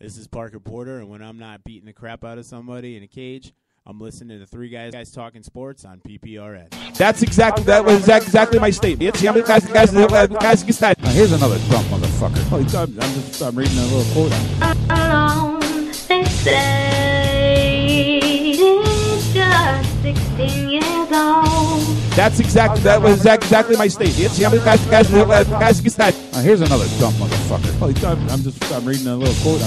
This is Parker Porter, and when I'm not beating the crap out of somebody in a cage, I'm listening to three guys talking sports on PPRN. That was exactly my statement. Here's another dumb motherfucker. I'm reading a little quote. Alone, they say he's just 16 years old. That was exactly my statement. Here's another dumb motherfucker. I'm reading a little quote.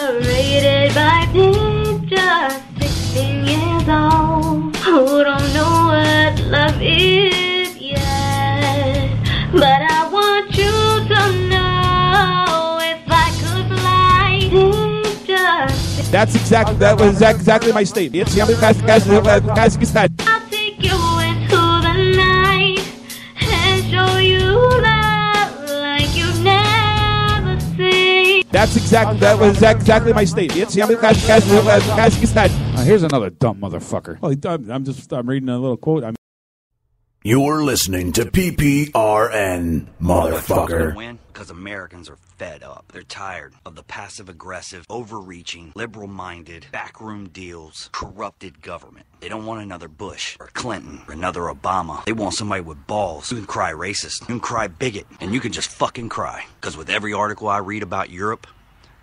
Separated by peace, just 16 years old. Who don't know what love is yet, but I want you to know if I could fly, he's just. That was exactly my statement. I'll take you into the night and show you love like you've never seen. That was exactly my statement. Here's another dumb motherfucker. I'm reading a little quote. You're listening to PPRN, motherfucker. Win because Americans are fed up. They're tired of the passive-aggressive, overreaching, liberal-minded, backroom deals, corrupted government. They don't want another Bush or Clinton or another Obama. They want somebody with balls who can cry racist, who can cry bigot, and you can just fucking cry. Because with every article I read about Europe,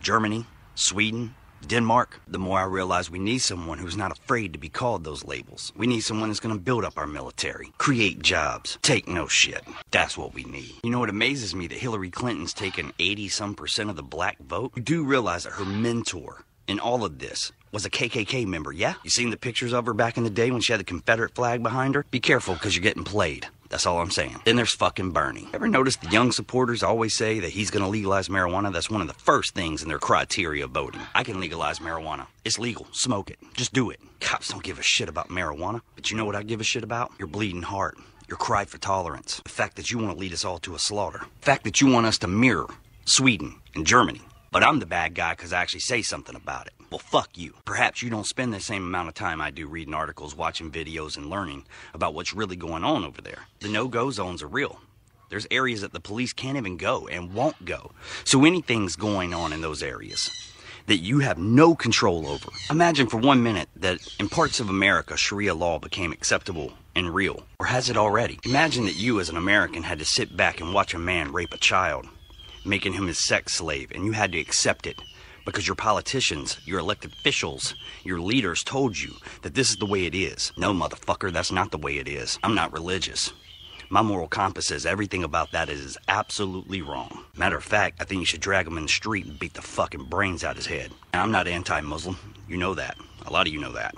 Germany, Sweden, Denmark, the more I realize we need someone who's not afraid to be called those labels. We need someone that's going to build up our military, create jobs, take no shit. That's what we need. You know what amazes me? That Hillary Clinton's taken 80-some% of the black vote. You do realize that her mentor in all of this was a KKK member, yeah? You seen the pictures of her back in the day when she had the Confederate flag behind her? Be careful, because you're getting played. That's all I'm saying. Then there's fucking Bernie. Ever notice the young supporters always say that he's going to legalize marijuana? That's one of the first things in their criteria of voting. I can legalize marijuana. It's legal. Smoke it. Just do it. Cops don't give a shit about marijuana. But you know what I give a shit about? Your bleeding heart. Your cry for tolerance. The fact that you want to lead us all to a slaughter. The fact that you want us to mirror Sweden and Germany. But I'm the bad guy because I actually say something about it. Well, fuck you. Perhaps you don't spend the same amount of time I do reading articles, watching videos, and learning about what's really going on over there. The no-go zones are real. There's areas that the police can't even go and won't go. So anything's going on in those areas that you have no control over. Imagine for 1 minute that in parts of America, Sharia law became acceptable and real. Or has it already? Imagine that you as an American had to sit back and watch a man rape a child, making him his sex slave, and you had to accept it. Because your politicians, your elected officials, your leaders told you that this is the way it is. No, motherfucker, that's not the way it is. I'm not religious. My moral compass says everything about that is absolutely wrong. Matter of fact, I think you should drag him in the street and beat the fucking brains out his head. Now, I'm not anti-Muslim. You know that. A lot of you know that.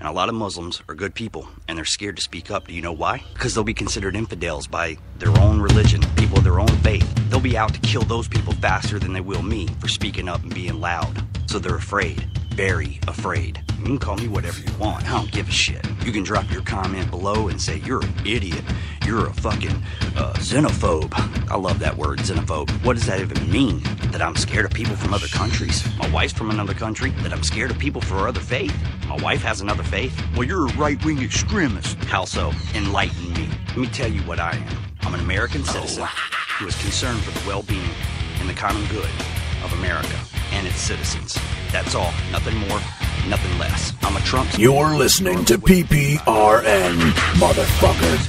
And a lot of Muslims are good people, and they're scared to speak up. Do you know why? Because they'll be considered infidels by their own religion, people of their own faith. They'll be out to kill those people faster than they will me for speaking up and being loud. So they're afraid. Very afraid. You can call me whatever you want. I don't give a shit. You can drop your comment below and say, you're an idiot. You're a fucking xenophobe. I love that word, xenophobe. What does that even mean? That I'm scared of people from other countries? My wife's from another country? That I'm scared of people for other faith? My wife has another faith? Well, you're a right-wing extremist. How so? Enlighten me. Let me tell you what I am. I'm an American citizen who is concerned for the well-being and the common good of America and its citizens. That's all. Nothing more, nothing less. I'm a Trump. You're listening to PPRN, motherfuckers.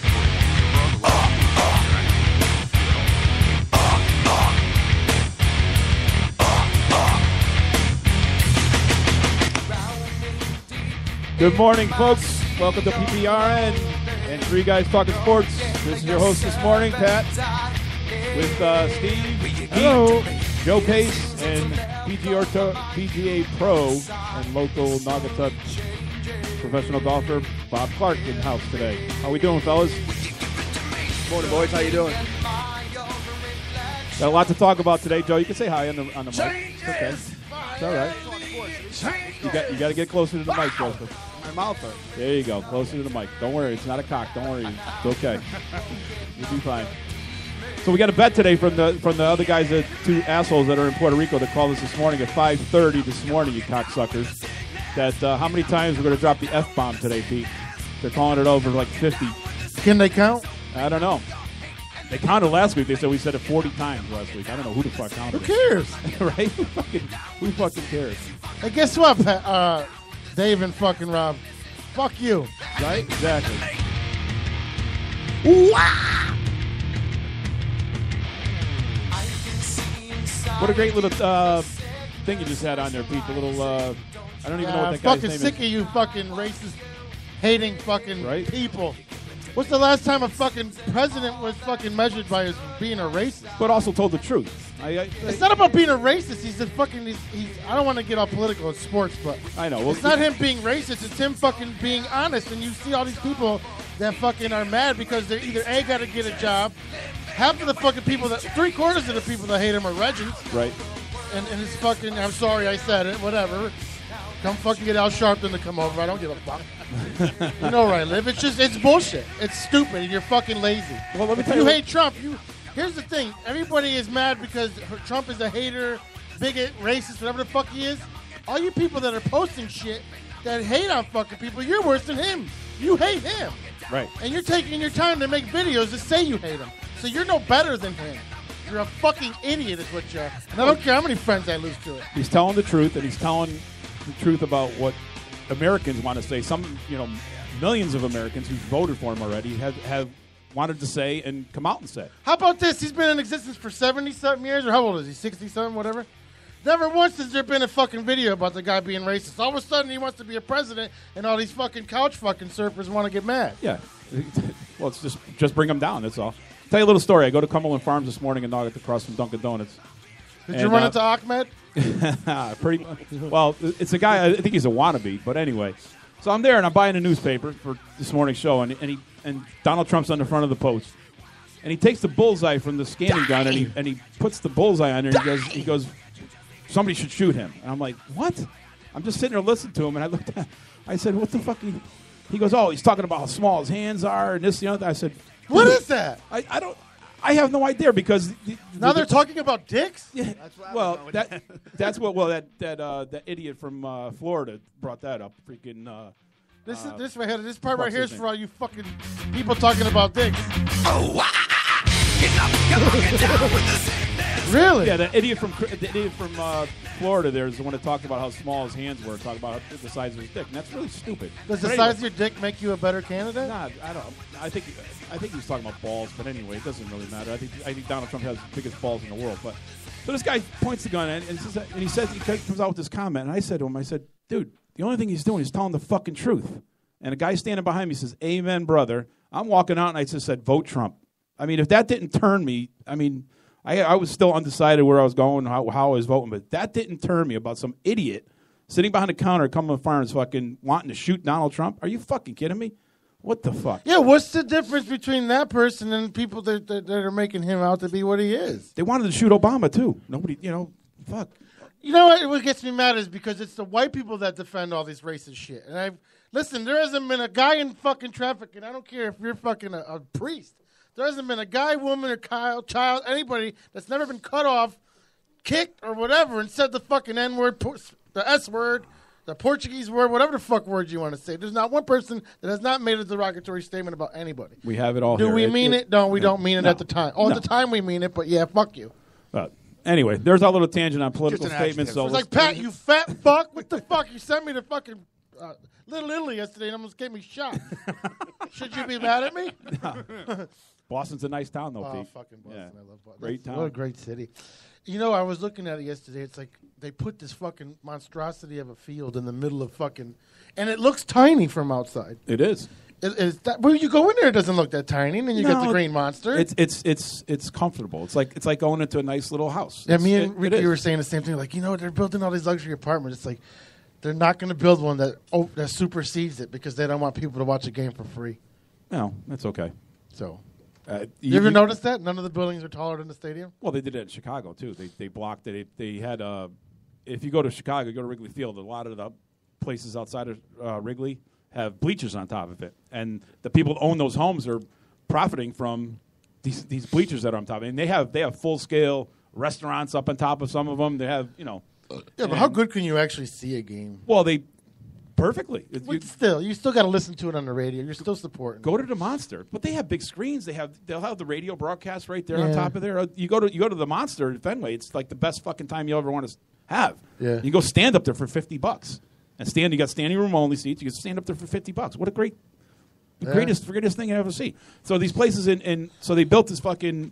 Good morning, folks. Welcome to PPRN and Three Guys Talking Sports. This is your host this morning, Pat, with Steve, hello, Joe Pace, and PGA Pro and local Naugatuck professional golfer Bob Clark in the house today. How we doing, fellas? Morning, boys. How you doing? Got a lot to talk about today, Joe. You can say hi on the mic. It's okay. It's all right. You got to get closer to the mic, Joseph. My mouth hurts. There you go. Closer to the mic. Don't worry. It's not a cock. Don't worry. It's okay. You'll be fine. So we got a bet today from the other guys, the two assholes that are in Puerto Rico that called us this morning at 5:30 this morning, you cocksuckers, that how many times we're going to drop the F-bomb today, Pete. They're calling it over like 50. Can they count? I don't know. They counted last week. They said we said it 40 times last week. I don't know who the fuck counted. Who cares? Right? Who fucking cares? Hey, guess what, Dave and fucking Rob? Fuck you. Right? Exactly. What a great little thing you just had on there, Pete. The little, I don't even know what that guy's fucking name sick is. of you fucking racist, hating fucking Right? people. What's the last time a fucking president was fucking measured by his being a racist? But also told the truth. It's not about being a racist. He's a fucking. He's I don't want to get all political in sports, but I know. it's not him being racist. It's him fucking being honest. And you see all these people that fucking are mad because they're either A, got to get a job. Half of the fucking people that, 3/4 of the people that hate him are Regents. Right. And it's fucking. I'm sorry, I said it. Whatever. Come fucking get Al Sharpton to come over. I don't give a fuck. You know where I live. It's bullshit. It's stupid, and you're fucking lazy. Well, let me If tell you you. hate Trump, here's the thing. Everybody is mad because Trump is a hater, bigot, racist, whatever the fuck he is. All you people that are posting shit that hate on fucking people, you're worse than him. You hate him. Right. And you're taking your time to make videos to say you hate him. So you're no better than him. You're a fucking idiot is what you are. And I don't care how many friends I lose to it. He's telling the truth, and he's telling the truth about what Americans want to say. Some, millions of Americans who voted for him already have wanted to say and come out and say. How about this? He's been in existence for 70-something years, or how old is he? 60-something, whatever? Never once has there been a fucking video about the guy being racist. All of a sudden, he wants to be a president, and all these fucking couch fucking surfers want to get mad. Yeah. Well, it's just bring him down. That's all. Tell you a little story. I go to Cumberland Farms this morning and knock across from Dunkin' Donuts. Did you run into Ahmed? Pretty well. It's a guy. I think he's a wannabe, but anyway. So I'm there and I'm buying a newspaper for this morning's show, and Donald Trump's on the front of the Post, and he takes the bullseye from the scanning gun and he puts the bullseye on there. And he goes, somebody should shoot him. And I'm like, what? I'm just sitting there listening to him, and I looked at, I said, what the fuck? He goes, oh, he's talking about how small his hands are and this, the other. I said, What is that? I don't. I have no idea because Now they're talking about dicks? Yeah. Well, that's what. Well, that idiot from Florida brought that up. Freaking. This part right what's here his is name? for all you fucking people talking about dicks. Really? Yeah, the idiot from Florida there is the one that talked about how small his hands were, talking about the size of his dick, and that's really stupid. Does the But size anyway, of your dick make you a better candidate? Nah, I don't. I think he was talking about balls, but anyway, it doesn't really matter. I think Donald Trump has the biggest balls in the world. But so this guy points the gun and he says he comes out with this comment, and I said to him, I said, dude, the only thing he's doing is telling the fucking truth. And a guy standing behind me says, "Amen, brother." I'm walking out and I just said, "Vote Trump." I mean, if that didn't turn me, I mean, I was still undecided where I was going, how I was voting, but that didn't turn me about some idiot sitting behind a counter at Cumberland Farms fucking wanting to shoot Donald Trump. Are you fucking kidding me? What the fuck? Yeah, what's the difference between that person and people that are making him out to be what he is? They wanted to shoot Obama, too. Nobody, fuck. You know what gets me mad is because it's the white people that defend all this racist shit. And listen, there hasn't been a guy in fucking traffic, and I don't care if you're fucking a priest. There hasn't been a guy, woman, or child, anybody that's never been cut off, kicked, or whatever, and said the fucking N-word, the S-word, the Portuguese word, whatever the fuck words you want to say. There's not one person that has not made a derogatory statement about anybody. We have it all Do here. we mean it? No, we don't mean it No. at the time. Oh, No. at the time we mean it, but yeah, fuck you. Anyway, there's our little tangent on political Just an statements. adjective. So It's like, Pat, you fat fuck. What the fuck? You sent me to fucking Little Italy yesterday and almost gave me shot. Should you be mad at me? Boston's a nice town, though, Oh, Pete. fucking Boston. Yeah. I love Boston. Great town. What a great city. You know, I was looking at it yesterday. It's like they put this fucking monstrosity of a field in the middle of fucking... And it looks tiny from outside. It is. When you go in there, it doesn't look that tiny, and then you get the No, green monster. It's comfortable. It's like going into a nice little house. Yeah, me It and Ricky is. were saying the same thing. Like, they're building all these luxury apartments. It's like they're not going to build one that supersedes it because they don't want people to watch a game for free. No, that's okay. So, You you ever notice that none of the buildings are taller than the stadium? Well, they did it in Chicago too. They blocked it. They had if you go to Chicago, you go to Wrigley Field. A lot of the places outside of Wrigley have bleachers on top of it, and the people that own those homes are profiting from these bleachers that are on top. And they have full scale restaurants up on top of some of them. They have Yeah, but how good can you actually see a game? Well, perfectly. But still, you still got to listen to it on the radio. You're still supporting. Go to the Monster, but they have big screens. They'll have the radio broadcast right there on Yeah. top of there. You go to the Monster in Fenway. It's like the best fucking time you'll ever want to have. Yeah. You go stand up there for $50, and you got standing room only seats. You can stand up there for $50. What a greatest thing you ever see. So these places so they built this fucking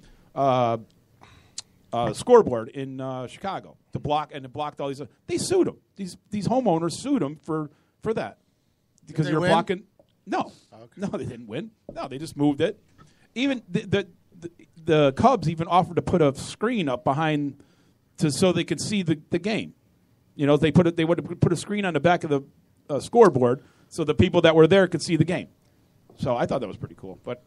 scoreboard in Chicago it blocked all these. They sued them. These homeowners sued them for that because they you're win? blocking. No, no, they didn't win. No, they just moved it. Even the Cubs even offered to put a screen up behind so they could see the game. You know, they would put a screen on the back of the scoreboard so the people that were there could see the game. So I thought that was pretty cool. But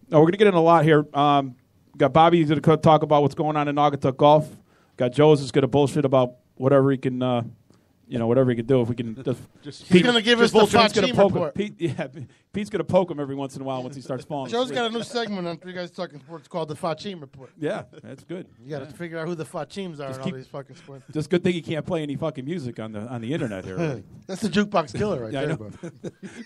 no, we're going to get in a lot here. Got Bobby who's going to talk about what's going on in Naugatuck Golf. Got Joe's who's going to bullshit about whatever he can, whatever he can do. If we can just He's going to give us the Facchin report. Pete's going to poke him every once in a while once he starts falling. Joe's asleep. got a new segment on Three Guys Talking Sports called the Facchin report. Yeah, that's good. You got to figure out who the Facchims are in all these fucking sports. Just good thing he can't play any fucking music on the internet here. Really. That's the jukebox killer right Yeah, I there, know. bro.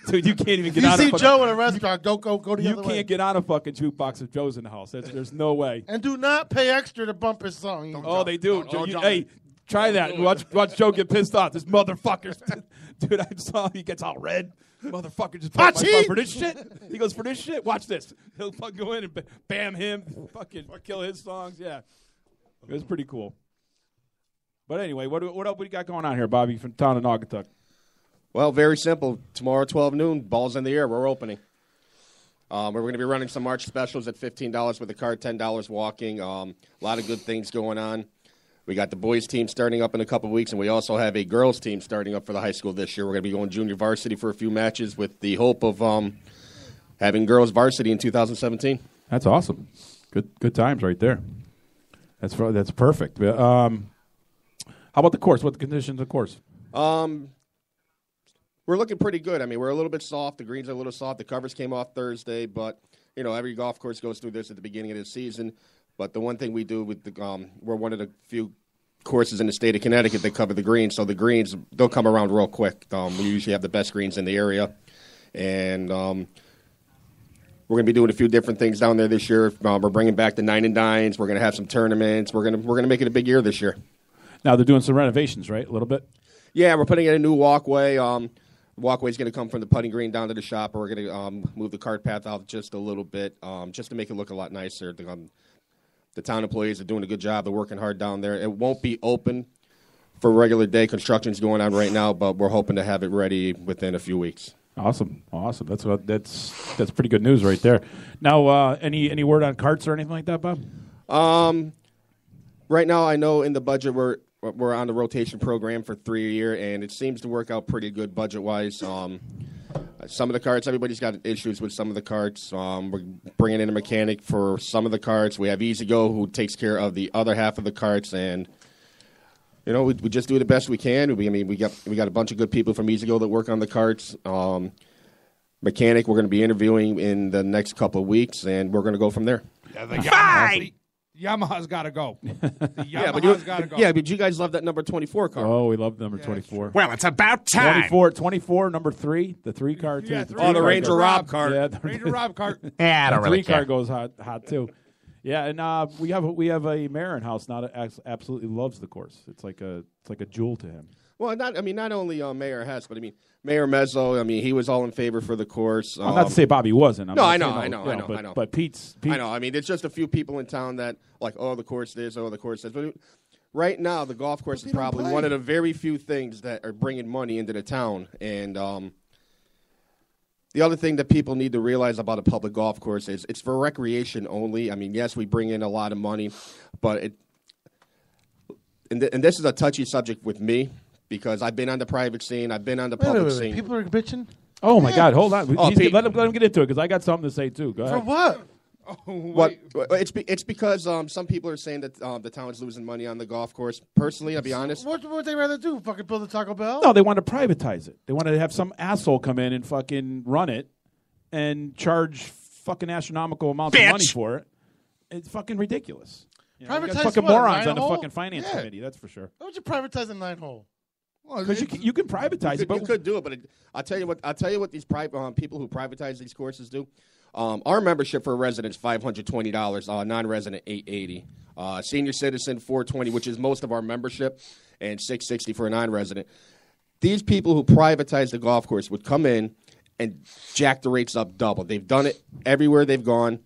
Dude, you can't even get If you on see a fucking, Joe in a restaurant, don't go the you other way. can't get on a fucking jukebox if Joe's in the house. There's no way. And do not pay extra to bump his song. Oh, they do. Don't jump. Hey, try that. Watch Joe get pissed off. This motherfucker. Dude, I saw he gets all red. Motherfucker just put my phone for this shit. He goes, for this shit? Watch this. He'll fucking go in and bam him. Fucking kill his songs. Yeah. It was pretty cool. But anyway, what else we got going on here, Bobby, from town of Naugatuck? Well, very simple. Tomorrow, 12 noon, balls in the air. We're opening. We're going to be running some March specials at $15 with the card, $10 walking. A lot of good things going on. We got the boys team starting up in a couple of weeks, and we also have a girls team starting up for the high school this year. We're going to be going junior varsity for a few matches with the hope of having girls varsity in 2017. That's awesome. Good times right there. That's perfect. How about the course? What the conditions of the course? We're looking pretty good. I mean, we're a little bit soft. The greens are a little soft. The covers came off Thursday, but, every golf course goes through this at the beginning of the season. But the one thing we do with we're one of the few courses in the state of Connecticut that cover the greens. So the greens, they'll come around real quick. We usually have the best greens in the area. And we're going to be doing a few different things down there this year. We're bringing back the 9 and 9s. We're going to have some tournaments. We're going to make it a big year this year. Now they're doing some renovations, right? A little bit? Yeah, we're putting in a new walkway. The walkway's going to come from the putting green down to the shop. We're going to move the cart path out just a little bit just to make it look a lot nicer. The town employees are doing a good job. They're working hard down there. It won't be open for regular day. Construction's going on right now, but we're hoping to have it ready within a few weeks. Awesome. That's pretty good news right there. Now, any word on carts or anything like that, Bob? Right now, I know in the budget we're on the rotation program for 3 a year, and it seems to work out pretty good budget-wise. Some of the carts, everybody's got issues with some of the carts. We're bringing in a mechanic for some of the carts. We have EasyGo who takes care of the other half of the carts, and we just do the best we can. We got a bunch of good people from EasyGo that work on the carts. Mechanic, we're going to be interviewing in the next couple of weeks, and we're going to go from there. Fine. Yamaha's got to go. Yamaha's got to go. Yeah, but you guys love that number 24 car. Oh, we love number 24. Well, it's about time. 24, number 3, the 3 car too. Yeah, The three three the car Ranger goes- Rob car. Yeah, Ranger Rob cart. Yeah, I don't the really 3 car care. goes hot too. Yeah, and we have a mayor in house now that absolutely loves the course. It's like a jewel to him. Well, not only Mayor Hess, but Mayor Mezzo. He was all in favor for the course. I'm not to say Bobby wasn't. I'm No, not I saying know, no, I know, but, I know. But Pete. I know. There's just a few people in town that the course this, the course this. But right now, the golf course is probably one of the very few things that are bringing money into the town. And the other thing that people need to realize about a public golf course is it's for recreation only. Yes, we bring in a lot of money, but and this is a touchy subject with me. Because I've been on the private scene, I've been on the public scene. People are bitching? Oh my God! Hold on. Pete. Let him get into it because I got something to say too. Go For ahead. what? It's because some people are saying that the town is losing money on the golf course. Personally, I'll be honest. What would they rather do? Fucking build a Taco Bell? No, they want to privatize it. They want to have some asshole come in and fucking run it and charge fucking astronomical amounts of money for it. It's fucking ridiculous. You got Privatize fucking what, morons on the nine-hole? fucking finance Yeah. committee. That's for sure. Why would you privatize a 9-hole? Because you can privatize it, but you could do it. But I'll tell you what these people who privatize these courses do. Our membership for a resident is $520. Non-resident $880. Senior citizen $420, which is most of our membership, and $660 for a non-resident. These people who privatize the golf course would come in and jack the rates up double. They've done it everywhere they've gone.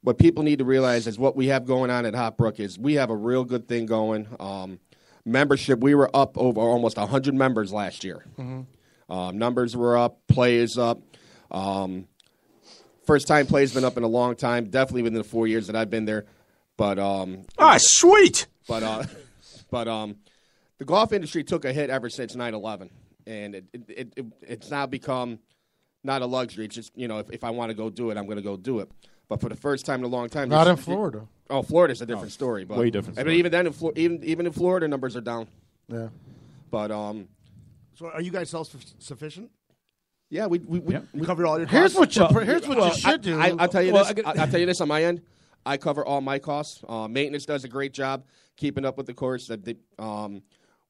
What people need to realize is what we have going on at Hot Brook is we have a real good thing going. Membership, we were up over almost 100 members last year. Mm-hmm. Numbers were up, play is up. First time play has been up in a long time, definitely within the 4 years that I've been there. But sweet. But the golf industry took a hit ever since 9/11, and it's now become not a luxury. It's just, if I want to go do it, I'm going to go do it. But for the first time in a long time, not in Florida. Oh, Florida's a different story. But way different story. I mean, even then, even in Florida, numbers are down. Yeah. But so are you guys self-sufficient? Yeah, we cover all your costs. Here's what you should do. I'll tell you this. I'll tell you this on my end. I cover all my costs. Maintenance does a great job keeping up with the course.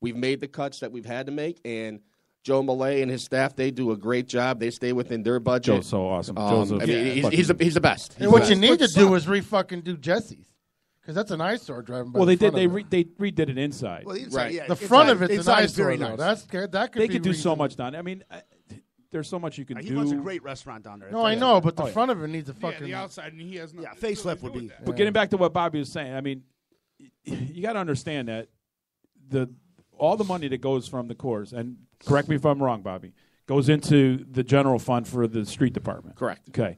We've made the cuts that we've had to make, and Joe Millay and his staff, they do a great job. They stay within their budget. Joe's so awesome. He's the best. And what you need to do is fucking do Jesse's. Because that's an eyesore driving by. Well, they did. They redid it inside. Well, inside, right. Yeah, the front of it's an eyesore. Very nice. That could they be could do so much down. I mean, there's so much you can do. He runs a great restaurant down there. No, I know, but the front of it needs a fucking. The outside, and he has no. Yeah, facelift would be. But getting back to what Bobby was saying, I mean, you got to understand that all the money that goes from the course, and correct me if I'm wrong, Bobby, goes into the general fund for the street department. Correct. Okay.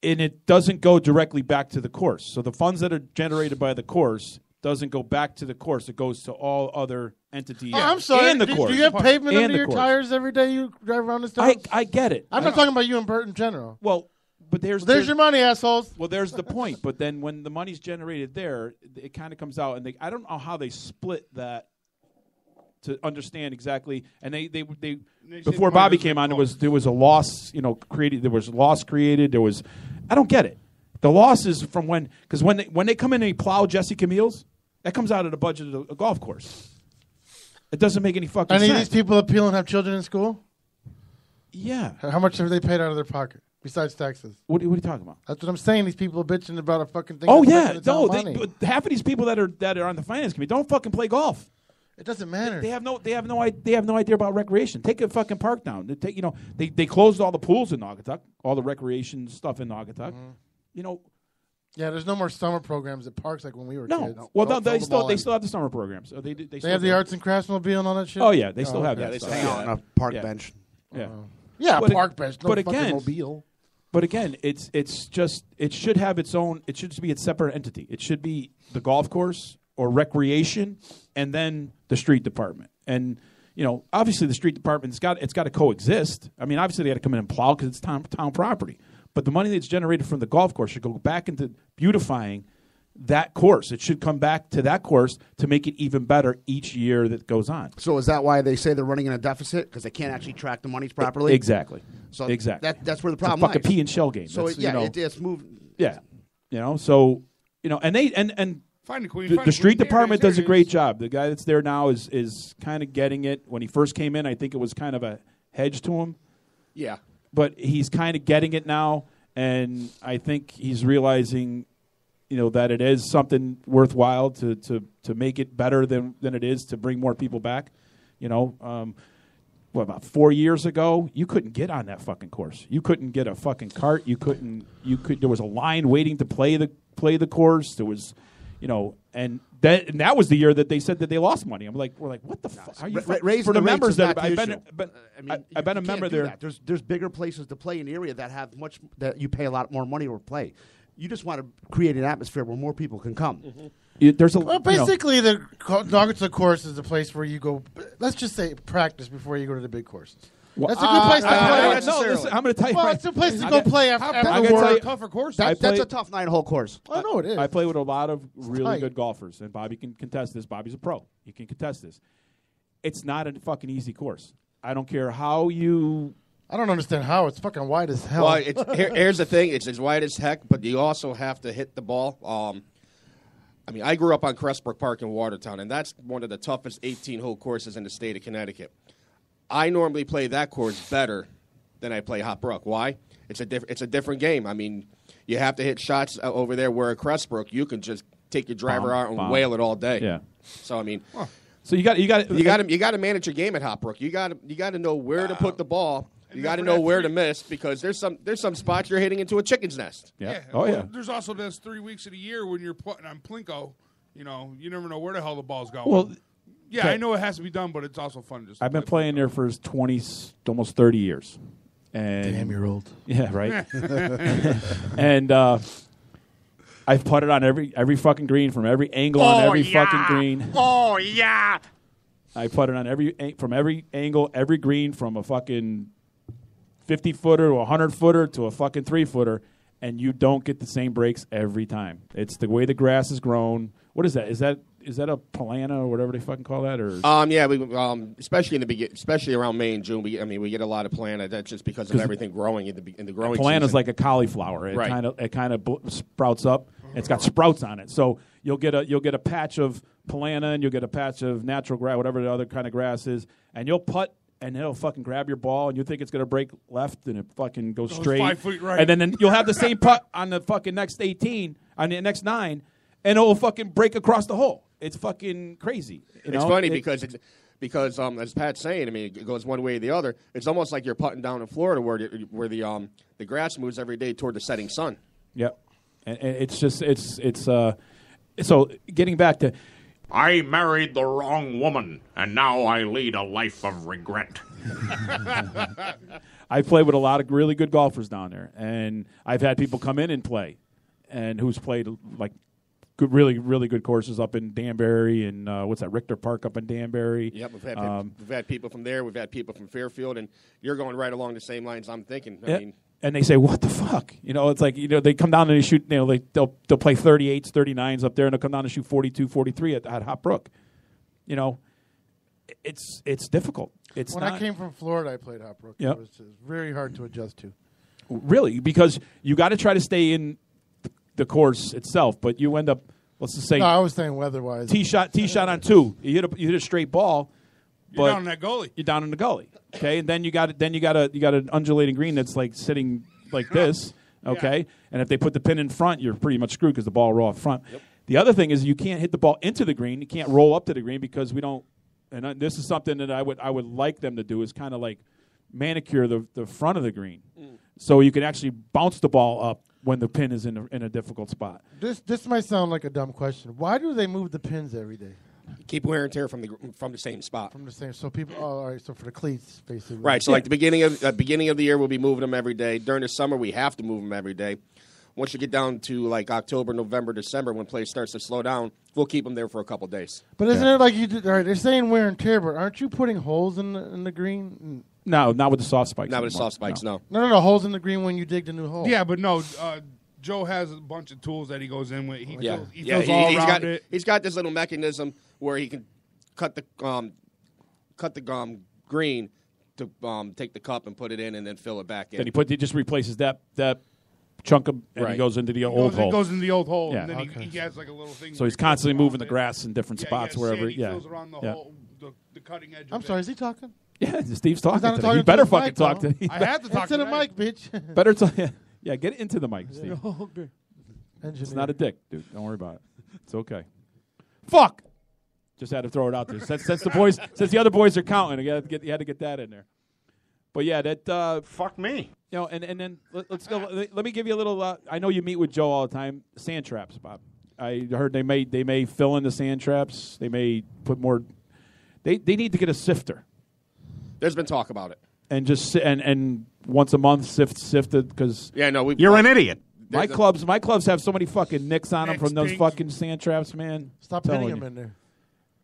And it doesn't go directly back to the course. So the funds that are generated by the course doesn't go back to the course. It goes to all other entities. Oh, I'm sorry. And the course. Do you have pavement and under your course. tires every day you drive around this town? I get it. I'm not talking about you and Bert in general. Well, but there's your money, assholes. Well, there's the point. But then when the money's generated there, it kind of comes out, and I don't know how they split that to understand exactly. And they before Bobby came on, there was a loss, created. There was loss created. I don't get it. The loss is from because when they come in and they plow Jesse Camille's, that comes out of the budget of a golf course. It doesn't make any fucking sense. Any of these people appeal and have children in school? Yeah. How much have they paid out of their pocket besides taxes? What are you talking about? That's what I'm saying. These people are bitching about a fucking thing. Oh yeah, money. Half of these people that are on the finance committee don't fucking play golf. It doesn't matter. They have no idea about recreation. Take a fucking park down. They closed all the pools in Naugatuck, all the recreation stuff in Naugatuck. Mm-hmm. Yeah, there's no more summer programs at parks like when we were kids. Well, they still have the summer programs. So they have the arts and crafts mobile and all that shit. Oh yeah, they still have that. They still hang out on a park bench. Yeah, park bench. No fucking mobile. But again, it should have its own. It should just be a separate entity. It should be the golf course or recreation, and then the street department. And obviously the street department's got to coexist. I mean, obviously they got to come in and plow because it's town property. But the money that's generated from the golf course should go back into beautifying that course. It should come back to that course to make it even better each year that goes on. So is that why they say they're running in a deficit? Because they can't actually track the monies properly? Exactly. So exactly. That's where the problem lies. It's a fucking lies. pea and shell game. So it's moved. Yeah. So and Find a queen. The street department does a great job. The guy that's there now is kind of getting it. When he first came in, I think it was kind of a hedge to him. Yeah. But he's kind of getting it now, and I think he's realizing, that it is something worthwhile to make it better than it is to bring more people back. About 4 years ago, you couldn't get on that fucking course. You couldn't get a fucking cart. There was a line waiting to play the course. There was, and that was the year that they said that they lost money. We're like, what the fuck? Are you raising the members that I've been a member there. There's bigger places to play in the area that have that you pay a lot more money to play. You just want to create an atmosphere where more people can come. Mm-hmm. Basically, the Naugatuck course is a place where you go. Let's just say practice before you go to the big courses. Well, that's a good place to play. Listen, I'm going to tell you. Well, it's a place to go play after work. Tougher course. That's a tough 9-hole course. I know it is. I play with a lot of really good golfers, and Bobby can contest this. Bobby's a pro. He can contest this. It's not a fucking easy course. I don't care how you. I don't understand how. It's fucking wide as hell. Well, here's the thing. It's as wide as heck, but you also have to hit the ball. I mean, I grew up on Crestbrook Park in Watertown, and that's one of the toughest 18-hole courses in the state of Connecticut. I normally play that course better than I play Hot Brook. Why? It's a different game. I mean, you have to hit shots over there where at Crestbrook you can just take your driver out and whale it all day. Yeah. So I mean, so you got to manage your game at Hot Brook. You got to know where to put the ball. You got to know where to miss because there's some spots you're hitting into a chicken's nest. Yeah. There's also those 3 weeks of the year when you're putting on Plinko. You know, you never know where the hell the ball's going. Well, yeah, I know it has to be done, but it's also fun. I've been playing there for 20, almost 30 years. And Damn, you're old. Yeah, right. And I've putted on every fucking green from every angle on every fucking green. Oh, yeah. I putted on from every angle, every green from a fucking 50-footer to a 100-footer to a fucking 3-footer, and you don't get the same breaks every time. It's the way the grass is grown. What is that? Is that a Polana or whatever they fucking call that? Or yeah, we especially in the especially around May and June. We get a lot of Polana. That's just because of everything growing in the growing. Polana's season. like a cauliflower. It kind of sprouts up. It's got sprouts on it, so you'll get a patch of Polana and you'll get a patch of natural grass, whatever the other kind of grass is, and you'll putt. And it'll fucking grab your ball, and you think it's going to break left, and it fucking goes straight. 5 feet right. And then you'll have the same putt on the fucking next 18, on the next 9, and it'll fucking break across the hole. It's fucking crazy. It's funny because as Pat's saying, I mean, it goes one way or the other. It's almost like you're putting down in Florida where the grass moves every day toward the setting sun. Yep. And it's just so getting back to. I married the wrong woman, and now I lead a life of regret. I play with a lot of really good golfers down there, and I've had people come in and play, and who's played like good, really, really good courses up in Danbury and what's that, Richter Park up in Danbury. Yep, we've had people from there. We've had people from Fairfield, and you're going right along the same lines I'm thinking. I mean, and they say, "What the fuck?" You know, it's like they come down and they shoot. You know, they'll play 38s, 39s up there, and they'll come down and shoot 42, 43 at Hot Brook. You know, it's difficult. When I came from Florida, I played Hot Brook. Yep. It was very hard to adjust to. Really, because you got to try to stay in the course itself, but you end up. Let's just say. No, I was saying weather-wise. Tee shot on 2. You hit a straight ball. You're down in that gully. You're down in the gully. Okay, and then you got an undulating green that's like sitting like this. Okay, and if they put the pin in front, you're pretty much screwed because the ball roll off front. Yep. The other thing is you can't hit the ball into the green. You can't roll up to the green because we don't. And this is something that I would like them to do is kind of like manicure the front of the green, so you can actually bounce the ball up when the pin is in a difficult spot. This might sound like a dumb question. Why do they move the pins every day? Keep wear and tear from the same spot. From the same. So people. Oh, all right. So for the cleats, basically. Right. So like the beginning of the year, we'll be moving them every day. During the summer, we have to move them every day. Once you get down to like October, November, December, when play starts to slow down, we'll keep them there for a couple days. But isn't it like you did? All right, they're saying wear and tear, but aren't you putting holes in the green? No, not with the soft spikes. Not with the soft spikes. No. No. Holes in the green when you dig the new hole. Yeah, but no. Joe has a bunch of tools that he goes in with. He fills all around it. He's got this little mechanism where he can cut the green to take the cup and put it in and then fill it back in. Then he just replaces that chunk of, and he goes into the old hole. He goes into the old hole, yeah. and then he has like a little thing. So he's constantly moving the grass in different spots wherever. He fills around the hole, the cutting edge. I'm sorry, is he talking? Yeah, Steve's talking. He better fucking talk to. I have to talk to the mic, bitch. Better talk. Yeah, get into the mic, Steve. Okay. It's not a dick, dude. Don't worry about it. It's okay. Fuck. Just had to throw it out there. Since the other boys are counting, you had to get that in there. But yeah, that fuck me. You know, and then let's go. Let me give you a little. I know you meet with Joe all the time. Sand traps, Bob. I heard they may fill in the sand traps. They may put more. They need to get a sifter. There's been talk about it. And just and once a month sift it because you're an idiot. My clubs have so many fucking nicks on them from those fucking sand traps, man. Stop hitting them in there.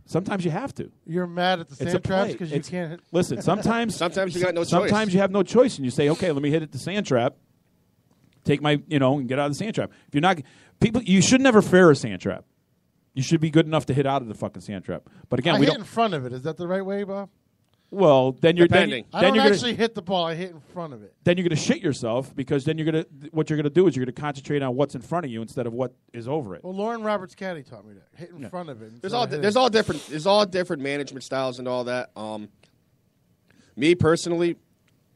Sometimes you have to. You're mad at the sand traps because you can't hit. Listen, sometimes you got no choice. Sometimes you have no choice, and you say, "Okay, let me hit it the sand trap. Take my, and get out of the sand trap." If you're not you should never fear a sand trap. You should be good enough to hit out of the fucking sand trap. But again, we hit in front of it. Is that the right way, Bob? Well, then you're Depending. I then don't you're gonna, actually hit the ball. I hit in front of it. then you're going to shit yourself because then what you're going to do is you're going to concentrate on what's in front of you instead of what is over it. Well, Lauren Roberts Caddy taught me that. Hit in front of it. There's all different management styles and all that. Me personally,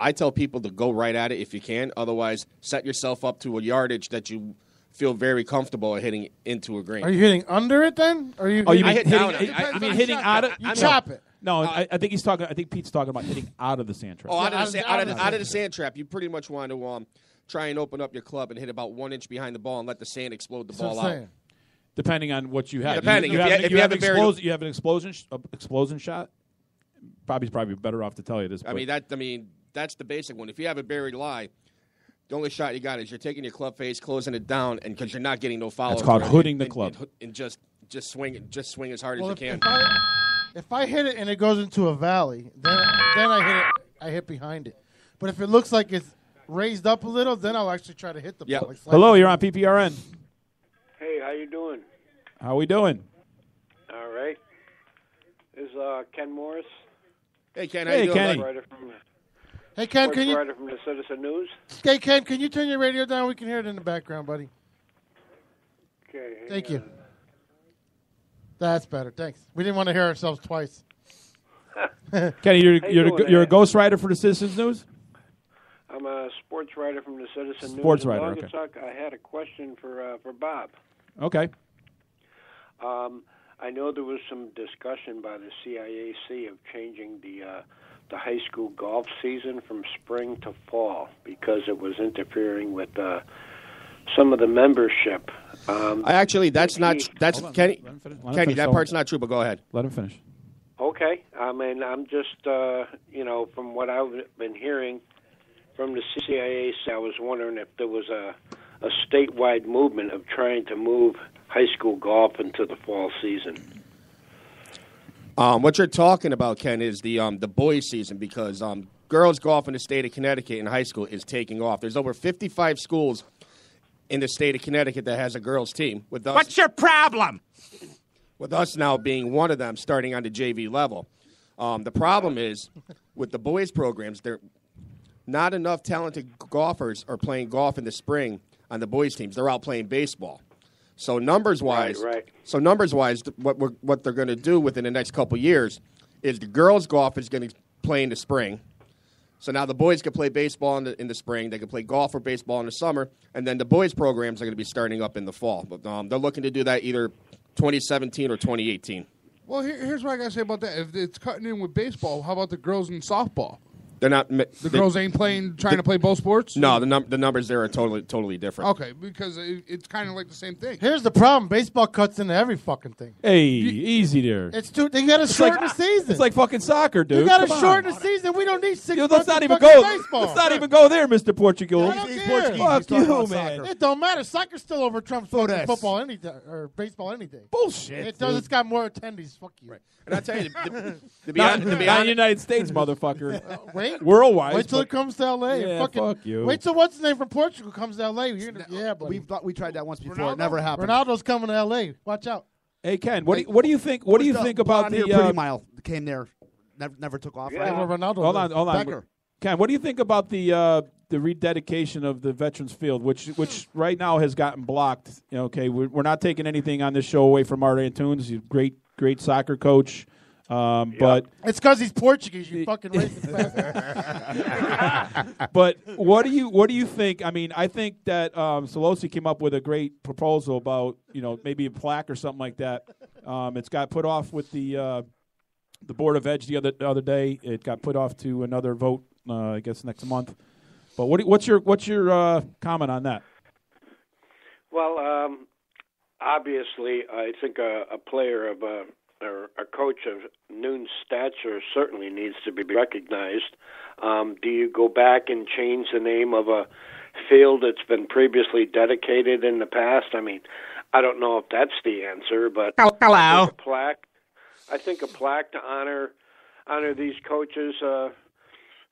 I tell people to go right at it if you can. Otherwise, set yourself up to a yardage that you feel very comfortable at hitting into a green. Are you hitting under it then? Or are you? Oh, you I mean hit hitting? down on it. I mean hitting out of. You chop it. No, I think he's talking. I think Pete's talking about hitting out of the sand trap. Oh, out of Yeah, the sand trap. You pretty much want to try and open up your club and hit about 1 inch behind the ball and let the sand explode the That's what ball I'm out. saying. Depending on what you have. Depending. You If you have a very- you have an explosion shot. Bobby's probably better off to tell you this. I mean that's the basic one. If you have a buried lie, the only shot you got is you're taking your club face, closing it down, and because you're not getting no follow. That's called hooding the club. And just swing as hard Well, as you can. if I hit it and it goes into a valley, then I hit it. I hit behind it. But if it looks like it's raised up a little, then I'll actually try to hit the Yeah. ball. Like Hello, you're on PPRN. Hey, how you doing? How we doing? All right. Is Ken Morris? Hey Ken, Hey, how you doing? Kenny. bud? Writer from, Hey Ken, sports can you? writer from the Citizen News. Hey Ken, can you turn your radio down? We can hear it in the background, buddy. Okay. hang Thank you. on. That's better. Thanks. We didn't want to hear ourselves twice. Kenny, How you you're doing, a Ed? ghostwriter for the Citizens News. I'm a sports writer from the Citizen Sports News. writer, in okay. Naugatuck. I had a question for Bob. Okay. I know there was some discussion by the CIAC of changing the high school golf season from spring to fall because it was interfering with some of the membership. That's Kenny. Let him finish. Kenny, that part's not true. But go ahead. Let him finish. Okay. I mean, I'm just, from what I've been hearing from the CIAC, I was wondering if there was a statewide movement of trying to move high school golf into the fall season. What you're talking about, Ken, is the boys' season because girls golf in the state of Connecticut in high school is taking off. There's over 55 schools in the state of Connecticut that has a girls' team. With us, What's your problem? with us now being one of them, starting on the JV level. The problem is with the boys' programs, there not enough talented golfers are playing golf in the spring on the boys' teams. They're out playing baseball. So numbers-wise, Right. what they're going to do within the next couple years is the girls' golf is going to play in the spring. So now the boys can play baseball in the spring. They can play golf or baseball in the summer. And then the boys' programs are going to be starting up in the fall. But they're looking to do that either 2017 or 2018. Well, here's what I got to say about that. If it's cutting in with baseball, how about the girls in softball? They're not. The girls ain't trying to play both sports? No, the numbers there are totally different. Okay, because it's kind of like the same thing. Here's the problem: baseball cuts into every fucking thing. Hey, easy there. It's too. They got to shorten the season. It's like fucking soccer, dude. you got to Come on. shorten the season. We don't need 6 Yo, months let's not of even fucking go. baseball. Let's not even go there, Mr. Portugal. I don't He's care. Portuguese. Fuck He's talking you, about man. soccer. It don't matter. Soccer's still over Trump's fucking Fodes. football any day or baseball any day. Bullshit. It does. dude. It's got more attendees. Fuck you. And I tell you, to be Not, honest, not in the United States, motherfucker. Wait. Worldwide. Wait till but- it comes to L.A. Yeah, fucking, fuck you. Wait till what's his name from Portugal comes to L.A. Yeah, buddy. We tried that once before. Ronaldo? It never happened. Ronaldo's coming to L.A. Watch out. Hey, Ken, what do you think? What do you think about the? Pretty Mile came there, never took off. Yeah. Right? Well, Ronaldo. Hold on. Becker. Ken, what do you think about the rededication of the Veterans Field, which right now has gotten blocked? Okay, we're not taking anything on this show away from Art Antunes. He's a great soccer coach. But It's because he's Portuguese. You fucking racist bastard. but what do you think? I mean, I think that Solosi came up with a great proposal about maybe a plaque or something like that. It's got put off with the Board of Edge the other day. It got put off to another vote, I guess next month. But what's your comment on that? Well, obviously, I think a player of or a coach of Noon's stature certainly needs to be recognized. Do you go back and change the name of a field that's been previously dedicated in the past? I mean, I don't know if that's the answer, but Hello. I think a plaque to honor these coaches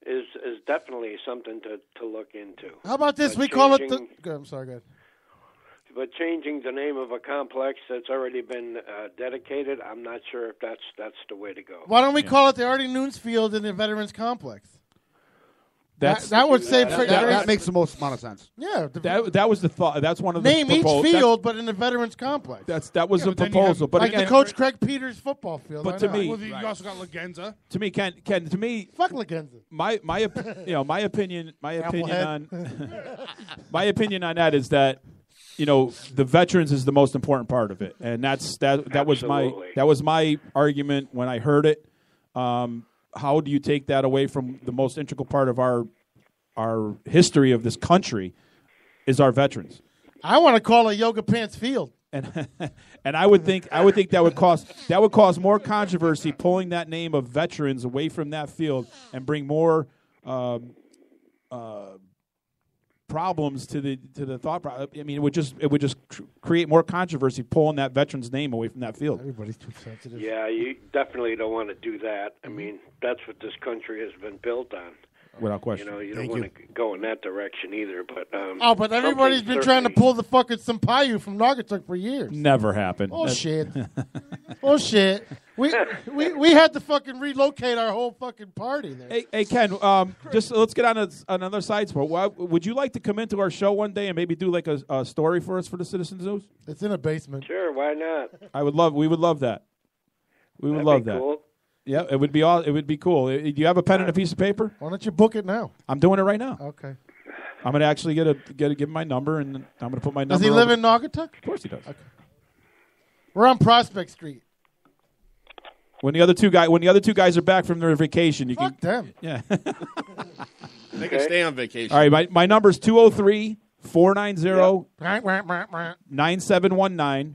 is definitely something to look into. How about this? But We call it the. changing- Good, I'm sorry, go ahead. but changing the name of a complex that's already been dedicated, I'm not sure if that's the way to go. Why don't we call it the Artie Nunes Field in the Veterans Complex? That would save. That makes the most amount of sense. Yeah, that was the thought. That's one of the name each field, but in the Veterans Complex. That was the proposal. But like again, the Coach Craig Peters football field. But to me, well, you also got Lagenza. To me, Ken, to me, fuck Lagenza. My opinion on that is that the veterans is the most important part of it, and that was my argument when I heard it. How do you take that away from the most integral part of our history of this country is our veterans? I want to call it Yoga Pants Field. And I would think that would cause more controversy pulling that name of veterans away from that field and bring more problems to the thought. I mean, it would just create more controversy pulling that veteran's name away from that field. Everybody's too sensitive. Yeah, you definitely don't want to do that. I mean, that's what this country has been built on. Without question. You don't want to go in that direction either. But but everybody's been trying to pull the fucking Sampaio from Naugatuck for years. Never happened. Oh shit. Oh shit. We had to fucking relocate our whole fucking party there. Hey Ken, just let's get on another side sport. Would you like to come into our show one day and maybe do like a story for us for the Citizens News? It's in a basement. Sure, why not? We would love that. We would love that. Cool. Yeah, it would be all. It would be cool. Do you have a pen and a piece of paper? Why don't you book it now? I'm doing it right now. Okay. I'm gonna actually give him my number, and I'm gonna put my number. Does he live in Naugatuck? Of course he does. Okay. We're on Prospect Street. When the other two guys are back from their vacation, you Fuck can. them. Yeah. They can stay on vacation. All right, my number is 203-490-9719.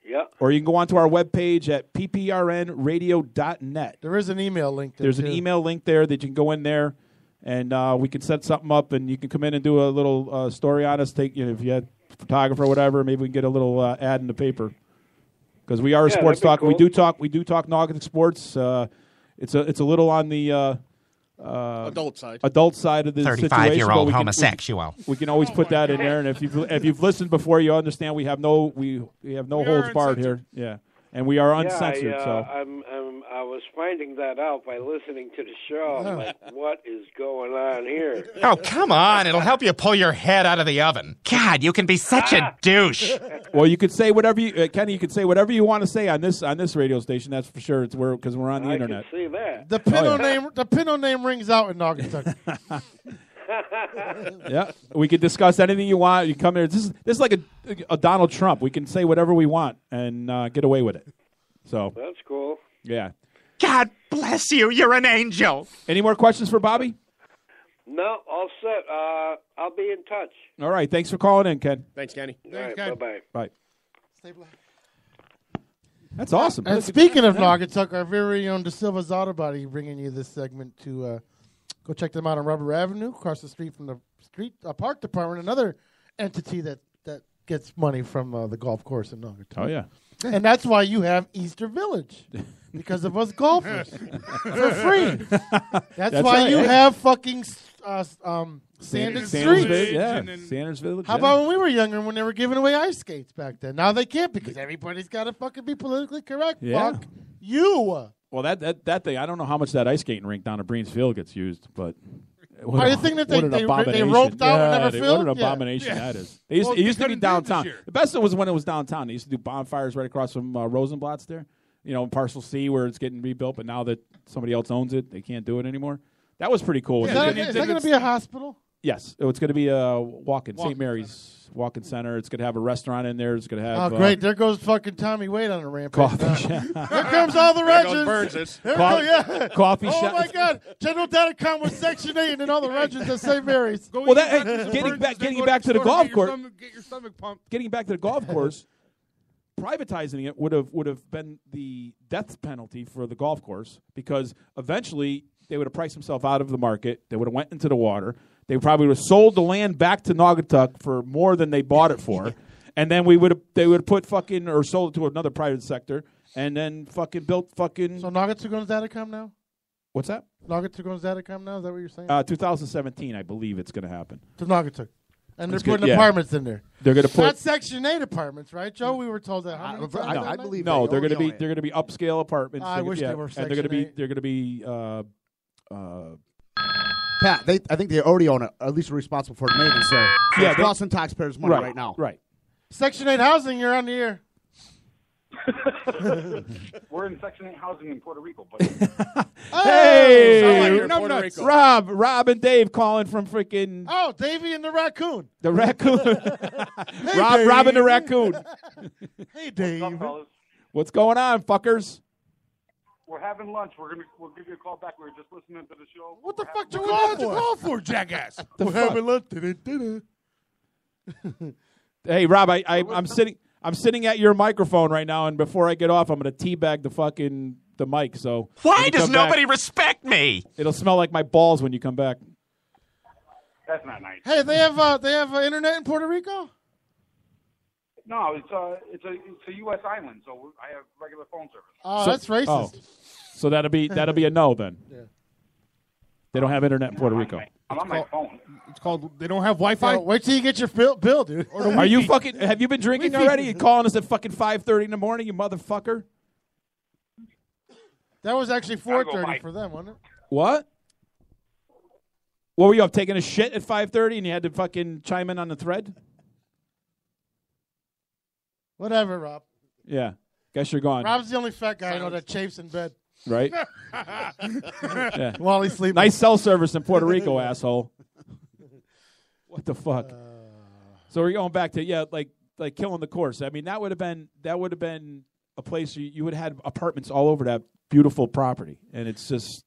Yeah. Or you can go onto our webpage at pprnradio.net. There is an email link there. There's an email link there that you can go in there, and we can set something up, and you can come in and do a little story on us. If you had a photographer or whatever, maybe we can get a little ad in the paper. Because we are a sports talk. Cool. We do talk Naugatuck sports. It's a little on the adult side of the 35-year-old homosexual. We can always put that in there, and if you've listened before, you understand we have no holds barred here. Yeah, and we are uncensored. I was finding that out by listening to the show. I'm like, what is going on here? Oh, come on. It'll help you pull your head out of the oven. God, you can be such a douche. Well, you could say whatever Kenny, you could say whatever you want to say on this radio station. That's for sure. Because we're on the internet. I can see that. The Pinot name rings out in Naugatuck. Yeah, we could discuss anything you want. You come here. This is like a Donald Trump. We can say whatever we want and get away with it. So that's cool. Yeah. God bless you. You're an angel. Any more questions for Bobby? No, all set. I'll be in touch. All right. Thanks for calling in, Ken. Thanks, Kenny. All right, bye-bye. Bye. Stay black. That's awesome. And speaking of Naugatuck, our very own De Silva's Auto Body bringing you this segment to go check them out on Rubber Avenue, across the street from the park department, another entity that gets money from the golf course in Naugatuck. Oh, yeah. And that's why you have Easter Village, because of us golfers, for free. That's why right, you have fucking Sanders Street. Yeah, Sanders Village. How about when we were younger, when they were giving away ice skates back then? Now they can't because everybody's got to fucking be politically correct. Yeah. Fuck you. Well, that thing, I don't know how much that ice skating rink down at Breens Field gets used, but... Are you thinking that they roped out and never filled? What an abomination that is. It used to be downtown. The best was when it was downtown. They used to do bonfires right across from Rosenblatt's there, in Parcel C where it's getting rebuilt, but now that somebody else owns it, they can't do it anymore. That was pretty cool. Is that going to be a hospital? Yes. It's going to be a walk-in, St. Mary's Walk-in Center. It's going to have a restaurant in there. It's going to have... Oh, great. There goes fucking Tommy Wade on a rampage. Coffee shop. Here comes all the Regents. Coffee shop. Oh, my God. General Datacom was Section 8 and all the Regents at St. Mary's. Getting back to the golf course... Get your stomach pumped. Getting back to the golf course, privatizing it would have been the death penalty for the golf course, because eventually they would have priced themselves out of the market. They would have went into the water. They probably would have sold the land back to Naugatuck for more than they bought it for, and then they would have put fucking or sold it to another private sector, and then fucking built fucking. So Naugatuck going to Datacom now? What's that? Naugatuck going to Datacom now? Is that what you're saying? 2017, I believe it's going to happen. To Naugatuck. And they're That's good, putting yeah. apartments in there. They're going to put. Not Section 8 apartments, right, Joe? We were told that. How many times I that night? believe No, they're going to already be own it. they're going to be upscale apartments. I wish they were and they're going to be Section 8. they're going to be Pat, I think they already own it. Or at least are responsible for the maintenance there. So Yeah, it's they- costing taxpayers money right now. Right. Section 8 housing, you're on the air. We're in Section 8 housing in Puerto Rico, buddy. Hey, Sound like you're in Puerto Rico. Rob and Dave calling from freaking Oh, Davey and the raccoon. the raccoon. Hey, Rob and the Dave. raccoon. Hey, Dave. What's up, fellas? What's going on, fuckers? We're having lunch. We'll give you a call back. We were just listening to the show. What the fuck What you call you call call for, jackass? We're having lunch. Da-da-da-da. Hey, Rob, I'm sitting at your microphone right now, and before I get off, I'm going to teabag the mic. So when Why you does come back, nobody respect me? it'll smell like my balls when you come back. That's not nice. Hey, they have internet in Puerto Rico? No, it's a U.S. island, so I have regular phone service. Oh, So- that's racist. So that'll be a no then. Yeah. They don't have internet in Puerto Rico. I'm on my phone. It's called. They don't have Wi-Fi. Wait till you get your bill, dude. Are you fucking? Have you been drinking Wi-Fi. already? You calling us at fucking 5:30 in the morning, you motherfucker? That was actually Gotta go 4:30 bite. for them, wasn't it? What? What were you up taking a shit at 5:30 and you had to fucking chime in on the thread? Whatever, Rob. Yeah, guess you're gone. Rob's the only fat guy I know that chafes in bed Right? Yeah. while he's sleeping. Nice cell service in Puerto Rico, asshole. What the fuck? So we're going back to like killing the course. I mean, that would have been a place you would have had apartments all over that beautiful property, and it's just.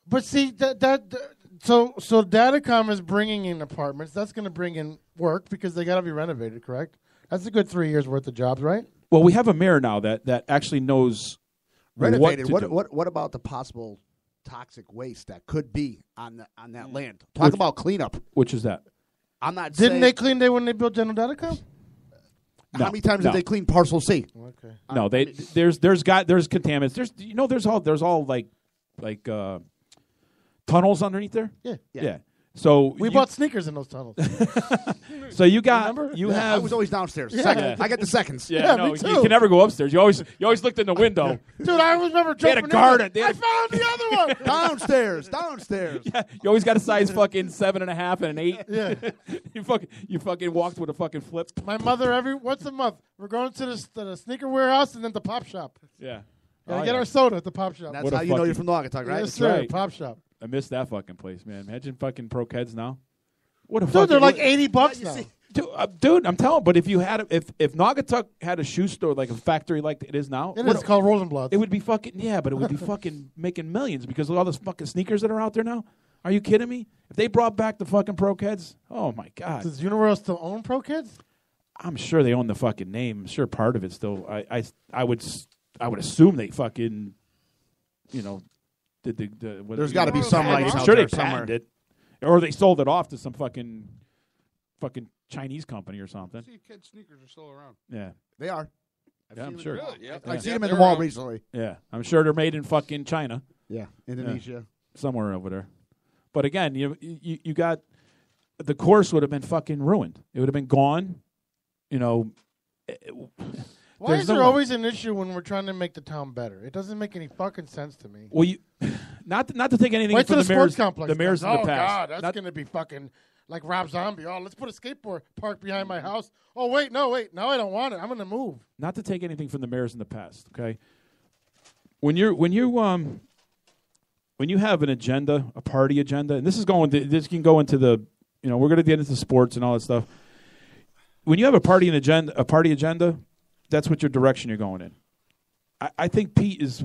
But see so Datacom is bringing in apartments. That's going to bring in work because they got to be renovated. Correct? That's a good 3 years worth of jobs, right? Well, we have a mayor now that actually knows Renovated. what to do. What about the possible toxic waste that could be on that land? Talk about cleanup. Which is that? I'm not. Didn't saying, they clean when they built General Datacom? How many times did they clean Parcel C? Okay. No, there's contaminants. There's all like tunnels underneath there. Yeah. So We bought sneakers in those tunnels. So you got Remember? you I have was always downstairs. Yeah. Second. Yeah. I got the seconds. yeah, no, me you too. can never go upstairs. You always looked in the window. Dude, I remember They had a jumping in garden. there. They I had a- found the other one. Downstairs. Yeah, you always got a size fucking 7.5 and an 8. Yeah. you fucking walked with a fucking flip. My mother once a month. We're going to the sneaker warehouse and then the pop shop. Yeah. Gotta Oh, get yeah. our soda at the pop shop. That's What a how you know fucking- you're from Naugatuck, right? Yes, That's sir. right. Pop shop. I miss that fucking place, man. Imagine fucking Pro Keds now. What a Dude, fucking they're like $80 now. Dude, I'm telling. But if Naugatuck had a shoe store like a factory like it is now, It's called Rosenblatt. it would be fucking but it would be fucking making millions because of all those fucking sneakers that are out there now. Are you kidding me? If they brought back the fucking Pro Keds, oh my god! Does Universal still own Pro Kids? I'm sure they own the fucking name. I'm sure part of it still. I would assume they fucking, did the. There's got to be some rights I'm out sure there they somewhere. patented it, or they sold it off to some fucking Chinese company or something. See, kids' sneakers are still around. Yeah, They are. yeah, I'm sure. Really? Yeah. I've seen Yeah, them in the they're mall around. recently. Yeah, I'm sure they're made in fucking China. Yeah, Indonesia. Somewhere over there. But again, you got the course would have been fucking ruined. It would have been gone. Why is there always an issue when we're trying to make the town better? It doesn't make any fucking sense to me. Well, not to take anything Wait from till the the mayors, sports complex. the mayors in oh the past. God, that's Not- going to be fucking like Rob Zombie. Oh, let's put a skateboard park behind my house. Oh wait, now I don't want it. I'm going to move. not to take anything from the mayors in the past. Okay, when you have an agenda, a party agenda, and this can go into the we're going to get into sports and all that stuff. When you have a party agenda, that's what your direction you're going in. I think Pete is,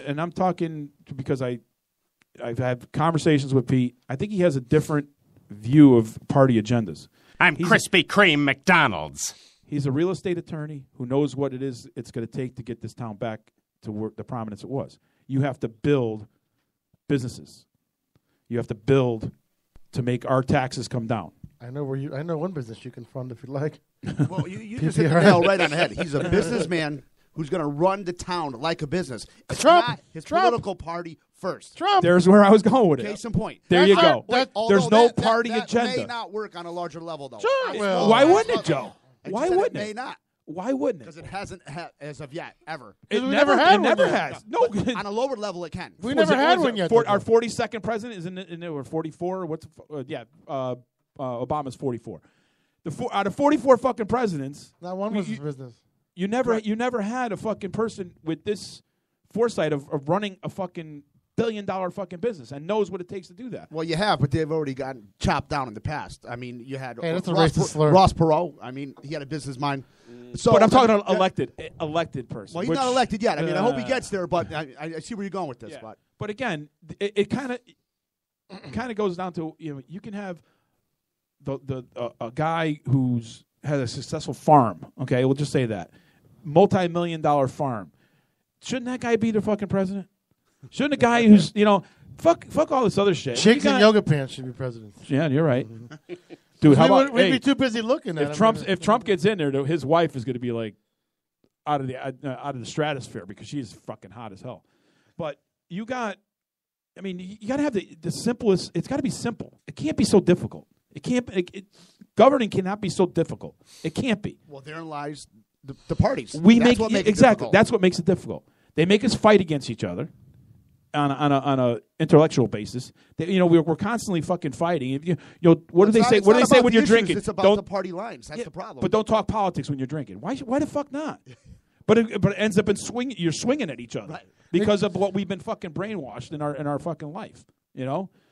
and I'm talking because I've had conversations with Pete. I think he has a different view of party agendas. I'm Krispy Kreme McDonald's. He's a real estate attorney who knows what it is it's going to take to get this town back to work the prominence it was. You have to build businesses. You have to build to make our taxes come down. I know one business you can fund if you like. Well, you just hit the nail right on the head. He's a businessman who's going to run the town like a business. It's Trump. not his Trump. political party first. Trump. There's where I was going with it. Case in point. There you go. Although There's no that party may agenda. not work on a larger level, though. Sure, I- well, Why wouldn't it, Joe? I Why said wouldn't it? it? May not. Why wouldn't it? Because it hasn't as of yet, ever. It we never, never had it one never yet. has. No, On a lower level, it can. We never had one yet. Our 42nd president is in or 44. What's Obama's 44. Out of 44 fucking presidents, Not one was his business. you never had a fucking person with this foresight of running a fucking billion-dollar fucking business and knows what it takes to do that. Well, you have, but they've already gotten chopped down in the past. I mean, you had Hey, that's a Ross, racist slur. Ross Perot. I mean, he had a business mind. So, But I'm talking I about mean, elected person. Well, he's which, not elected yet. I mean, I hope he gets there, but I see where you're going with this. Yeah. But again, it kind of goes down to, you can have a guy who's has a successful farm. Okay, we'll just say that multi-million-dollar farm. Shouldn't that guy be the fucking president? Shouldn't a guy who's fuck all this other shit? Chicks in yoga pants should be president. Yeah, you're right, dude. How about we'd be too busy looking at him. If Trump gets in there, his wife is going to be like out of the stratosphere because she's fucking hot as hell. But you got to have the simplest. It's got to be simple. It can't be so difficult. It can't. Governing cannot be so difficult. It can't be. Well, therein lies the parties. That's what makes exactly. it difficult. That's what makes it difficult. They make us fight against each other on a intellectual basis. We're constantly fucking fighting. What do they say? What do they say when you're drinking? It's about the party lines. That's the problem. But don't talk politics when you're drinking. Why the fuck not? But it ends up in swinging. You're swinging at each other because of what we've been fucking brainwashed in our fucking life.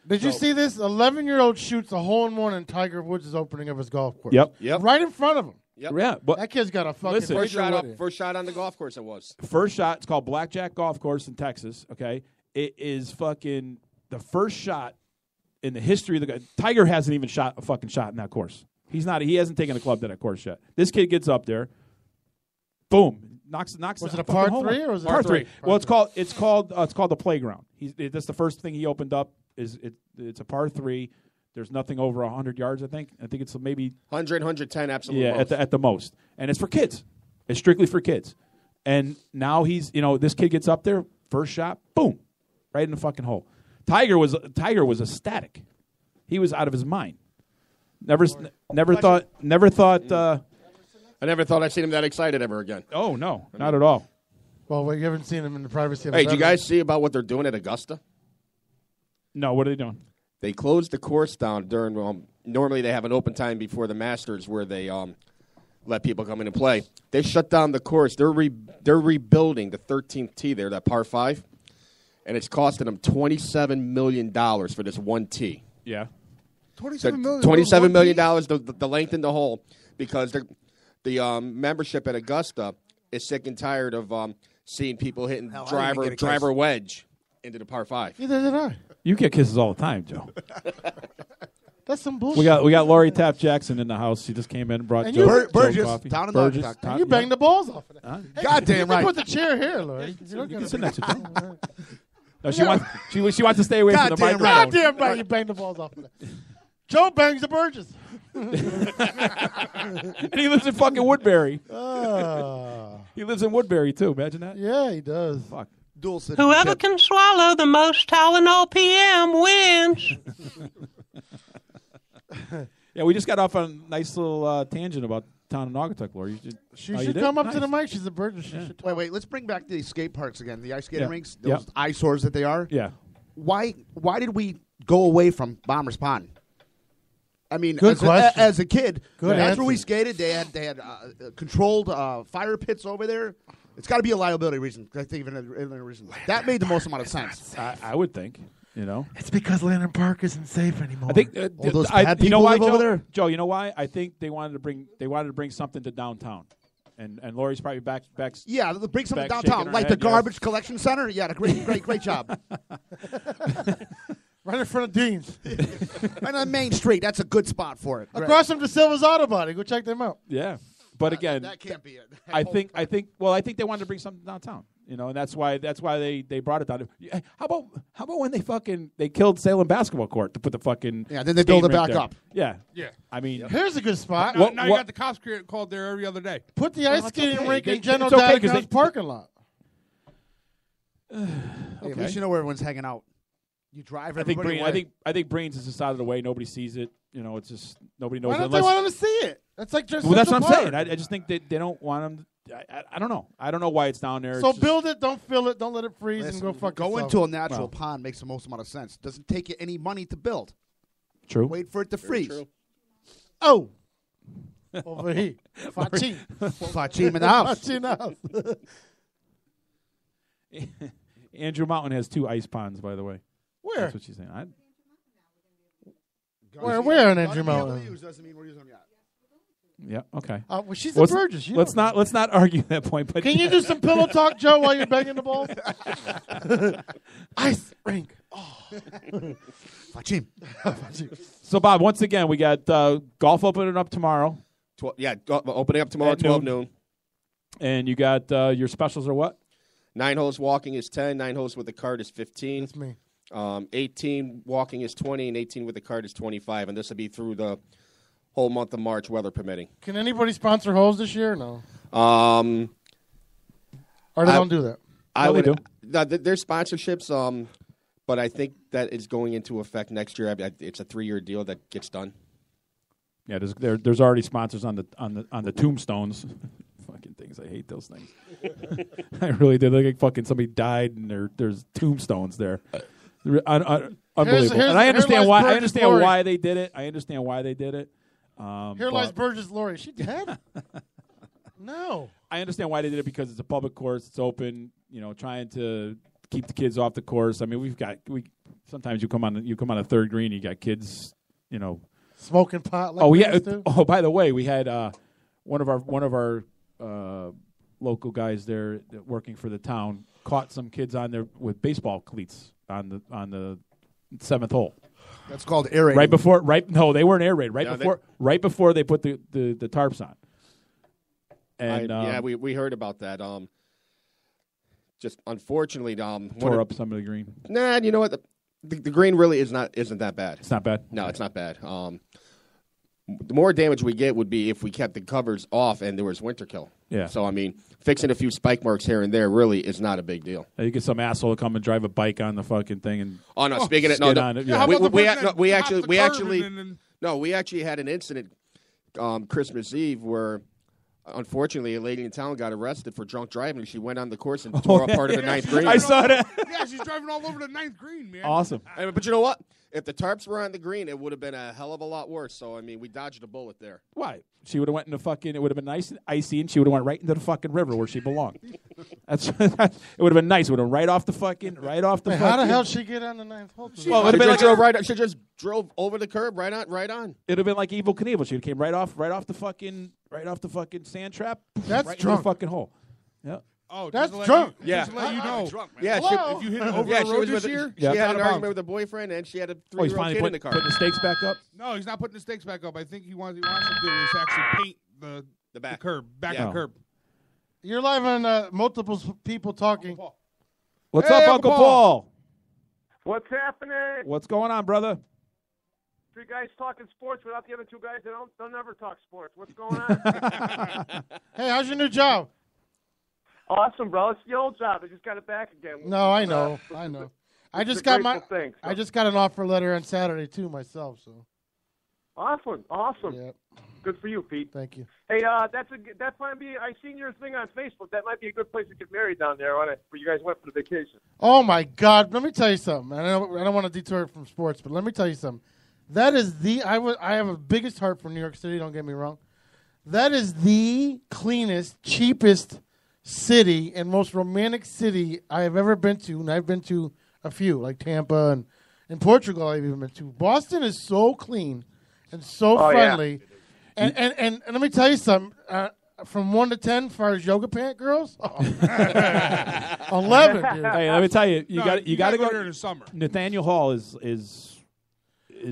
Did you see this? 11-year-old shoots a hole-in-one in Tiger Woods' opening of his golf course. Yep. Right in front of him. Yep. Yeah. But That kid's got a fucking First picture. first shot on the golf course it was. First shot. It's called Blackjack Golf Course in Texas. Okay, it is fucking the first shot in the history of the. Tiger hasn't even shot a fucking shot in that course. He hasn't taken a club to that course yet. This kid gets up there, boom, knocks. Was it a par home three run. or was it par a three? par Well, it's called the Playground. That's the first thing he opened up. It's a par 3. There's nothing over 100 yards. I think it's maybe 100, 110, absolutely. Yeah, at the most, and it's for kids. It's strictly for kids. And now this kid gets up there, first shot, boom, right in the fucking hole. Tiger was ecstatic. He was out of his mind. Never thought. I never thought I'd seen him that excited ever again. Oh no, not at all. Well, you haven't seen him in the privacy of Hey, his did you bedroom. guys see about what they're doing at Augusta? No, what are they doing? They closed the course down during. Normally, they have an open time before the Masters where they let people come in and play. They shut down the course. They're rebuilding the 13th tee there, that par 5, and it's costing them $27 million for this one tee. Yeah, $27 million. $27 million the length in the hole because the membership at Augusta is sick and tired of seeing people hitting Hell, I didn't get a driver kiss. wedge into the par 5. Neither did I. you get kisses all the time, Joe. That's some bullshit. We got Lori Taft Jackson in the house. She just came in and brought And Joe, you- Burgess, Joe coffee. down in Burgess, Naugatuck. down- You banged the balls off of that. Huh? Hey, Goddamn you right. Put the chair here, Lloyd. You can sit next to Joe. No, she wants to stay away from the Goddamn microphone. right. Goddamn right, you banged the balls off of that. Joe bangs the Burgess. And he lives in fucking Woodbury. He lives in Woodbury too. Imagine that. Yeah, he does. Fuck. Dual citizenship. Whoever can swallow the most Tylenol PM wins. Yeah, we just got off on a nice little tangent about town of Naugatuck, Lori. She Oh, you should did? come up to Nice. the mic. She's a Burgess. She should Wait. Let's bring back the skate parks again. The ice skating Yeah. rinks. Yeah. Those eyesores that they are. Yeah. Why did we go away from Bombers Pond? I mean, Good question. as a kid, Good that's where we answer. skated. They had controlled fire pits over there. It's got to be a liability reason. I think even a reason that made the most amount of sense. I would think. It's because Landon Park isn't safe anymore. I think All those I, bad you know people why, live Joe? over there? Joe, you know why? I think they wanted to bring something to downtown, and Lori's probably back. Yeah, bring something back downtown, shaking her like head, the garbage collection center. Yeah, great job. right in front of Dean's. Right on Main Street. That's a good spot for it. Across from De Silva's Auto Body. Go check them out. Yeah, but again, that can't be it. I think they wanted to bring something downtown. And that's why they brought it down. How about when they killed Salem basketball court to put the fucking then they build it skating rink back there. up. Yeah, Yeah. I mean, Here's a good spot. Now you got the cops called there every other day. Put the ice it's skating okay. rink in It's General okay 'cause Dag's they- parking lot. Hey, at least you know where everyone's hanging out. You drive I think everybody away. I think Brains is just out of the way. Nobody sees it. You know, it's just nobody knows. Why don't unless, they want them to see it? That's like just. Well, that's what I'm Central saying. Park. I just think they don't want them. I don't know. I don't know why it's down there. So It's just- build it, don't fill it, don't let it freeze, Listen, and go fuck go yourself. into a natural Well. pond makes the most amount of sense. Doesn't take you any money to build. True. Wait for it to freeze. true. Oh. Over here. Fachi. Fachi in the house. Fachi in the house. Andrew Mountain has 2 ice ponds, by the way. Where? That's what she's saying. Where in Andrew Mountain? Doesn't mean we're using them yet. Yeah. Okay. Well, she's Let's- a Burgess. Let's not argue that point. But Can you do some pillow talk, Joe, while you're banging the balls? Ice rink. Oh. Fachi. So, Bob, once again, we got golf opening up tomorrow. Opening up tomorrow, At 12 noon. noon. And you got your specials are what? 9 holes walking is 10. 9 holes with the cart is 15. That's me. 18 walking is 20, and 18 with the cart is 25. And this will be through the whole month of March, weather permitting. Can anybody sponsor holes this year or no? Or they don't do that? I No, they would. do. There's sponsorships, but I think that is going into effect next year. It's a 3-year deal that gets done. Yeah, there's already sponsors on the tombstones. Fucking things, I hate those things. I really did. Like fucking somebody died and there's tombstones there. Unbelievable. And I understand why. I understand why they did it. I understand why they did it. Here lies Burgess Laurie. Is she dead? No. I understand why they did it because it's a public course. It's open. You know, trying to keep the kids off the course. I mean, sometimes you come on a third green. You got kids. You know, smoking pot. Like oh we yeah. used to? Oh, by the way, we had one of our local guys there working for the town caught some kids on there with baseball cleats on the 7th hole. That's called aerating. No, they weren't air raid. No, Right before they put the tarps on. And we heard about that. Just unfortunately, tore up some of the green. Nah, you know what? The green really isn't that bad. It's not bad. No, it's not bad. The more damage we get would be if we kept the covers off and there was winter kill. Yeah. So I mean, fixing a few spike marks here and there really is not a big deal. You get some asshole to come and drive a bike on the fucking thing and. Oh no! Speaking of we actually had an incident Christmas Eve where. Unfortunately, a lady in town got arrested for drunk driving. She went on the course and tore up part of the 9th green. I saw that. Yeah, she's driving all over the 9th green, man. Awesome. But you know what? If the tarps were on the green, it would have been a hell of a lot worse. So, I mean, we dodged a bullet there. Why? She would have went into it would have been nice and icy, and she would have went right into the fucking river where she belonged. It would have been nice. It would have right off the fucking. Wait, how the hell did she get on the 9th hole? She just drove over the curb right on. It would have been like Evel Knievel. She came right off the fucking sand trap. That's right drunk. In the fucking hole. Yeah. Oh, that's drunk. Just to let you know. Yeah, if you hit it over the road this year, she had an argument with her boyfriend, and she had a 3-year-old kid in the car. Putting the stakes back up? No, he's not putting the stakes back up. I think he wants to do is actually paint the back. the curb, the curb. You're live on multiple people talking. What's up, Uncle Paul? What's happening? What's going on, brother? 3 guys talking sports without the other 2 guys that don't ever talk sports. What's going on? Hey, how's your new job? Awesome, bro. It's the old job. I just got it back again. No, I know. I just got thing, so. I just got an offer letter on Saturday too myself. So. Awesome. Yep. Good for you, Pete. Thank you. Hey, that might be. I seen your thing on Facebook. That might be a good place to get married down there. Where you guys went for the vacation. Oh my God! Let me tell you something. I don't want to detour from sports, but let me tell you something. That is I have a biggest heart for New York City. Don't get me wrong. That is the cleanest, cheapest city and most romantic city I have ever been to, and I've been to a few, like Tampa and in Portugal. I've even been to. Boston is so clean and so friendly. Yeah. And let me tell you something. From 1 to 10, as far as yoga pant girls, 11. Dude. Hey, let me tell you, you got to go there in the summer. Nathaniel Hall is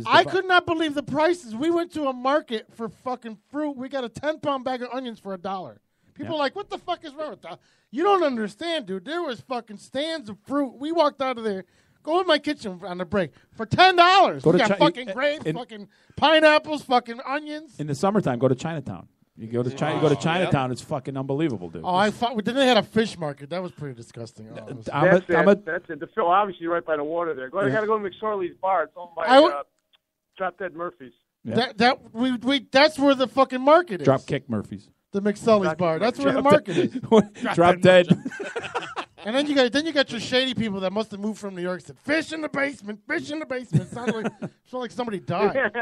I could not believe the prices. We went to a market for fucking fruit. We got a 10-pound bag of onions for $1. People are like, what the fuck is wrong with that? You don't understand, dude. There was fucking stands of fruit. We walked out of there. Go in my kitchen on the break for $10. We got fucking grapes, fucking pineapples, fucking onions. In the summertime, go to Chinatown. You go to China, you go to Chinatown. It's fucking unbelievable, dude. Oh, I thought then they had a fish market. That was pretty disgusting. Oh, it was- That's it. The Phil, obviously, right by the water there. I got to go to McSorley's bar. It's owned by Drop Dead Murphys. Yeah. That's where the fucking market is. Drop Kick Murphys. The McSully's bar. That's where the market is. Drop Dead. And then you got your shady people that must have moved from New York. Said fish in the basement. Fish in the basement. Sounded like somebody died.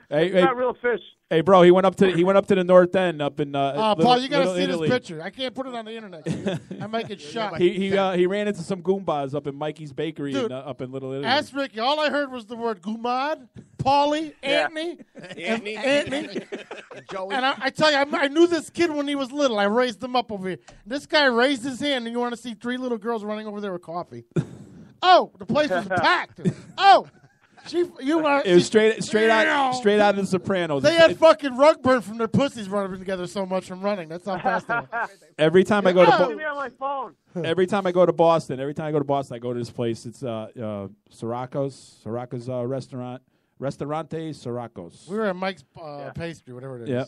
Hey, Not real fish. Hey, bro, he went up to the North End up in. Paul, you gotta see Italy. this picture. I can't put it on the internet. I might get shot. He ran into some Goombas up in Mikey's Bakery up in Little Italy. Ask Ricky. All I heard was the word Gumad, Paulie, Anthony, Anthony, Joey. And I tell you, I knew this kid when he was little. I raised him up over here. This guy raised his hand, and you want to see 3 little girls running over there with coffee. Oh, the place was packed. Oh. It was straight out of The Sopranos. They had fucking rug burn from their pussies running together so much from running. That's how fast they were. Every time I go to me on my phone. every time I go to Boston, I go to this place. It's Sirocco's restaurant, Restaurante Sirocco's. We were at Mike's Pastry, whatever it is. Yeah.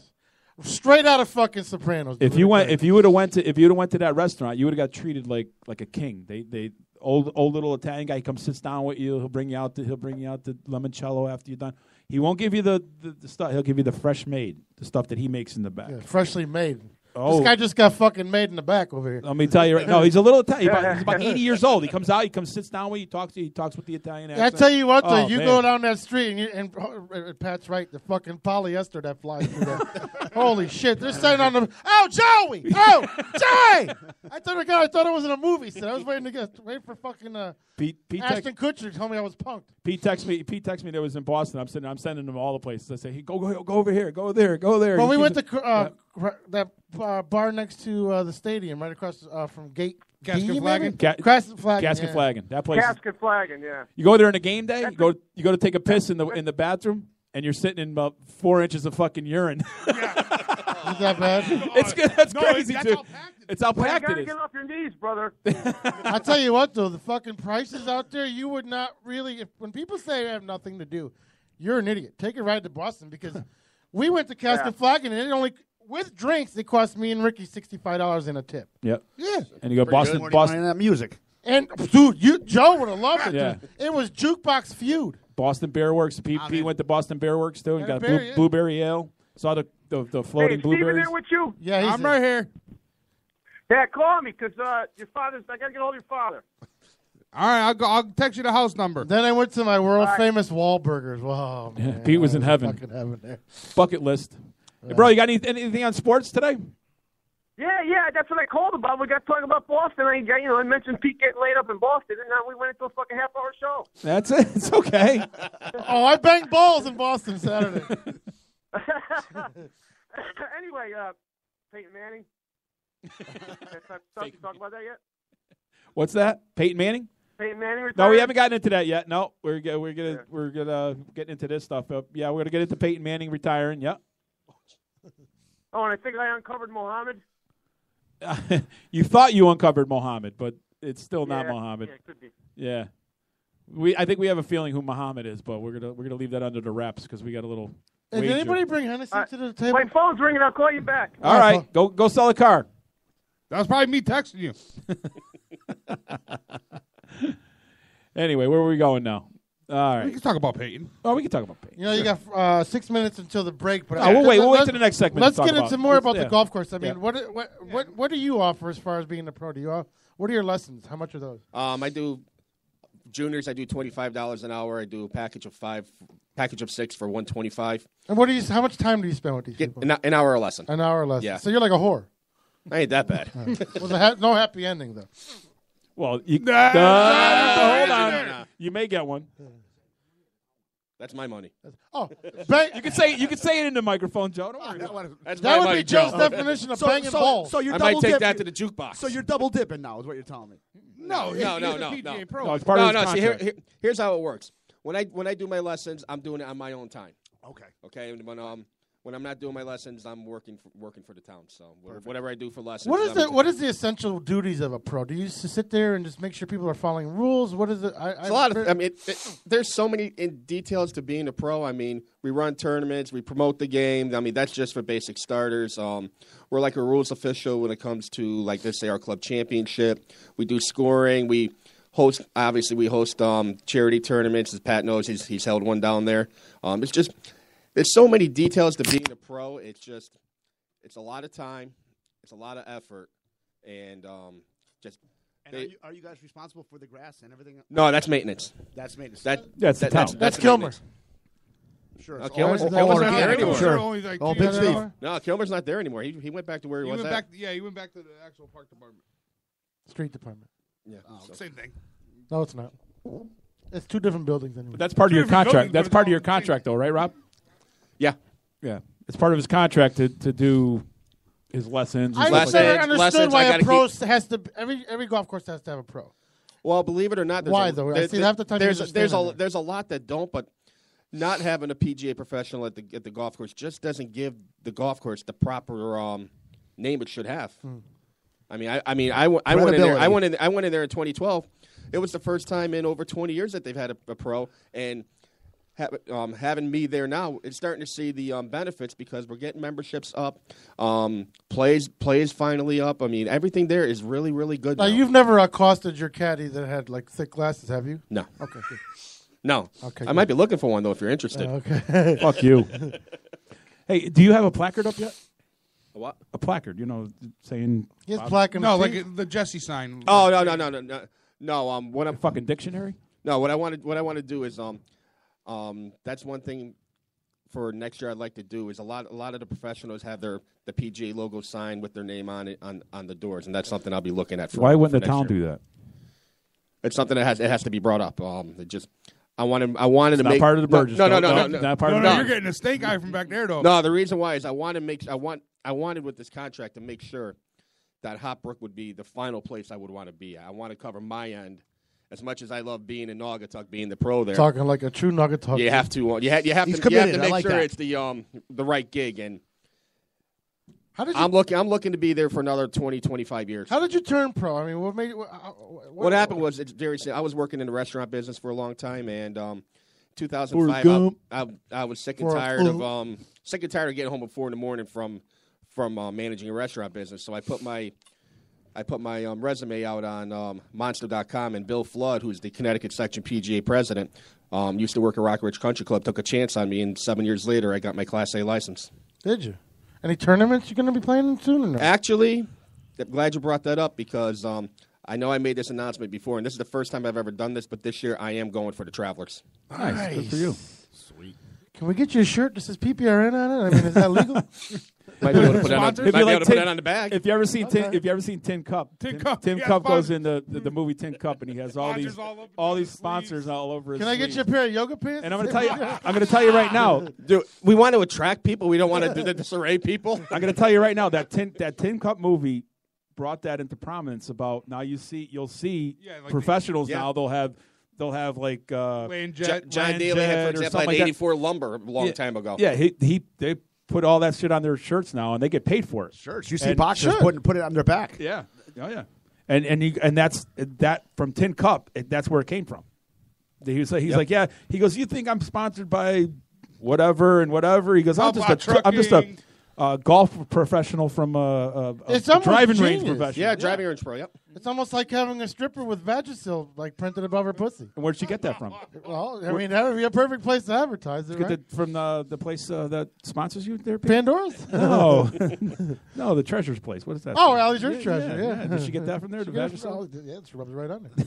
Straight out of fucking Sopranos. If you would have went to that restaurant, you would have got treated like a king. They old little Italian guy. He comes, sits down with you. He'll bring you out the limoncello after you're done. He won't give you the stuff. He'll give you the fresh made, the stuff that he makes in the back. Yeah, freshly made. Oh. This guy just got fucking made in the back over here. Let me tell you right now, he's a little Italian. He's about 80 years old. He comes out, sits down with you, he talks with the Italian accent. I tell you what, though, Oh, you man. go down that street and Pat's right, the fucking polyester that flies through there. Holy shit! They're saying on the Joey, Joey. I thought it was in a movie set. I was waiting for fucking Pete Ashton Kutcher to tell me I was punked. Pete texted me that was in Boston. I'm sending him all the places. I say, hey, go over here, go there, go there. When He we keeps went to that bar next to the stadium, right across from Gate. Casket D, Flagon? maybe? Casket Flagon. Casket yeah. Flagon. That place. Casket Flagon, yeah. You go there on a game day. You go to take a piss in the bathroom, and you're sitting in about 4 inches of fucking urine. Is that bad? It's good. That's crazy, that's dude. how packed It's how Well, you packed gotta it is. get off your knees, brother. I tell you what, though, the fucking prices out there, you would not really. When people say I have nothing to do, you're an idiot. Take a ride to Boston because we went to Casket Flagon and it only with drinks it cost me and Ricky $65 in a tip. Yep. Yeah. And you go Boston. And that music. And dude, Joe would have loved it. Yeah. Dude. It was Jukebox Feud. Boston Bear Works. Pete went to Boston Bear Works too. And Had a got beer, yeah. blueberry ale. Saw the floating Hey, Steven blueberries. there with you? Yeah, he's I'm right here. Yeah, call me because your father's. I gotta get hold of your father. All right, I'll text you the house number. Then I went to my world famous Wahlburgers. Wow, Yeah, man, Pete was I in heaven. Fucking heaven there. Bucket list. Hey, bro, you got anything on sports today? Yeah, that's what I called about. We got talking about Boston. I mentioned Pete getting laid up in Boston, and now we went into a fucking half-hour show. That's it. It's okay. Oh, I banged balls in Boston Saturday. Anyway, Peyton Manning. Talk about that yet? What's that? Peyton Manning? Peyton Manning retired? No, we haven't gotten into that yet. No, we're gonna get into this stuff. Yeah, we're gonna get into Peyton Manning retiring. Yep. Oh, and I think I uncovered Mohammed. You thought you uncovered Mohammed, but it's still not Yeah, Mohammed. Yeah, it could be. Yeah. I think we have a feeling who Mohammed is, but we're gonna leave that under the wreps because we got a little. Hey, did wager. anybody bring Hennessy to the table? My phone's ringing. I'll call you back. All right, go sell a car. That was probably me texting you. Anyway, where are we going now? All right. We can talk about Peyton. Oh, we can talk about Peyton. You know, you got 6 minutes until the break. But We'll wait to the next segment. Let's to talk get into about. more about Yeah. the golf course. I mean, Yeah. what do you offer as far as being a pro? What are your lessons? How much are those? I do juniors. I do $25 an hour. I do a package of 6 for $125. And how much time do you spend with these people? An hour a lesson. An hour lesson. Yeah. So you're like a whore. I ain't that bad. Well, no happy ending though. Well, hold on. You may get one. That's my money. Oh, you can say it in the microphone, Joe. Don't worry. That's that my would money, be Joe's Joe. definition of banging balls. So you're I double might take dipping. that to the jukebox. So you're double dipping now, is what you're telling me. No. No. No, it's part of his See, contract. here's how it works. When I do my lessons, I'm doing it on my own time. Okay. Okay. And when I'm not doing my lessons, I'm working for the town. So whatever I do for lessons. What is the essential duties of a pro? Do you just sit there and just make sure people are following rules? What is it? It's a lot of. I mean, there's so many details to being a pro. I mean, we run tournaments, we promote the game. I mean, that's just for basic starters. We're like a rules official when it comes to, like, let's say, our club championship. We do scoring. We host charity tournaments. As Pat knows, he's held one down there. There's so many details to being a pro. It's a lot of time, it's a lot of effort, and are you guys responsible for the grass and everything? No, that's maintenance. That's maintenance. That's Kilmer. Sure. Kilmer's not there anymore. Sure. No, Kilmer's not there anymore. He went back to where he was at. He went back to the actual park department. Street department. Yeah. Same thing. No, it's not. It's two different buildings anyway. But that's part of your contract. That's part of your contract, though, right, Rob? Yeah. Yeah. It's part of his contract to do his lessons. I never understood why a pro has to. Every golf course has to have a pro. Well, believe it or not, why though? I see half the time there's a lot that don't, but not having a PGA professional at the golf course just doesn't give the golf course the proper name it should have. I went in there in 2012. It was the first time in over 20 years that they've had a pro, and having me there now, it's starting to see the benefits because we're getting memberships up, plays finally up. I mean, everything there is really, really good. Now, you've never accosted your caddy that had like thick glasses, have you? No. Okay. Good. No. Okay. I might be looking for one though if you're interested. Okay. Fuck you. Hey, do you have a placard up yet? A what? A placard, saying. He has plaque. No, like the Jesse sign. Oh no. What I'm fucking dictionary. No, what I want to do is that's one thing for next year I'd like to do is a lot of the professionals have the PGA logo signed with their name on it on the doors, and that's something I'll be looking at. Why wouldn't the town do that? It's something that has to be brought up. I wanted to not make part of the Burgess. No. Not part of no. You're getting a stink eye from back there, though. No, the reason why is I wanted with this contract to make sure that Hopbrook would be the final place I would want to be. I want to cover my end. As much as I love being in Naugatuck, being the pro there, talking like a true Naugatuck. You have to. You have to make sure it's the right gig. And I'm looking to be there for another 20, 25 years. How did you turn pro? I mean, what made what happened was it's very simple. I was working in the restaurant business for a long time, and 2005, I was sick and tired of getting home at 4 a.m. from managing a restaurant business. So I put my resume out on Monster.com, and Bill Flood, who's the Connecticut Section PGA president, used to work at Rock Ridge Country Club, took a chance on me, and 7 years later, I got my Class A license. Did you? Any tournaments you're going to be playing in soon or no? Actually, I'm glad you brought that up because I know I made this announcement before, and this is the first time I've ever done this, but this year I am going for the Travelers. Nice. Good for you. Sweet. Can we get you a shirt that says PPRN on it? I mean, is that legal? Might be able to put it on the bag. If you ever seen Tin Cup, Tim Cup goes in the movie Tin Cup, and he has all these sponsors all over his Can I get you a pair of yoga pants? And I'm going to tell you right now, dude, we want to attract people. We don't want to do the disarray people. I'm going to tell you right now that Tin Cup movie brought that into prominence. About now you'll see professionals now they'll have like John Daly had, for example, had 84 lumber a long time ago. Yeah, they put all that shit on their shirts now, and they get paid for it. Shirts. You see boxers put it on their back. Yeah. Oh yeah. And that's that from Tin Cup. That's where it came from. He's like, yeah. He goes, you think I'm sponsored by whatever and whatever? He goes, I'm just a golf professional from a driving range professional. Yeah, driving range pro. Yep. It's almost like having a stripper with Vagisil like printed above her pussy. And where'd she get that from? Well, I mean, that would be a perfect place to advertise it, right? From the place that sponsors you there, Pandora's? No. No, the Treasure's place. What is that? Oh, Allie's Rich Treasure, yeah. Did she get that from there? Yeah, she rubs it right on there.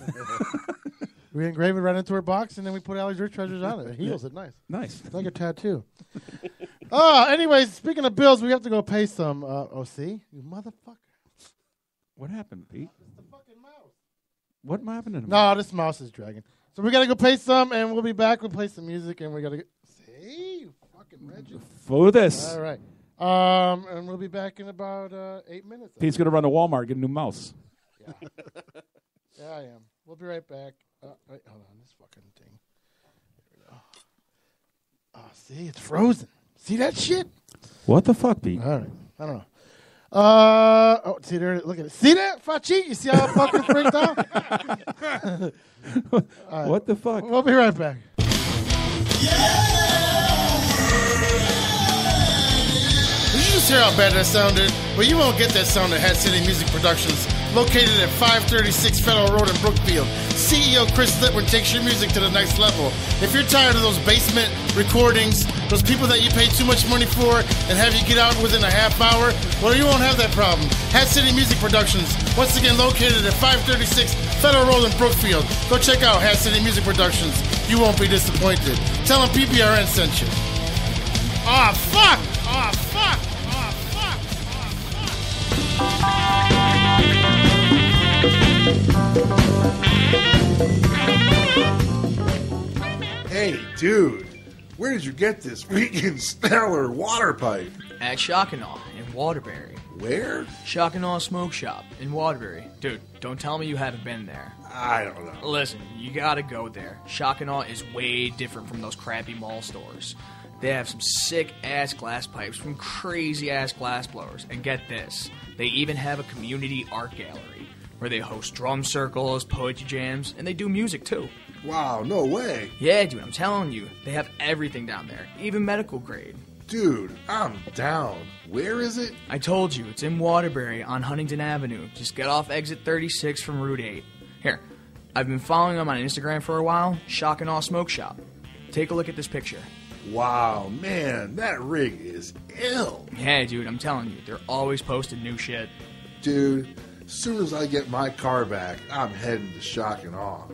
We engrave it right into her box, and then we put Allie's Rich Treasures on it. It heals it nice. Nice. It's like a tattoo. Anyways, speaking of bills, we have to go pay some OC. You motherfucker. What happened, Pete? It's the fucking mouse. What happened to him? No, this mouse is dragging. So we got to go pay some, and we'll be back. We'll play some music, and we got to get... See? You fucking Reggie. For this. All right. And we'll be back in about 8 minutes. Pete's going to run to Walmart, get a new mouse. Yeah. Yeah, I am. We'll be right back. Wait, hold on. This fucking thing. Here we go. Oh, see? It's frozen. See that shit? What the fuck, Pete? All right. I don't know. Oh, see there. Look at it. See that, Fachi? You see how it fucking freaked out? Right. What the fuck? We'll be right back. Did you just hear how bad that sounded? Well, you won't get that sound at Hat City Music Productions, located at 536 Federal Road in Brookfield. CEO Chris Litwin takes your music to the next level. If you're tired of those basement recordings, those people that you pay too much money for and have you get out within a half hour, well, you won't have that problem. Hat City Music Productions, once again located at 536 Federal Road in Brookfield. Go check out Hat City Music Productions. You won't be disappointed. Tell them PPRN sent you. Aw, fuck! Aw, fuck! Aw, fuck! Hey, dude, where did you get this freaking stellar water pipe? At Shock and Awe in Waterbury. Where? Shock and Awe Smoke Shop in Waterbury. Dude, don't tell me you haven't been there. I don't know. Listen, you gotta go there. Shock and Awe is way different from those crappy mall stores. They have some sick-ass glass pipes from crazy-ass glass blowers. And get this, they even have a community art gallery where they host drum circles, poetry jams, and they do music too. Wow, no way. Yeah, dude, I'm telling you, they have everything down there, even medical grade. Dude, I'm down. Where is it? I told you, it's in Waterbury on Huntington Avenue. Just get off exit 36 from Route 8. Here, I've been following them on Instagram for a while, Shock and Awe Smoke Shop. Take a look at this picture. Wow, man, that rig is ill. Yeah, dude, I'm telling you, they're always posting new shit. Dude, as soon as I get my car back, I'm heading to Shock and Awe.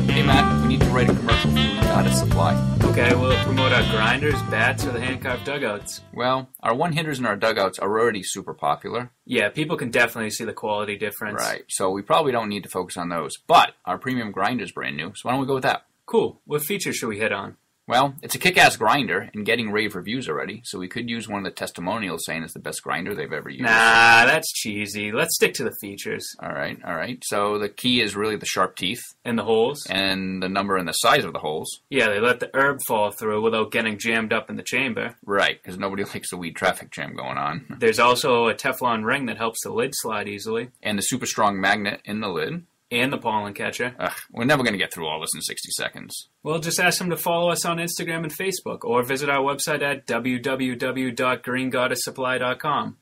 Hey, Matt, we need to write a commercial for Regatta Supply. Okay, will it promote our grinders, bats, or the hand-carved dugouts? Well, our one-hitters and our dugouts are already super popular. Yeah, people can definitely see the quality difference. Right, so we probably don't need to focus on those. But our premium grinder's brand new, so why don't we go with that? Cool. What features should we hit on? Well, it's a kick-ass grinder and getting rave reviews already, so we could use one of the testimonials saying it's the best grinder they've ever used. Nah, that's cheesy. Let's stick to the features. All right. So the key is really the sharp teeth. And the holes. And the number and the size of the holes. Yeah, they let the herb fall through without getting jammed up in the chamber. Right, because nobody likes the weed traffic jam going on. There's also a Teflon ring that helps the lid slide easily. And the super strong magnet in the lid. And the pollen catcher. Ugh, we're never going to get through all this in 60 seconds. Well, just ask them to follow us on Instagram and Facebook, or visit our website at www.greengoddesssupply.com.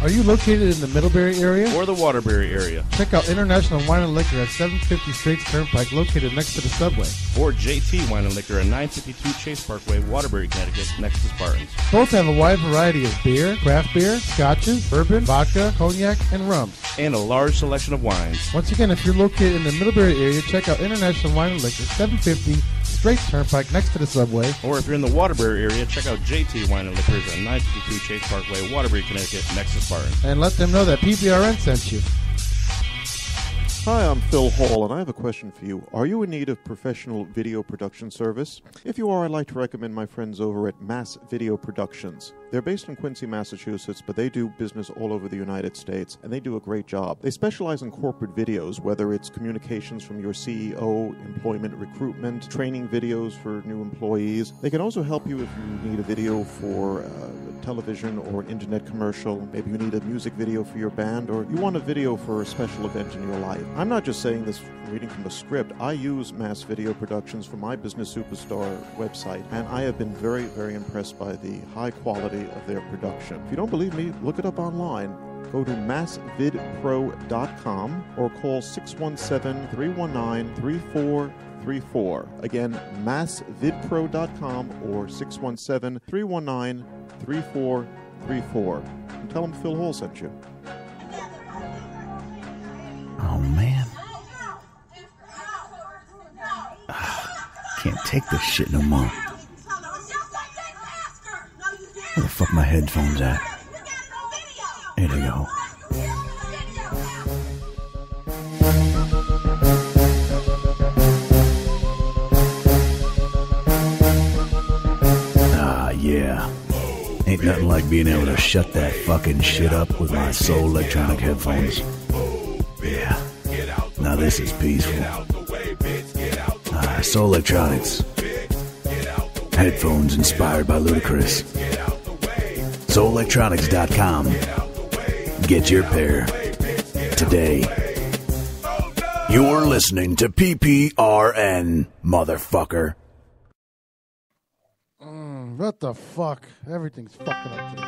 Are you located in the Middlebury area? Or the Waterbury area? Check out International Wine and Liquor at 750 Straits Turnpike, located next to the subway. Or JT Wine and Liquor at 952 Chase Parkway, Waterbury, Connecticut, next to Spartans. Both have a wide variety of beer, craft beer, scotches, bourbon, vodka, cognac, and rum. And a large selection of wines. Once again, if you're located in the Middlebury area, check out International Wine and Liquor, 750 Straits Turnpike, next to the subway. Or if you're in the Waterbury area, check out JT Wine and Liquors at 952 Chase Parkway, Waterbury, Connecticut, next to Spartans. And let them know that PPRN sent you. Hi, I'm Phil Hall, and I have a question for you. Are you in need of professional video production service? If you are, I'd like to recommend my friends over at Mass Video Productions. They're based in Quincy, Massachusetts, but they do business all over the United States, and they do a great job. They specialize in corporate videos, whether it's communications from your CEO, employment recruitment, training videos for new employees. They can also help you if you need a video for television or an internet commercial. Maybe you need a music video for your band, or you want a video for a special event in your life. I'm not just saying this reading from the script. I use Mass Video Productions for my Business Superstar website, and I have been very, very impressed by the high quality of their production. If you don't believe me, look it up online. Go to massvidpro.com or call 617-319-3434. Again, massvidpro.com or 617-319-3434. And tell them Phil Hall sent you. Oh, man. Can't take this shit no more. Where the fuck my headphones at? Here they go. Ah, yeah. Ain't nothing like being able to shut that fucking shit up with my Soul Electronic headphones. Yeah. Now this is peaceful. Soul Electronics. Headphones inspired by Ludacris. SoulElectronics.com. Get your pair today. You're listening to PPRN, motherfucker. What the fuck? Everything's fucking up today.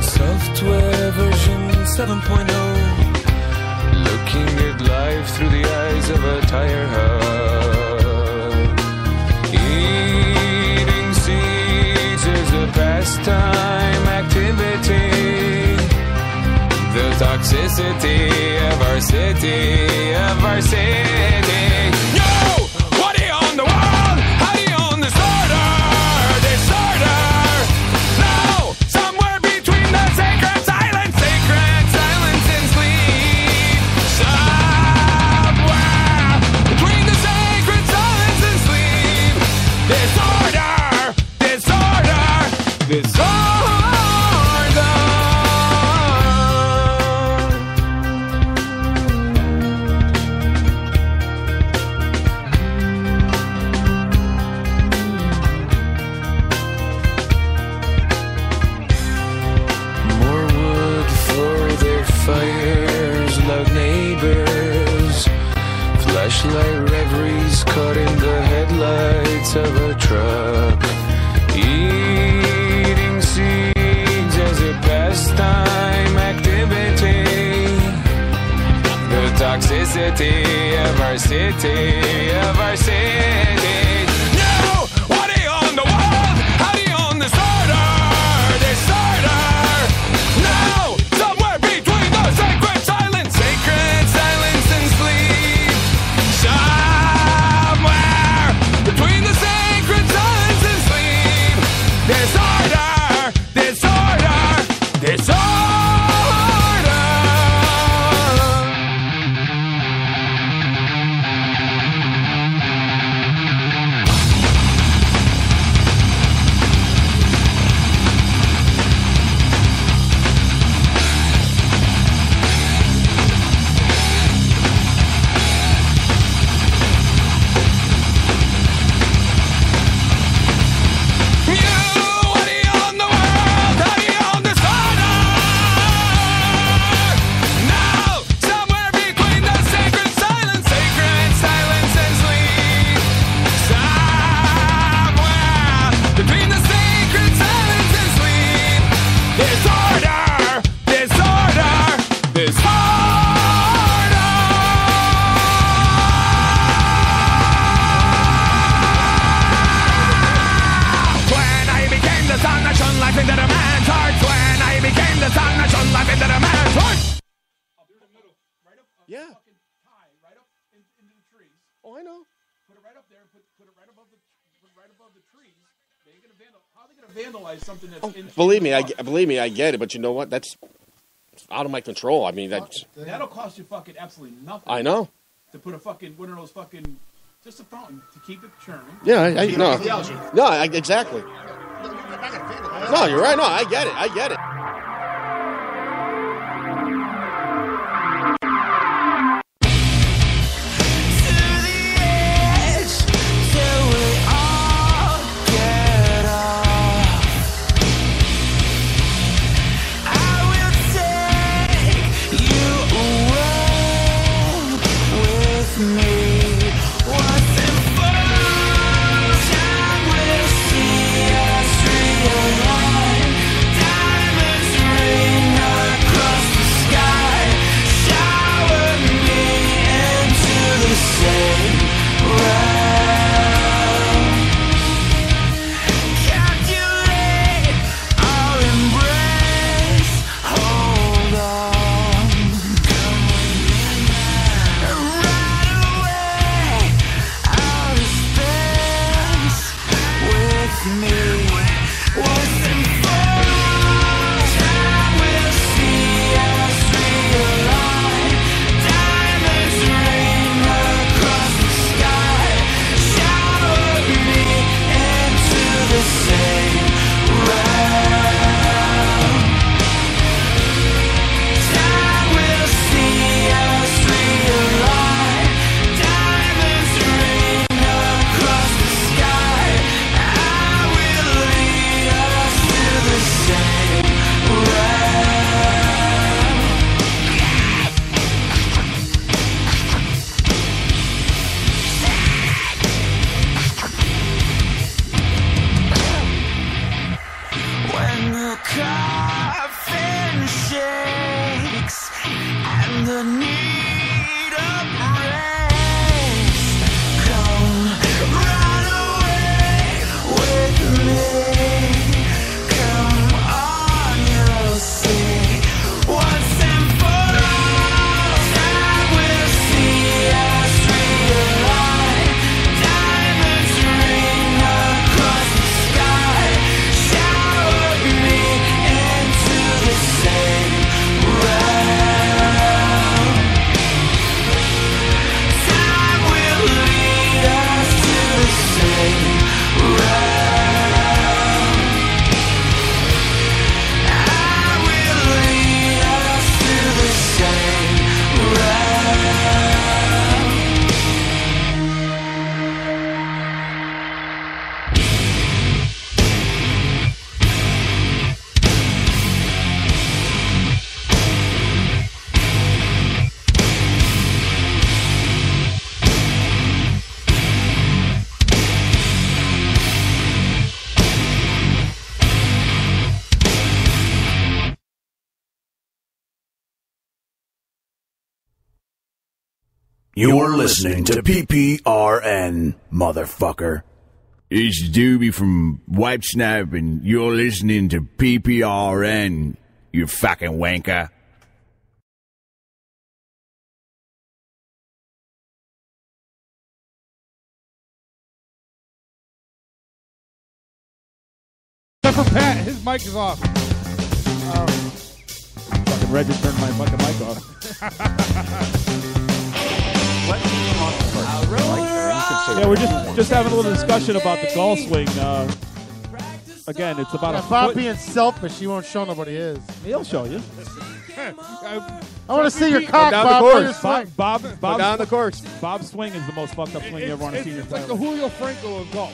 Software version 7.0. Looking at life through the eyes of a tire hub. Eating seeds is a pastime activity. The toxicity of our city, Yo! What do you own the world? How do you own disorder? No! Somewhere between the sacred silence and sleep. Somewhere between the sacred silence and sleep. Disorder. More wood for their fires, loud neighbors. Flashlight reveries caught in the headlights of a truck. Eating seeds as a pastime activity. The toxicity of our city, No! What do you own the world? How do you own disorder? No! Somewhere between the sacred silence and sleep. Somewhere between the sacred silence and sleep. Disorder. Yeah. Oh, I know. Put it right up there and put it right above the trees. They ain't gonna how are they gonna vandalize something that's in? Believe me, I get it. But you know what? That's out of my control. I mean, that'll cost you fucking absolutely nothing. I know. To put a fucking one of those fucking just a fountain to keep it churning. Yeah, exactly. No, you're right. No, I get it. Diamond You're listening to PPRN, motherfucker. It's Doobie from Wipe Snap, and you're listening to PPRN, you fucking wanker. Except for Pat, his mic is off. Fucking Red just turned my fucking mic off. Yeah, we're just having a little discussion about the golf swing. Again, it's about a Bob foot. being selfish, he won't show nobody his. He'll show you. I want to see your cock, down Bob. the Play your course. swing. Bob down the course. Bob's swing is the most fucked up swing you ever want to see in your It's like the family. Julio Franco of golf.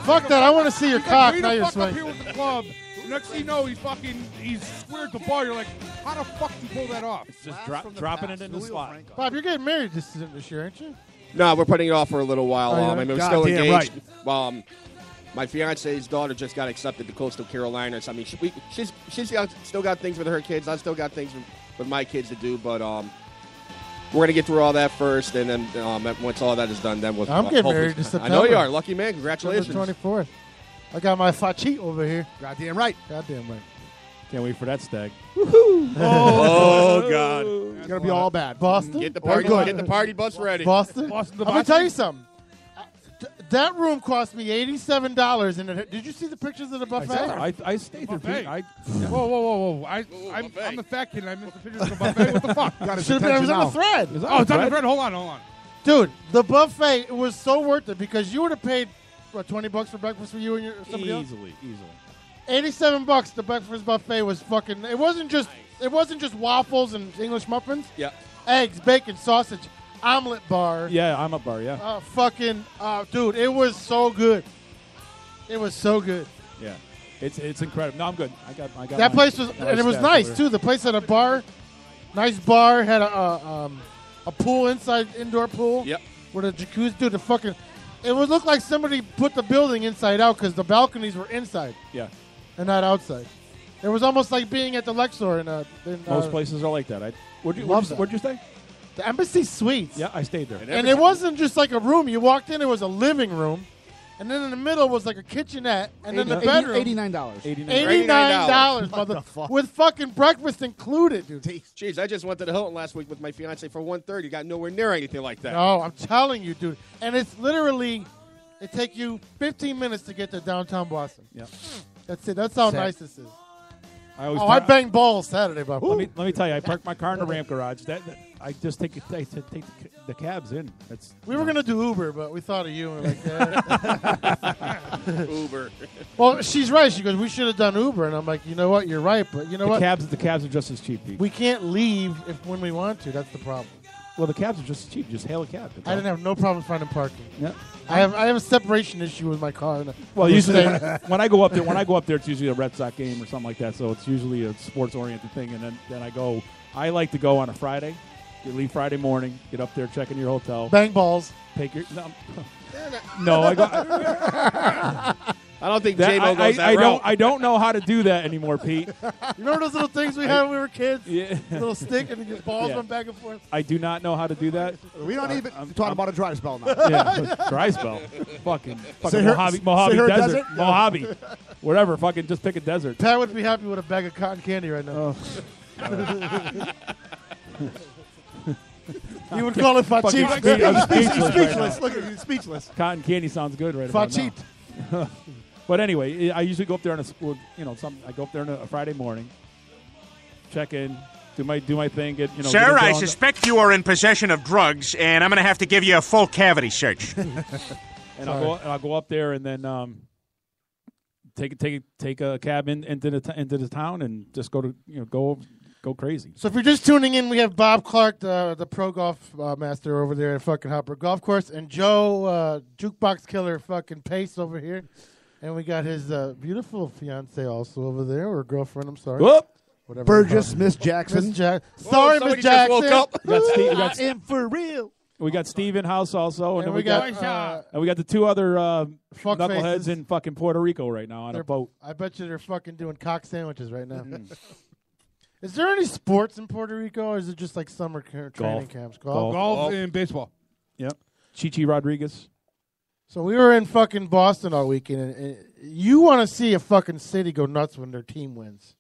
Fuck that, I want to see your cock, Way not the your fuck up swing. here with the club. Next thing you know, he's squared the ball. You're like, how the fuck do you pull that off? It's just dropping it in the slot. Bob, you're getting married this year, aren't you? No, we're putting it off for a little while. Oh, yeah? I mean, we're God still damn engaged. right. My fiance's daughter just got accepted to Coastal Carolinas. I mean, she's still got things with her kids. I still got things with my kids to do, but we're gonna get through all that first, and then once all that is done, then we'll. I'm getting hopefully- married in September. I know you are. Lucky man. Congratulations. September 24th. I got my facit over here. Goddamn right. Goddamn right. Can't wait for that stag. Oh, God. It's going to be all bad. Boston? Get the Or party. good? Get the party bus ready. Boston? Boston, I'm going to tell you something. That room cost me $87, and did you see the pictures of the buffet? I stayed there. Buffet. Whoa. I'm the fat kid, and I missed the pictures of the buffet. What the fuck? Should have been. It was on the thread. Oh, it's on the thread. Hold on. Dude, the buffet was so worth it because you would have paid, what, $20 for breakfast for you and somebody else? Easily. $87. The breakfast buffet was fucking. It wasn't just waffles and English muffins. Yeah. Eggs, bacon, sausage, omelet bar. Yeah, I'm a bar. Yeah. Dude, it was so good. It was so good. Yeah. It's incredible. No, I'm good. I got That place was, and it was nice too. The place had a bar, nice bar, had a pool inside, indoor pool. Yep. With a jacuzzi. Dude, it would look like somebody put the building inside out because the balconies were inside. Yeah. And not outside. It was almost like being at the Lexor in Most places are like that. Where'd you stay? The Embassy Suites. Yeah, I stayed there. And it wasn't just like a room. You walked in, it was a living room. And then in the middle was like a kitchenette. And then the bedroom. $89. $89, What the fuck? With fucking breakfast included, dude. Jeez, I just went to the Hilton last week with my fiance for 1:30. Got nowhere near anything like that. No, I'm telling you, dude. And it's literally, it take you 15 minutes to get to downtown Boston. Yeah. That's it. That's how Sad. nice this is. I banged balls Saturday, but let me tell you, I parked my car in the ramp garage. I just take the cabs in. we were gonna do Uber, but we thought of you and we're like, Uber. Well, she's right. She goes, we should have done Uber, and I'm like, you know what? You're right, but you know what? The cabs are just as cheap. Pete. We can't leave when we want to. That's the problem. Well, the cabs are just as cheap. Just hail a cab. I didn't have no problem finding parking. Yeah. I have a separation issue with my car. Well, usually when I go up there, it's usually a Red Sox game or something like that. So it's usually a sports-oriented thing, and then I go. I like to go on a Friday. You leave Friday morning, get up there, check in your hotel, bang balls, take your. No, I go. I don't think that, J-Mo goes that route. I don't know how to do that anymore, Pete. You remember those little things we had when we were kids? Yeah. Little stick and your balls Yeah. went back and forth. I do not know how to do that. We don't even talk about a dry spell now. Yeah, dry spell. Fucking Say her- Mojave say her Desert. desert? Mojave. Whatever. Fucking just pick a desert. Pat would be happy with a bag of cotton candy right now. You would call it Fucking facit. I'm speechless right Speechless. now. Look at you, speechless. Cotton candy sounds good right about Facit. now. But anyway, I usually go up there on I go up there on a Friday morning, check in, do my thing, get Sir, get I going. suspect you are in possession of drugs, and I'm going to have to give you a full cavity search. And I'll go up there and then take a cab into the town and just go crazy. So if you're just tuning in, we have Bob Clark, the pro golf master over there at fucking Hopper Golf Course, and Joe, jukebox killer, fucking Pace over here. And we got his beautiful fiance also over there, or girlfriend, I'm sorry. Whoop! Whatever. Burgess, Miss Jackson. Sorry, Miss Jackson. I am for real. We got Steve in house also, and And then we got, and we got the two other Fuck knuckleheads faces. in fucking Puerto Rico right now on a boat. I bet you they're fucking doing cock sandwiches right now. Is there any sports in Puerto Rico, or is it just like summer training camps? Golf and baseball. Yep. Chichi Rodriguez. So we were in fucking Boston all weekend, and you want to see a fucking city go nuts when their team wins.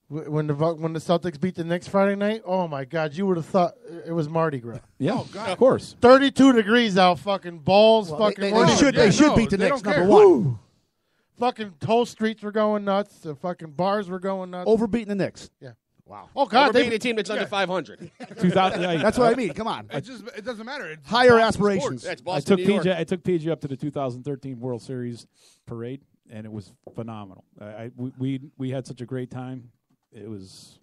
When the Celtics beat the Knicks Friday night, oh my God, you would have thought it was Mardi Gras. Yeah, of course. 32 degrees out, fucking balls, fucking. They should beat the Knicks, number one. Woo. Fucking whole streets were going nuts. The fucking bars were going nuts. Overbeating the Knicks. Yeah. Wow. Oh God, They beat a team that's under 500. 2000. That's what I mean. Come on. It doesn't matter. It's Higher Boston aspirations. sports. That's I Boston, took New York. PJ. I took PJ up to the 2013 World Series parade, and it was phenomenal. We had such a great time. It was.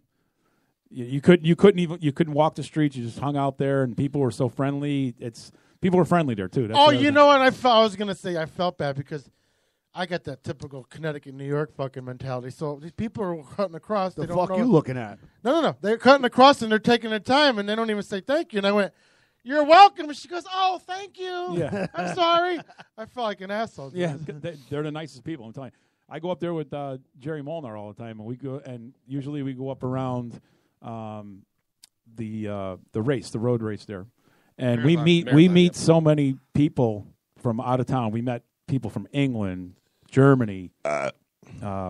You couldn't walk the streets. You just hung out there, and people were so friendly. People were friendly there too. That's you know what? I was gonna say I felt bad because I got that typical Connecticut, New York fucking mentality. So these people are cutting across. The they don't fuck know you looking at? No. They're cutting across and they're taking their time and they don't even say thank you. And I went, "You're welcome." And she goes, "Oh, thank you. Yeah. I'm sorry." I felt like an asshole. Yeah, they're the nicest people. I'm telling you. I go up there with Jerry Molnar all the time, and usually we go up around the road race there, and we meet so many people from out of town. We met people from England, Germany,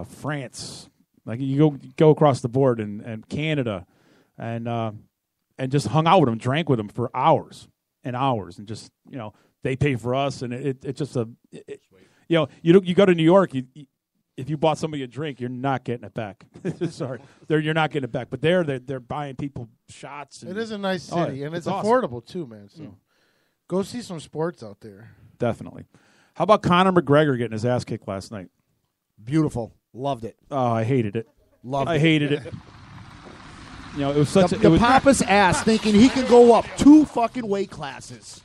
France. Like you go across the board, and Canada, and just hung out with them, drank with them for hours and hours, and just they pay for us, and it's just you go to New York. If you bought somebody a drink, you're not getting it back. Sorry, you're not getting it back. But they're buying people shots. It is a nice city, and it's affordable too, man. So go see some sports out there. Definitely. How about Conor McGregor getting his ass kicked last night? Beautiful. Loved it. Oh, I hated it. Loved it. I hated it. It was such the pompous ass thinking he can go up 2 fucking weight classes,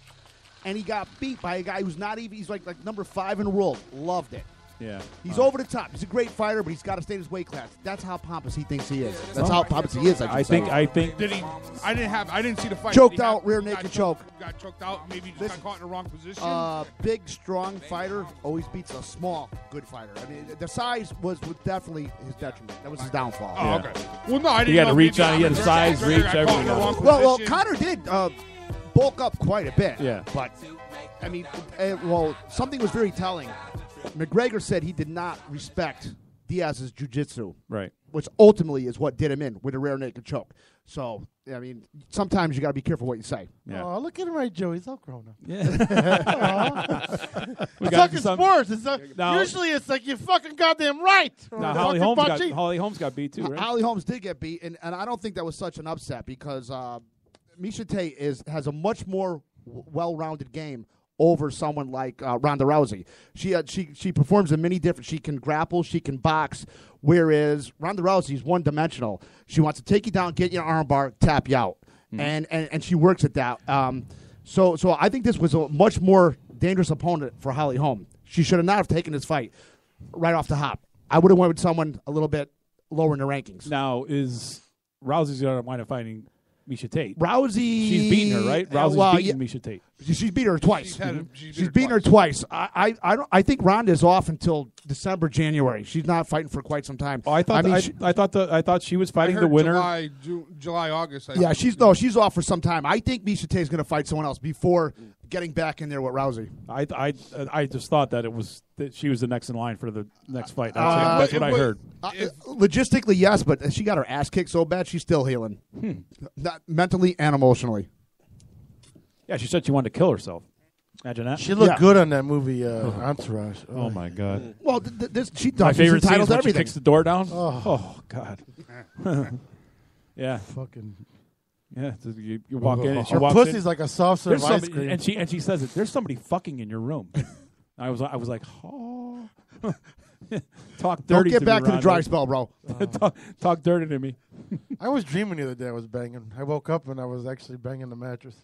and he got beat by a guy who's not even. He's like number 5 in the world. Loved it. Yeah, he's over the top. He's a great fighter, but he's got to stay in his weight class. That's how pompous he thinks he is. That's how pompous he is. I think. Did he? I didn't see the fight. Choked out, rear naked choke. Got choked out. Maybe just got caught in the wrong position. Big, strong fighter always beats a small, good fighter. I mean, the size was definitely his detriment. That was his downfall. Oh, okay. Well, no, I didn't. He had to reach on. He had the size, reach, everything. Well, Conor did bulk up quite a bit. Yeah, but I mean, something was very telling. McGregor said he did not respect Diaz's jiu-jitsu, right? Which ultimately is what did him in with a rear naked choke. So, I mean, sometimes you got to be careful what you say. Yeah. Oh, look at him right, Joe. He's all grown up. Yeah. We're talking sports. Usually it's like you're fucking goddamn right. Now, Holly Holmes got beat too, right? Holly Holmes did get beat, and I don't think that was such an upset because Miesha Tate has a much more well-rounded game over someone like Ronda Rousey. She performs in many different. She can grapple, she can box, whereas Ronda Rousey is one-dimensional. She wants to take you down, get you an arm bar, tap you out, and she works at that. So I think this was a much more dangerous opponent for Holly Holm. She should have not have taken this fight right off the hop. I would have went with someone a little bit lower in the rankings. Now, is Rousey's going to wind up fighting Miesha Tate? She's beaten her, right? Rousey's beaten Miesha Tate. She's beat her twice. She's beaten her twice. I think Ronda's off until December, January. She's not fighting for quite some time. Oh, I thought she was fighting the winner. July, August. She's off for some time. I think Miesha Tate's going to fight someone else before getting back in there with Rousey. I just thought that she was the next in line for the next fight. That's what I heard. Logistically, yes, but she got her ass kicked so bad she's still healing, not mentally and emotionally. Yeah, she said she wanted to kill herself. Imagine that. She looked good on that movie Entourage. Oh my God. Well, she does. My favorite scene is when everything. she kicks the door down. Oh God. Yeah. Fucking. Yeah, you walk in. And she her walks pussy's in. like a soft serve ice cream. And she says it. There's somebody fucking in your room. I was like, oh. Talk dirty. Don't get to back me, to the dry Ron. spell, bro. Talk dirty to me. I was dreaming the other day I was banging. I woke up and I was actually banging the mattress.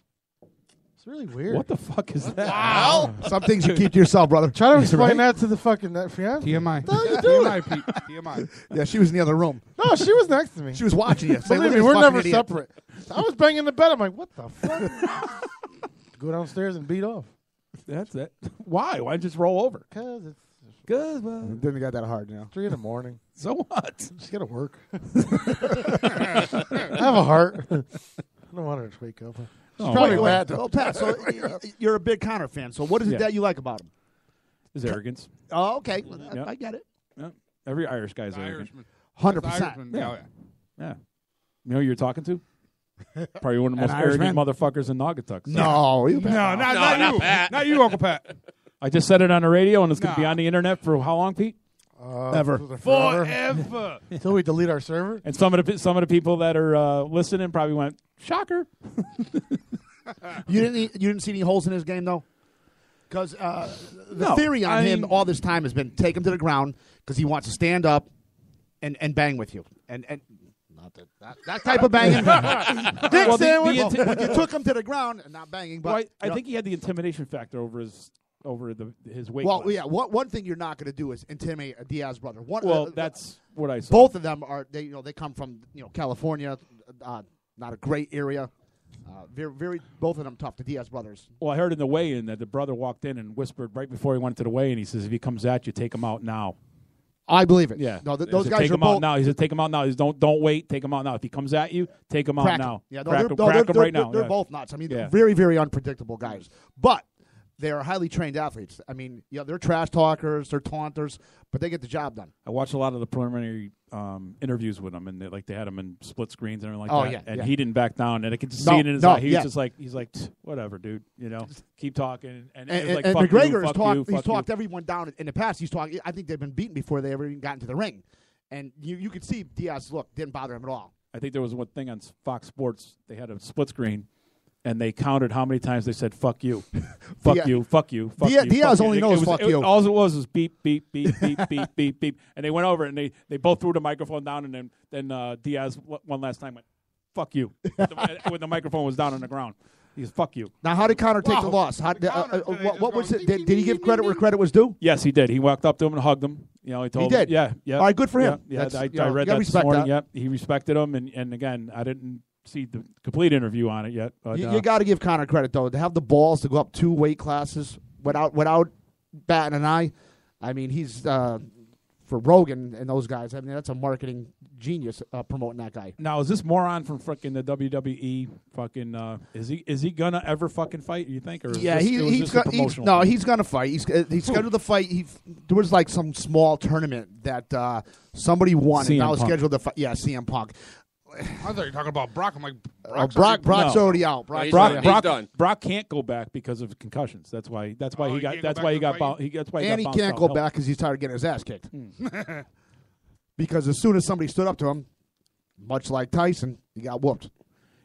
It's really weird. What the fuck is that? Wow. Some things you keep to yourself, brother. Try to explain that to the fucking fiance. TMI. What the hell you doing? TMI, Pete. TMI. Yeah, she was in the other room. No, she was next to me. She was watching you. Say, Believe look me, at we're this never fucking idiot. separate. I was banging the bed. I'm like, what the fuck? Go downstairs and beat off. That's it. Why? Why just roll over? Because it's Good. Didn't get that hard, 3 in the morning. So what? Just gotta work. I have a heart. I don't want her to wake up. It's probably bad. Oh, Pat, so you're a big Connor fan. So what is it that you like about him? His arrogance. Oh, okay. Yep. I get it. Yep. Every Irish guy's arrogant. 100%. Yeah. You know who you're talking to? Probably one of the most An arrogant Irishman? motherfuckers in Naugatuck. No, you not you. Pat. Not you, Uncle Pat. I just said it on the radio, and it's going to be on the internet for how long, Pete? Ever. Forever. Until we delete our server. And some of the people that are listening probably went, shocker. You didn't see any holes in his game though, because the No, theory on I him mean- all this time has been take him to the ground because he wants to stand up and bang with you and not that type of banging. Dick Well, sandwich. the When you took him to the ground and not banging, but Well, I you know, think he had the intimidation factor over his weight well, class. yeah. One thing you're not going to do is intimidate a Diaz brother. That's what I saw. Both of them are they come from California, not a great area. Very both of them tough. The Diaz brothers. Well, I heard in the weigh-in that the brother walked in and whispered right before he went to the weigh-in. He says, "If he comes at you, take him out now." I believe it. Yeah, No, He those said, guys take are him out both. now. He said, "Take him out now." He says, "Don't wait. Take him out now. If he comes at you, take him out Crack 'em. now." Yeah, crack him they're right now. They're yeah. both nuts. I mean, Yeah. they're very, very unpredictable guys. But they are highly trained athletes. I mean, they're trash talkers, they're taunters, but they get the job done. I watched a lot of the preliminary interviews with him, and they had him in split screens and everything like Oh, that. yeah, and yeah. he didn't back down, and I could just No, see it in his no, eye. He's yeah. just like, whatever, dude. Keep talking. And it was like, And fuck McGregor you, has fuck talked. you, He's fuck talked you. everyone down in the past. He's talked. I think they've been beaten before they ever even got into the ring, and you could see Diaz look didn't bother him at all. I think there was one thing on Fox Sports. They had a split screen, and they counted how many times they said "fuck you," "fuck Dia- you," "fuck you," "fuck Dia- you." Diaz fuck only you. knows "fuck you." All it was beep, beep, beep, beep, beep, beep, beep, and they went over it, and they both threw the microphone down, and then Diaz one last time went "fuck you" when the microphone was down on the ground. He said, "Fuck you." Now, how did Connor take the loss? How, what was it? Did he give credit where credit was due? Yes, he did. He walked up to him and hugged him. He told did? him, yeah. All right, good for him. Yeah, That's- I you know, read you gotta that this respect morning. that. Yep, he respected him, and again, I didn't see the complete interview on it yet. But, You got to give Connor credit though to have the balls to go up 2 weight classes without batting an eye. I mean, he's for Rogan and those guys. I mean, that's a marketing genius promoting that guy. Now, is this moron from fucking the WWE fucking is he gonna ever fucking fight, you think? Or is Yeah, this, he's gonna fight. He's scheduled to fight. There was like some small tournament that somebody won, and CM now Punk. scheduled to fight. Yeah, CM Punk. I thought you were talking about Brock. I'm like, Brock's already out. Brock can't go back because of concussions. That's why he got bounced. And he can't go back because he's tired of getting his ass kicked. Because as soon as somebody stood up to him, much like Tyson, he got whooped.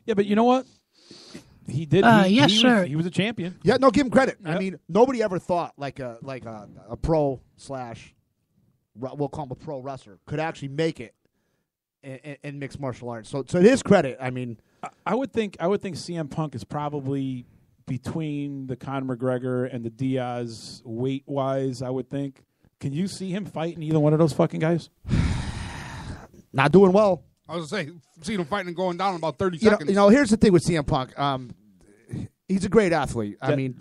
Yeah, but you know what? He did. Yes, sir. He was a champion. Yeah, no, give him credit. I mean, nobody ever thought like a pro slash, we'll call him a pro wrestler, could actually make it in mixed martial arts. So to his credit, I mean, I would think CM Punk is probably between the Conor McGregor and the Diaz weight wise. I would think. Can you see him fighting either one of those fucking guys? not doing well. I was going to say, seeing him fighting and going down in about 30 You seconds. know, here's the thing with CM Punk. He's a great athlete. I mean,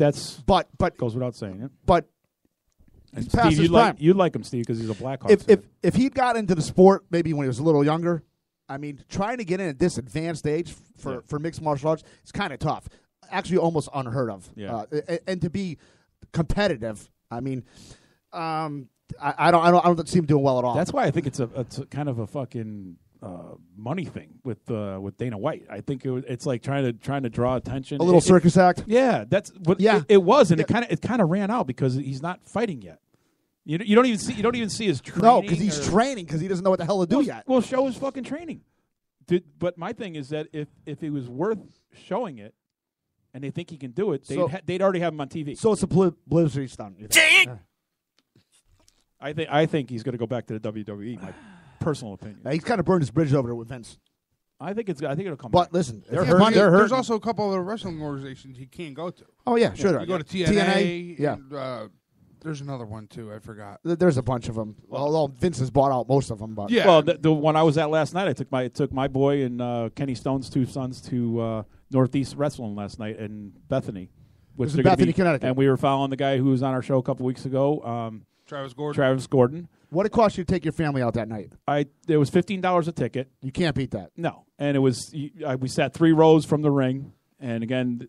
but goes without saying it. But he's past his prime. You like him, Steve, because he's a Blackhawks. If he'd got into the sport maybe when he was a little younger, I mean, trying to get in at this advanced age for mixed martial arts is kind of tough. Actually, almost unheard of. Yeah. And to be competitive, I mean, I don't see him doing well at all. That's why I think it's a kind of a fucking money thing with Dana White. I think it's like trying to draw attention. A little circus act. Yeah, that's what. Yeah. it was, and it kind of ran out because he's not fighting yet. You don't even see his training. No, because he's training because he doesn't know what the hell to do yet. Well, show his fucking training. But my thing is that if it was worth showing it, and they think he can do it, they'd already have him on TV. So it's a publicity stunt. I think he's going to go back to the WWE. My personal opinion. Now, he's kind of burned his bridge over there with Vince. I think it'll come. But back. listen, they're if hurt. There's also a couple of wrestling organizations he can't go to. Oh yeah, sure. You go to TNA. Yeah. And, there's another one too. I forgot. There's a bunch of them. Although Vince has bought out most of them. But Well, the one I was at last night, I took my boy and Kenny Stone's two sons to Northeast Wrestling last night in Bethany, This is Bethany, Connecticut. and we were following the guy who was on our show a couple weeks ago. Travis Gordon. Travis Gordon. What it cost you to take your family out that night? It was $15 a ticket. You can't beat that. No, and it was we sat 3 rows from the ring, and again,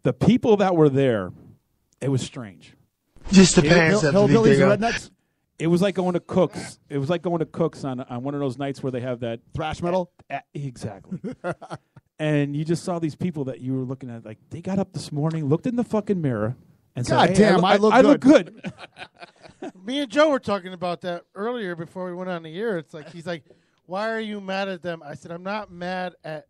the people that were there, it was strange. Just the pants have to be Hillbillies bigger. and rednecks? It was like going to Cook's. It was like going to Cook's on one of those nights where they have that thrash metal. Exactly. And you just saw these people that you were looking at, like they got up this morning, looked in the fucking mirror, and said, God hey, damn, I look good. Me and Joe were talking about that earlier before we went on the air. It's like he's like, "Why are you mad at them?" I said, "I'm not mad at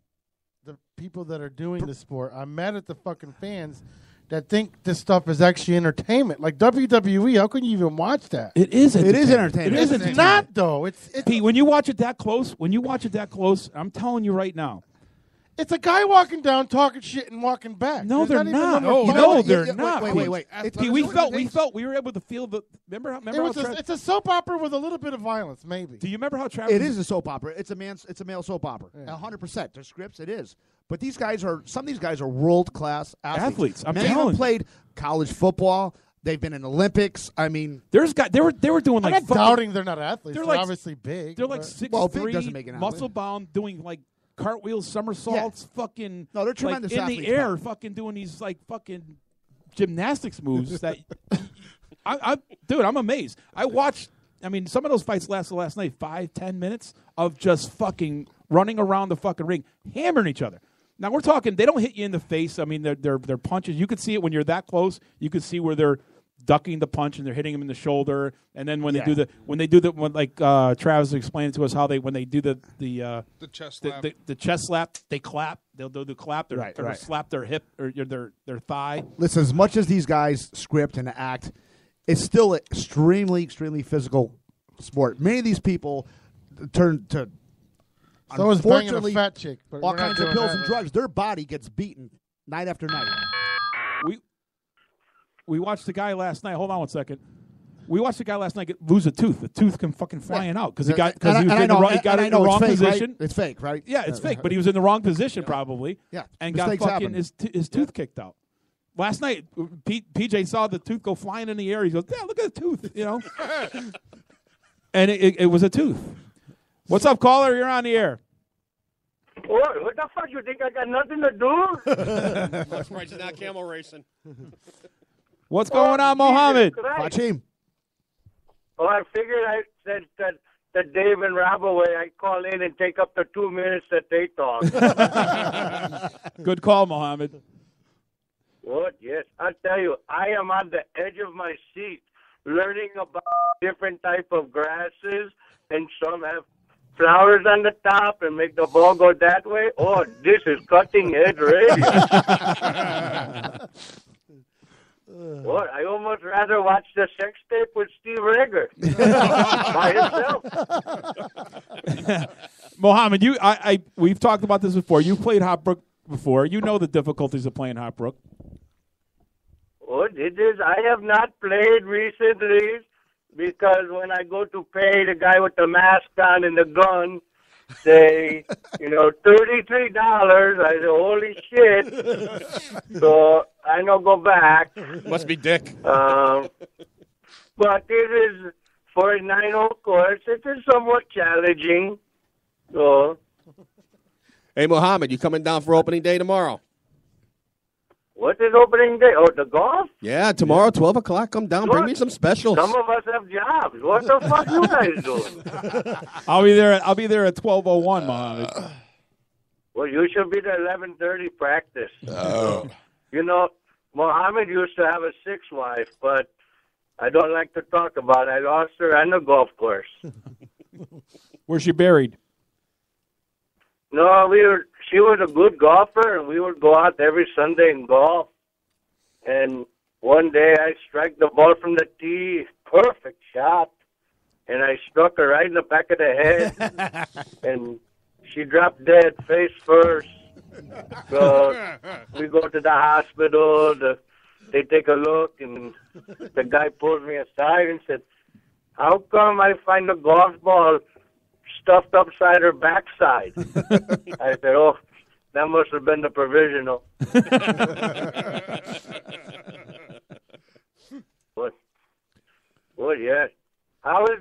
the people that are doing the sport. I'm mad at the fucking fans that think this stuff is actually entertainment. Like WWE, how can you even watch that? It is It is entertainment. It is It's entertainment. not though. It's Pete, when you watch it that close, I'm telling you right now. It's a guy walking down, talking shit, and walking back. No, There's they're even not. no more No, fighting. they're not. Wait. Pete, we felt we were able to feel the. Remember how It's a soap opera with a little bit of violence, maybe. Do you remember how Travis? It is a soap opera. It's a male soap opera. 100%. Their scripts, it is. But some of these guys are world class athletes. I'm Many of telling them you. played college football. They've been in Olympics. I mean, they were doing I'm like. not doubting they're not athletes. They're like obviously big. They're like but- 6'3", doesn't make an athlete. muscle bound, doing like cartwheels, somersaults, fucking. No, they're tremendous like, in athletes, the air, Bob. fucking doing these like fucking gymnastics moves that. Dude, I'm amazed. I watched. I mean, some of those fights lasted last night 5-10 minutes of just fucking running around the fucking ring, hammering each other. Now we're talking. They don't hit you in the face. I mean, they're punches. You could see it when you're that close. You could see where they're ducking the punch and they're hitting him in the shoulder. And then when they do Travis explained to us how when they do the chest slap. the chest slap, they clap. They'll do the clap. They'll Right. slap their hip or their thigh. listen, as much as these guys script and act, it's still an extremely, extremely physical sport. Many of these people turn to, So is banging a unfortunately, fat chick, but all we're not kinds of doing pills that, and right? drugs. Their body gets beaten night after night. We watched the guy last night. Hold on one second. We watched the guy last night lose a tooth. The tooth come fucking flying out because he got And I- in and I the know- wrong, he got and in I the know it's wrong fake, right? position. It's fake, right? Yeah, it's fake, but he was in the wrong position probably. Yeah, and got mistakes fucking happen. his tooth kicked out. Last night, PJ saw the tooth go flying in the air. He goes, "Yeah, look at the tooth," you know. And it was a tooth. What's up, caller? You're on the air. What the fuck? You think I got nothing to do? That's right, you're not camel racing. What's going on, Mohammed? Fachim. Well, I figured I said that Dave and Rabaway, I call in and take up the 2 minutes that they talk. Good call, Mohammed. What? Yes. I'll tell you, I am on the edge of my seat learning about different type of grasses, and some have flowers on the top and make the ball go that way. Oh, this is cutting edge radio. What? I almost rather watch the sex tape with Steve Rager by himself. Mohammed, we've talked about this before. You played Hopbrook before. You know the difficulties of playing Hopbrook. What it is, I have not played recently because when I go to pay the guy with the mask on and the gun, say, $33. I say, holy shit. So I don't go back. Must be Dick. But it is, for a 9-hole course, it is somewhat challenging. So, Hey, Mohammed, you coming down for opening day tomorrow? what is opening day? Oh, the golf? Yeah, tomorrow, 12 o'clock. Come down. Bring me some specials. Some of us have jobs. What the fuck you guys doing? I'll be there at 12:01, Mohammed. Well, you should be there 11:30 practice. Oh. Mohammed used to have a 6th wife, but I don't like to talk about it. I lost her on the golf course. Where's she buried? No, she was a good golfer, and we would go out every Sunday and golf. And one day I struck the ball from the tee, perfect shot, and I struck her right in the back of the head, and she dropped dead face first. So we go to the hospital. They take a look, and the guy pulls me aside and said, "How come I find a golf ball stuffed upside her backside?" I said, "Oh, that must have been the provisional." What yes. How is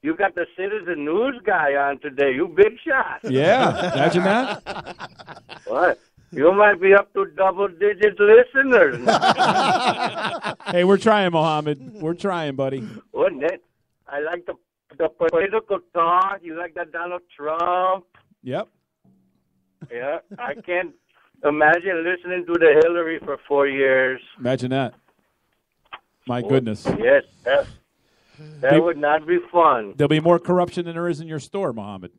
you got the Citizen News guy on today? You big shot. Yeah, imagine that. What? You might be up to double-digit listeners now. Hey, we're trying, Mohammed. We're trying, buddy. Wouldn't it? I like the political talk. You like that Donald Trump? Yep. Yeah, I can't imagine listening to the Hillary for 4 years. Imagine that. My goodness. Yes, that would not be fun. There'll be more corruption than there is in your store, Mohammed.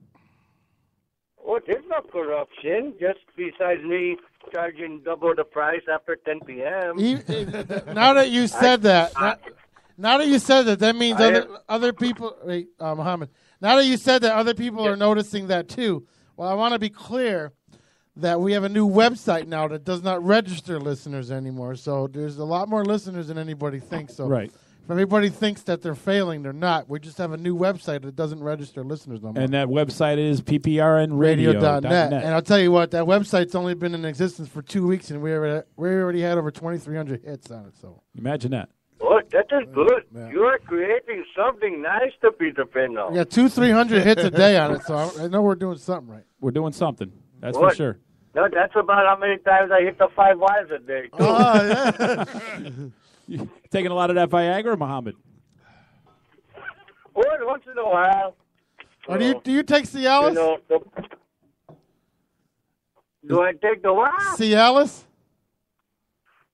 Oh, there's no corruption. Just besides me charging double the price after 10 p.m. Now that you said that means other people. Wait, Mohammed. Now that you said that, other people are noticing that too. Well, I want to be clear that we have a new website now that does not register listeners anymore. So there's a lot more listeners than anybody thinks. So right. If everybody thinks that they're failing, they're not. We just have a new website that doesn't register listeners no more. And that website is pprnradio.net. And I'll tell you what, that website's only been in existence for 2 weeks, and we already had over 2,300 hits on it. So imagine that. Oh, that is good. Yeah. You are creating something nice to Peter Pan now. We got 200-300 hits a day on it, so I know we're doing something right. We're doing something. That's for sure. No, that's about how many times I hit the 5 wives a day, too. Oh, yeah. You taking a lot of that Viagra, Mohammed? Well, once in a while. Do you take Cialis? Do I take the what? Cialis?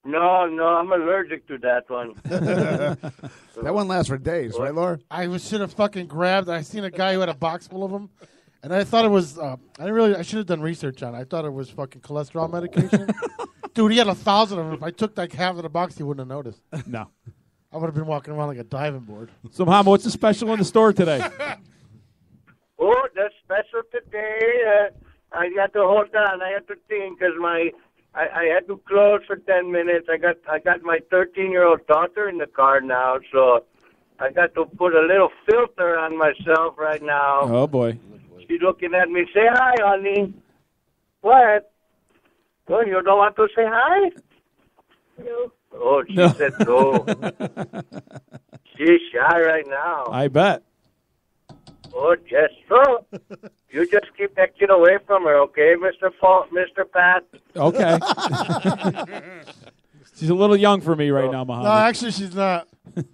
No, I'm allergic to that one. That one lasts for days, right, Laura? I should have fucking grabbed. I seen a guy who had a box full of them, and I thought it was. I should have done research on it. I thought it was fucking cholesterol medication. Dude, he had 1,000 of them. If I took like half of the box, he wouldn't have noticed. No. I would have been walking around like a diving board. So, Mohammed, what's the special in the store today? Oh, the special today. I got to hold on. I had to think because I had to close for 10 minutes. I got my 13-year-old daughter in the car now, so I got to put a little filter on myself right now. Oh boy. She's looking at me. Say hi, honey. What? Oh, you don't want to say hi? No. Oh, she said no. She's shy right now. I bet. Oh, yes. So, you just keep acting away from her, okay, Mr. Pat? Okay. She's a little young for me right now, Mohammed. No, actually, she's not. Good.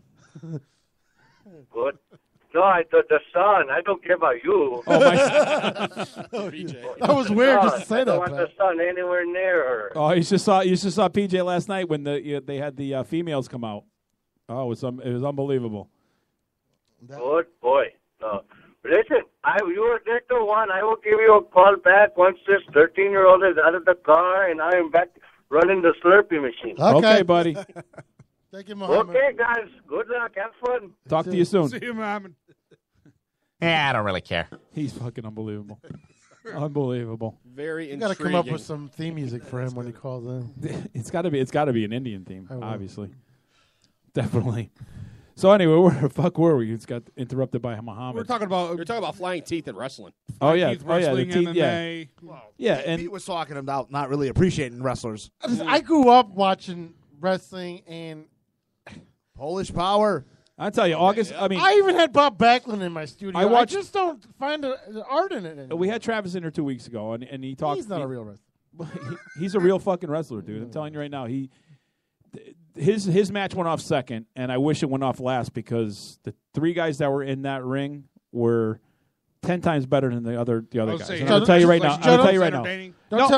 No, I thought the son. I don't care about you. Oh, my That was weird just to say I don't that. want the son anywhere near her. Oh, you just saw PJ last night when they had the females come out. Oh, it was unbelievable. Good boy. Listen, you are there to one. I will give you a call back once this 13-year-old is out of the car and I am back running the Slurpee machine. Okay, buddy. Thank you, Mohammed. Okay, guys. Good luck. Have fun. Talk to you soon. See you, Mohammed. Yeah, I don't really care. He's fucking unbelievable. Unbelievable. Very You got to intriguing. come up with some theme music for him when he calls in. It's got to be an Indian theme, obviously. Definitely. So anyway, where the fuck were we? It's got interrupted by Muhammad. We're talking about flying teeth and wrestling. Oh yeah, teeth wrestling, the teeth, MMA. Yeah, and Pete was talking about not really appreciating wrestlers. I grew up watching wrestling and Polish Power. I tell you, August. I mean, I even had Bob Backlund in my studio. I I just don't find the art in it anymore. we had Travis in here 2 weeks ago, and he talked. He's not a real wrestler. He's a real fucking wrestler, dude. I'm telling you right now. His match went off second, and I wish it went off last because the three guys that were in that ring were 10 times better than the other guys. And I'll tell you right now.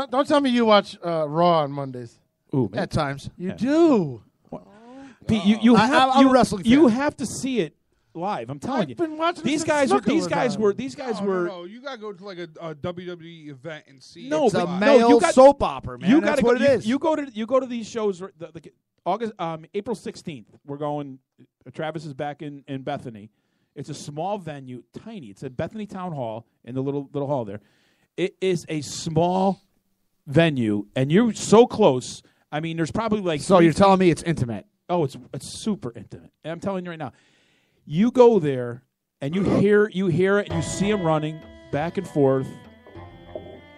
Don't tell me you watch Raw on Mondays. Ooh, at times you do. Pete, you have I'm a wrestling fan. You have to see it live. I'm telling you. I've been watching these this guys since were. These Snooker guys was were. on. These guys No, were. no, you gotta go to like a WWE event and see. No, It's but a male soap opera, man. You That's gotta what go, it is. You go to these shows. April 16th. We're going. Travis is back in Bethany. It's a small venue, tiny. It's at Bethany Town Hall in the little hall there. It is a small venue, and you're so close. I mean, there's probably like. So you're telling me it's intimate? Oh, it's super intimate. And I'm telling you right now, you go there and you hear it, and you see him running back and forth.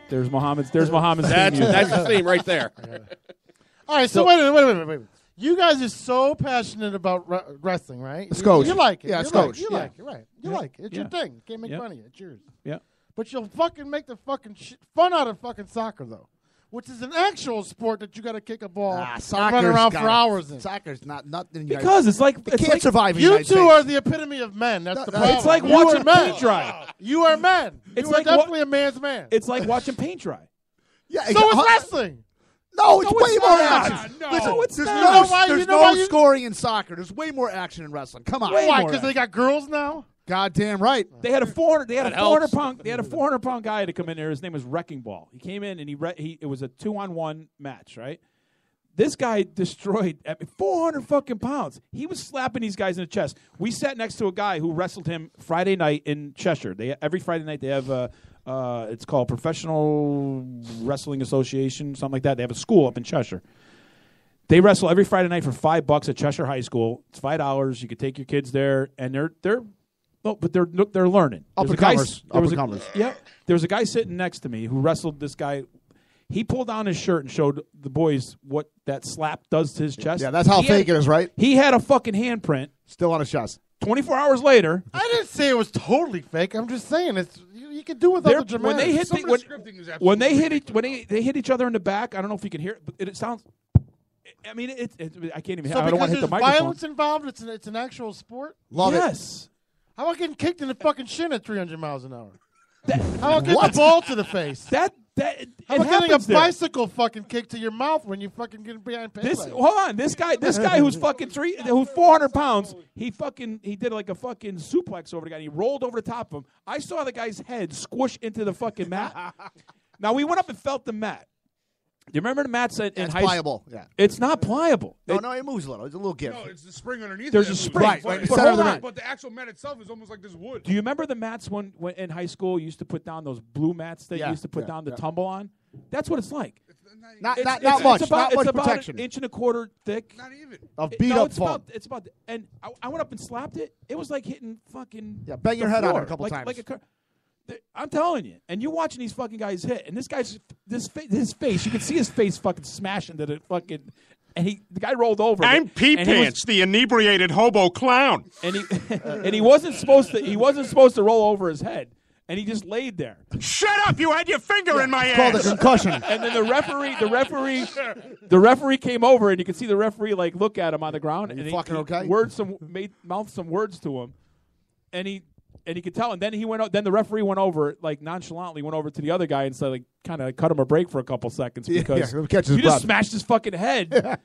There's Muhammad's. That's the theme right there. All right, so wait a minute. You guys are so passionate about wrestling, right? It's coach. You like it. Yeah, you it's like, coach. You Yeah. like it, right? You Yeah. like it. It's your Yeah. thing. Can't make Yeah. fun of you. It's yours. Yeah. But you'll fucking make the fucking fun out of fucking soccer, though, which is an actual sport that you got to kick a ball and run around for hours in. Soccer's not nothing. Because it's like They can't survive in the You United two States. are the epitome of men. That's the problem. It's like You watching are men. paint dry. You are men. It's You are like definitely a man's man. It's like watching paint dry. Yeah, So is wrestling. No, it's No, way it's more not. action. No, Listen, it's there's not. no, You know why you- scoring in soccer. There's way more action in wrestling. Come on. Why? Because they got girls now. Goddamn right. They had a 400. They had That a 400 helps. pound. They had a 400 pound guy to come in there. His name was Wrecking Ball. He came in and it was a 2-on-1 match. Right. This guy destroyed 400 fucking pounds. He was slapping these guys in the chest. We sat next to a guy who wrestled him Friday night in Cheshire. Every Friday night they have it's called Professional Wrestling Association, something like that. They have a school up in Cheshire. They wrestle every Friday night for $5 at Cheshire High School. It's $5. You could take your kids there, and they're learning. There was a guy- Up-and-comers. Yeah, there was a guy sitting next to me who wrestled this guy. He pulled down his shirt and showed the boys what that slap does to his chest. Yeah, that's how He fake had- it is, right? He had a fucking handprint. Still on his chest. 24 hours later, I didn't say it was totally fake. I'm just saying it's you can do without the dramatics. when they hit Some the, of when, the scripting is when they absolutely hit they hit each other in the back. I don't know if you can hear it, but it sounds. I mean, I can't even. So I don't want because to hit the there's microphone. violence involved, it's an actual sport. Love yes. How about getting kicked in the fucking shin at 300 miles an hour? How about getting the ball to the face? How about getting a happens there. bicycle fucking kick to your mouth when you fucking get behind pay? Hold on, this guy who's fucking who's 400 pounds, he did like a fucking suplex over the guy. And he rolled over the top of him. I saw the guy's head squish into the fucking mat. Now we went up and felt the mat. Do you remember the mat said in It's high pliable. Yeah. It's not pliable. No, it moves a little. It's a little give. No, it's the spring underneath. There's it a that spring. moves. Right, But, instead of the mat. but the actual mat itself is almost like this wood. Do you remember the mats when in high school you used to put down those blue mats that you used to put down the tumble on? That's what it's like. Not It's much. about, Not much it's about protection. an inch and a quarter thick. Not even. Of beat no, up it's foam. about, it's about, and I went up and slapped it. It was like hitting fucking. Yeah, bang the your head on it floor. a couple times. Like I'm telling you, and you're watching these fucking guys hit, and this guy's his face. You can see his face fucking smash into the fucking. And the guy rolled over. I'm Pee and he was- Pants, the inebriated hobo clown. and he wasn't supposed to roll over his head, and he just laid there. Shut up! You had your finger in my It's called a ass. concussion. And then the referee came over, and you could see the referee like look at him on the ground, and he fucking okay? mouthed some words to him, and he could tell. And then then the referee went over nonchalantly went over to the other guy and said like kind of cut him a break for a couple seconds because yeah, catch his you breath. just smashed his fucking head.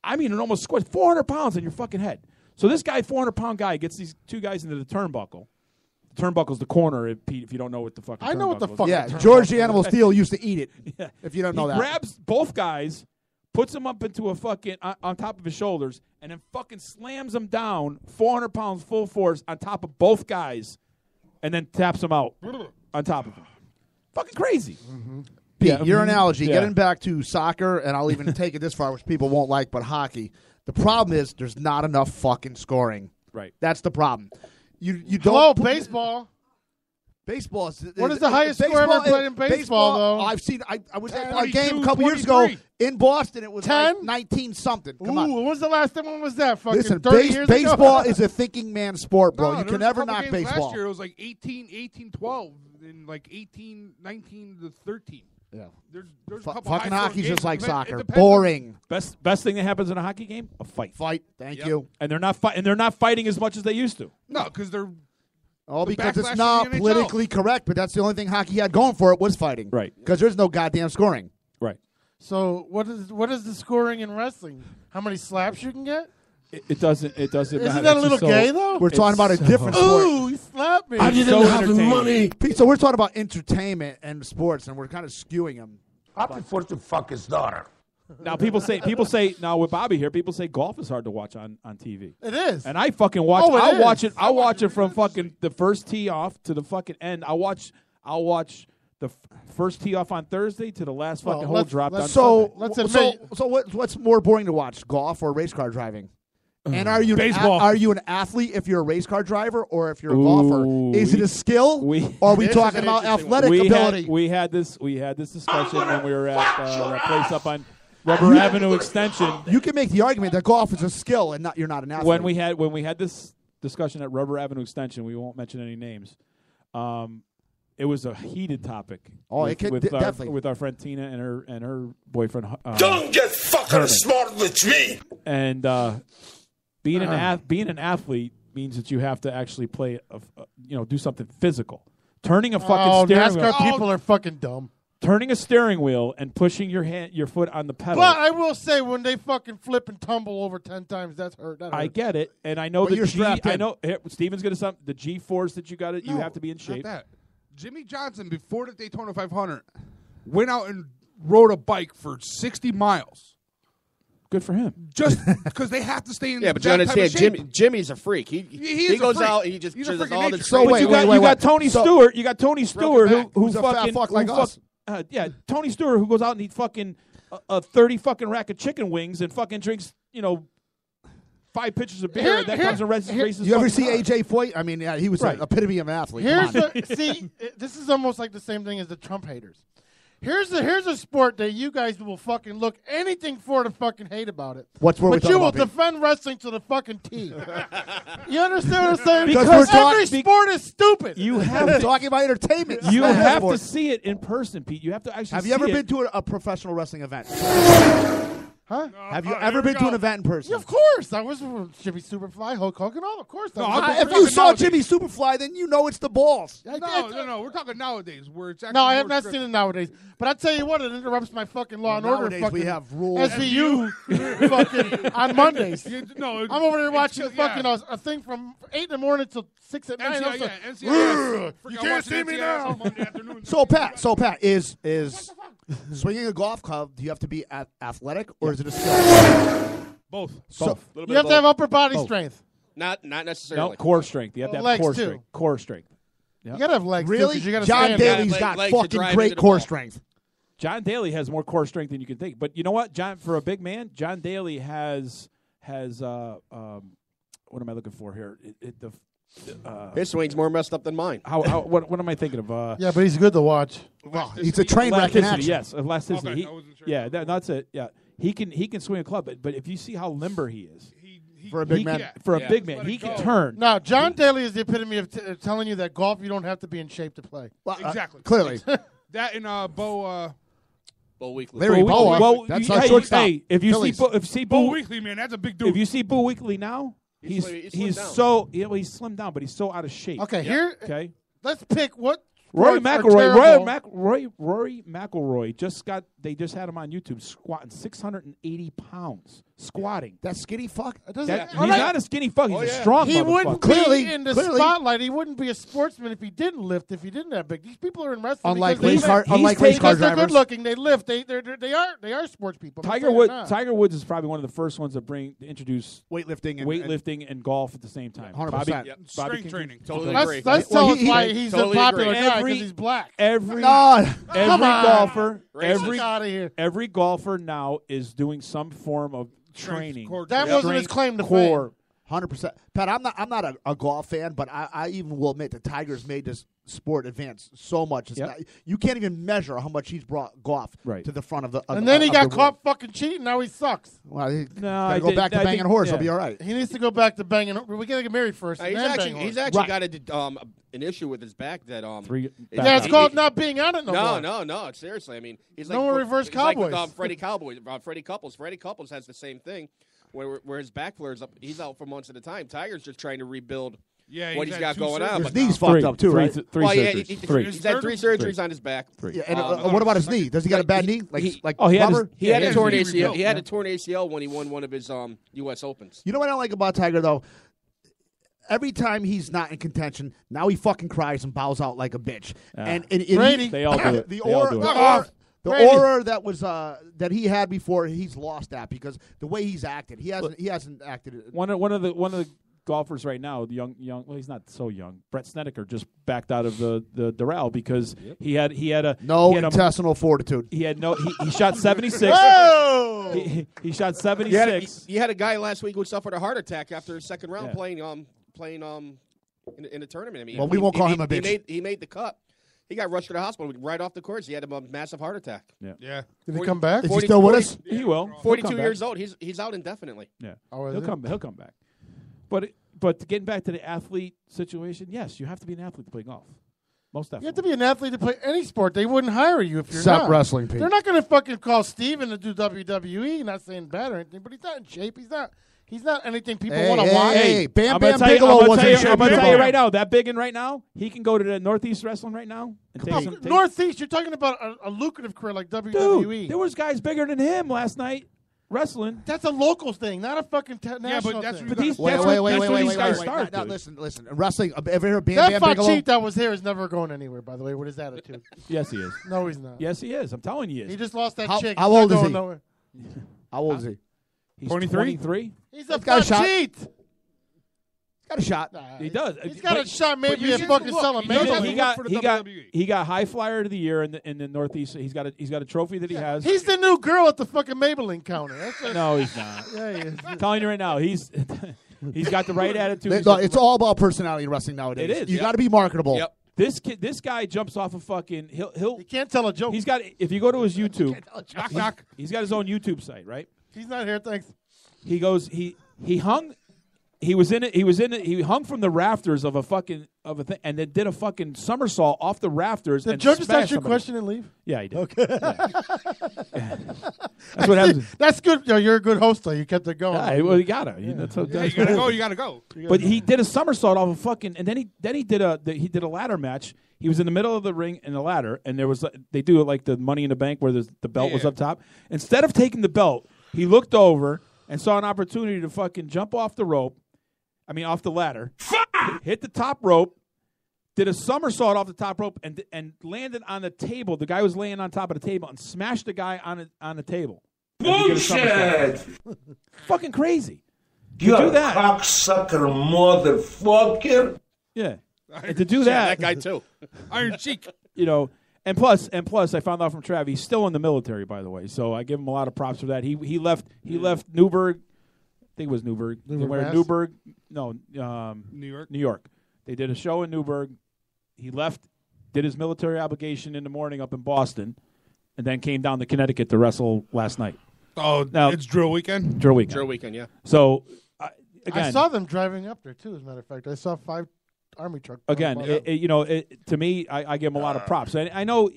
I mean, it almost squished 400 pounds on your fucking head. So this guy, 400-pound guy, gets these two guys into the turnbuckle. The turnbuckle's the corner, Pete, if you don't know what the fucking I know what the turnbuckle fuck. is. Yeah, George the Animal Steel used to eat it. Yeah. If you don't know He that. grabs both guys, puts them up into a fucking on top of his shoulders, and then fucking slams them down 400 pounds full force on top of both guys, and then taps them out on top of them. Fucking crazy. Pete, your analogy, Yeah. getting back to soccer, and I'll even take it this far, which people won't like, but hockey. The problem is there's not enough fucking scoring. Right. That's the problem. You Hello, don't. baseball. Baseball is. What is the highest score ever played in baseball, though? I've seen. I was at a 22, game a couple years ago 23. in Boston. It was 10? like 19 something. Come Ooh, on. when was the last time? When was that? Fucking Listen, 30 years ago? baseball is a thinking man sport, bro. No, You there can was a never couple knock games baseball. Last year it was like 18-12, and like 18-19 to 13. Yeah. There's a couple Fucking high-scoring hockey's games. just like It soccer. depends Boring. Best thing that happens in a hockey game, a fight. Thank Yep. you. And they're not fighting as much as they used to. No, because they're Oh, The because backlash it's from not the NHL. politically correct, but that's the only thing hockey had going for it was fighting. Right. Because there's no goddamn scoring. Right. So what is the scoring in wrestling? How many slaps you can get? It doesn't matter. Isn't that a It's little so- gay though? We're talking about a so- different sport. Ooh, he slapped me. I didn't have the money. Pete, so we're talking about entertainment and sports, and we're kind of skewing them. I prefer to fuck his daughter. Now people say now with Bobby here, people say golf is hard to watch on TV. It is. And I fucking watch. Oh, it I'll is. watch it. I'll watch it from fucking the first tee off to the fucking end. I'll watch the first tee off on Thursday to the last fucking hole dropped on So Sunday. what's more boring to watch, golf or race car driving? And are you Baseball. Are you an athlete if you're a race car driver or if you're a golfer? Is it a skill? or are we This talking is an about interesting athletic ability? We had this discussion when we were at that place up on. Rubber Avenue Extension. You can make the argument that golf is a skill and you're not an athlete. When we had this discussion at Rubber Avenue Extension, we won't mention any names. It was a heated topic. Oh, definitely with our friend Tina and her boyfriend. Don't get fucking Herman. smart with me. And being an athlete means that you have to actually play, do something physical. Turning a fucking steering wheel. NASCAR people are fucking dumb. Turning a steering wheel and pushing your foot on the pedal. But I will say, when they fucking flip and tumble over 10 times, that hurts. I get it, and I know But you're strapped in. I know Steven's gonna something. The G-force that you got it. You have to be in shape. Not that. Jimmy Johnson, before the Daytona 500, went out and rode a bike for 60 miles. Good for him. Just because they have to stay in. Yeah, but you understand, Jimmy's a freak. He goes out and he just does all the. So wait, you got Tony Stewart. You got Tony Stewart who's a fucking fat fuck like us. Tony Stewart who goes out and eats fucking a 30 fucking rack of chicken wings and fucking drinks 5 pitchers of beer. That comes and races. You ever see AJ Foyt? I mean, yeah, he was an epitome of an athlete. This is almost like the same thing as the Trump haters. Here's a sport that you guys will fucking look anything for to fucking hate about it. But you will defend wrestling to the fucking T. You understand what I'm saying? Because every sport is stupid. You have talking about entertainment. You have to see it in person, Pete. You have to actually. Have you ever been to a professional wrestling event? Huh? Have you ever been to an event in person? Yeah, of course. I was with Jimmy Superfly, Hulk Hogan. All of course. If you saw Jimmy Superfly, then you know it's the balls. No. We're talking nowadays where it's actually. No, I have not seen it nowadays. But I tell you what, it interrupts my fucking Law and Order. Nowadays we have rules. SVU fucking on Mondays. I'm over there watching fucking a thing from 8 in the morning till 6 at night. NCIS. You can't see me now. So Pat, is swinging a golf club? Do you have to be athletic, or is it a skill? Both. So you have to have upper body strength. Not necessarily. No, core strength. You have to have legs core too. strength. Core strength. Yep. You gotta have legs. Really? Too, you gotta John stand Daly's up. got legs to fucking drive great into the core ball. strength. John Daly has more core strength than you can think. But you know what, John? For a big man, John Daly has what am I looking for here? His swing's more messed up than mine. What am I thinking of? Yeah, but he's good to watch. Well, he's a train wreck in action. Yes, elasticity. Okay, I wasn't sure. Yeah, that's it. Yeah, he can swing a club, but if you see how limber he is, for a big man, big man, he can turn. Now, John Daly is the epitome of telling you that golf you don't have to be in shape to play. Well, Exactly. Clearly, That and Bo Weekly. Larry Boa. Well, That's hey, our shortstop. Hey, if you see Bo Boo Weekly, man, that's a big dude. if you see Boo Weekly now, he's slimmed down. so he's slimmed down, but he's so out of shape. Okay, here. Okay. Let's pick what. Rory sports are McIlroy, terrible. Rory McIlroy they just had him on YouTube squatting 680 pounds, squatting. that skinny fuck. He's He's not a skinny fuck. He's a strong He wouldn't motherfucker. be in the spotlight. He wouldn't be a sportsman if he didn't lift. If he didn't have big, these people are in wrestling. Unlike because race car because they're drivers. good looking. They lift. They are sports people. Tiger Woods is probably one of the first ones to introduce weightlifting and golf at the same time. 100%. Strength training. Totally Let's agree. tell us why he's totally a popular agree. guy because he's black. Every Come on. golfer, Get out of here. every golfer now is doing some form of training. That wasn't his claim to core. fame. 100%. Pat, I'm not a golf fan, but I even will admit that Tiger's made this sport advance so much. It's not, you can't even measure how much he's brought golf to the front of the. And then he got caught fucking cheating. Now he sucks. Well, he gotta go back to banging horse. He'll be all right. He needs to go back to banging. We gotta get married first. He's actually got an issue with his back that it's called not being on it no more. No. Seriously, I mean, he's no more reverse Cowboys. Cowboys. Freddie Couples. Freddie Couples has the same thing, where his back flares up. He's out for months at a time. Tiger's just trying to rebuild what he's got going on. His knee's fucked up too, right? He's had 3 surgeries on his back. Yeah, and what about his knee? Does he got a bad knee? He had a torn ACL. He had a torn ACL when he won one of his U.S. Opens. You know what I don't like about Tiger though? Every time he's not in contention, now he fucking cries and bows out like a bitch. And Brady, they all do it. The Brady. aura that was that he had before, he's lost that because the way he's acted, he hasn't acted. One of the golfers right now, the young. Well, he's not so young. Brett Snedeker just backed out of the Doral because he had intestinal fortitude. He had no. He shot 76. He shot 76. You had a guy last week who suffered a heart attack after his second round playing in a tournament. I mean, we won't call him a bitch. He made the cut. He got rushed to the hospital right off the course. He had a massive heart attack. Yeah. Did he come back? Is he still with us? He will. 42 years old. He's out indefinitely. Yeah. Oh, is He'll it? come back. But getting back to the athlete situation, yes, you have to be an athlete to play golf. Most definitely. You have to be an athlete to play any sport. They wouldn't hire you if you're Except not. wrestling, Pete. They're not going to fucking call Steven to do WWE. Not saying bad or anything, but he's not in shape. He's not anything people want to watch. Hey, Bam I'm Bam gonna tell you- Bigelow I'm was gonna in tell you- shape. I'm going to tell you Bam. right now, that Biggin right now, he can go to the Northeast Wrestling right now. And take Northeast, you're talking about a lucrative career like WWE. Dude, there was guys bigger than him last night wrestling. That's a local thing, not a fucking national that's thing. But these, Wait, that's wait, what wait, these guys wait. start. Now, dude. listen. Wrestling. Ever heard Bam That Bam fuck Bigelow? cheat that was here is never going anywhere, by the way, with his attitude. Yes, he is. No, he's not. Yes, he is. I'm telling you, he is. He just lost that How- chick. how He's not old is going he? nowhere. How old is he? He's 23? 23. He's a got a fuck shot. cheat. Got a shot. He does. He's got a shot maybe you at get fucking to look. selling He He, does Maybelline. have he to got work for he the got WWE. he got High Flyer of the Year in the Northeast. He's got a trophy that he has. He's the new girl at the fucking Maybelline counter. That's No, he's not. Yeah, he is. I'm telling you right now, he's got the right attitude. He's No, got it's the right- all about personality in wrestling nowadays. It is, You yep. got to be marketable. Yep. This guy jumps off a fucking. He'll. He can't tell a joke. He's got. If you go to his YouTube, Knock, knock. he's got his own YouTube site, right? He's not here, thanks. He goes. He hung. He was in it. He was in it. He hung from the rafters of a thing, and then did a fucking somersault off the rafters. Did and Joe just smashed ask your somebody. question and leave? Yeah, he did. Okay. That's what happens. That's good. Yo, you're a good host, though. You kept it going. Yeah, well, you gotta. That's what, Yeah, you gotta go. You gotta go. But he did a somersault off a fucking, and then he did a ladder match. He was in the middle of the ring in the ladder, and there was they do it like the Money in the Bank where the belt was Yeah. up top. Instead of taking the belt, he looked over and saw an opportunity to fucking jump off the rope. I mean, off the ladder, hit the top rope, did a somersault off the top rope, and landed on the table. The guy was laying on top of the table and smashed the guy on the table. Bullshit! Fucking crazy. You To do that, cocksucker motherfucker! yeah. And to do that, That guy too. Iron Cheek. you know, and plus, I found out from Trav, he's still in the military, by the way. So I give him a lot of props for that. He left Newburgh. I think it was Newburgh. Mass? Newburgh. No, New York. New York. They did a show in Newburgh. He left, did his military obligation in the morning up in Boston, and then came down to Connecticut to wrestle last night. Oh, Now- it's drill weekend. Drill weekend. Drill weekend, yeah. So again, I saw them driving up there, too, as a matter of fact. I saw 5 Army trucks. again, to me, I give him a lot of props. And I know,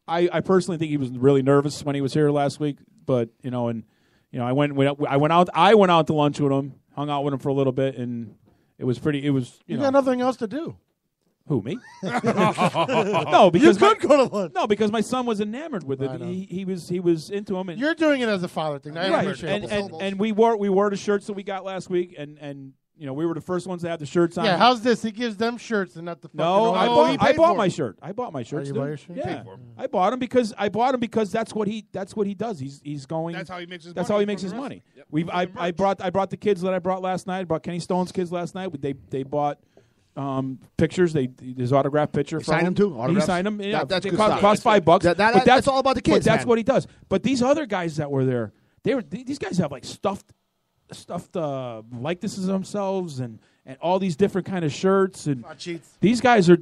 I personally think he was really nervous when he was here last week. But I went out to lunch with him, hung out with him for a little bit, and it was pretty. It was You got nothing else to do. who me? No, because You could go to lunch. no, because my son was enamored with I it. know. He was into him, and You're doing it as a father thing. I right. appreciate it. And we wore the shirts that we got last week, and we were the first ones to have the shirts on. Yeah, how's this? He gives them shirts and not the fucking No, owner. I Oh, bought, he I paid bought for my it. shirt. I bought my shirts. you dude. buy your shirt? Yeah, Paid for 'em. I bought him because that's what he does. He's going. That's how he makes his That's money how he from makes the his wrestling. money. I brought the kids that I brought last night. I brought Kenny Stone's kids last night. They bought pictures. His autographed picture. He from signed him. them too? He Autographs? signed them. Yeah, That's they good cost stuff. $5. That- But that's all about the kids, But that's man. what he does. But these other guys that were there, these guys have like stuffed likenesses of themselves and all these different kind of shirts and cheats. these guys are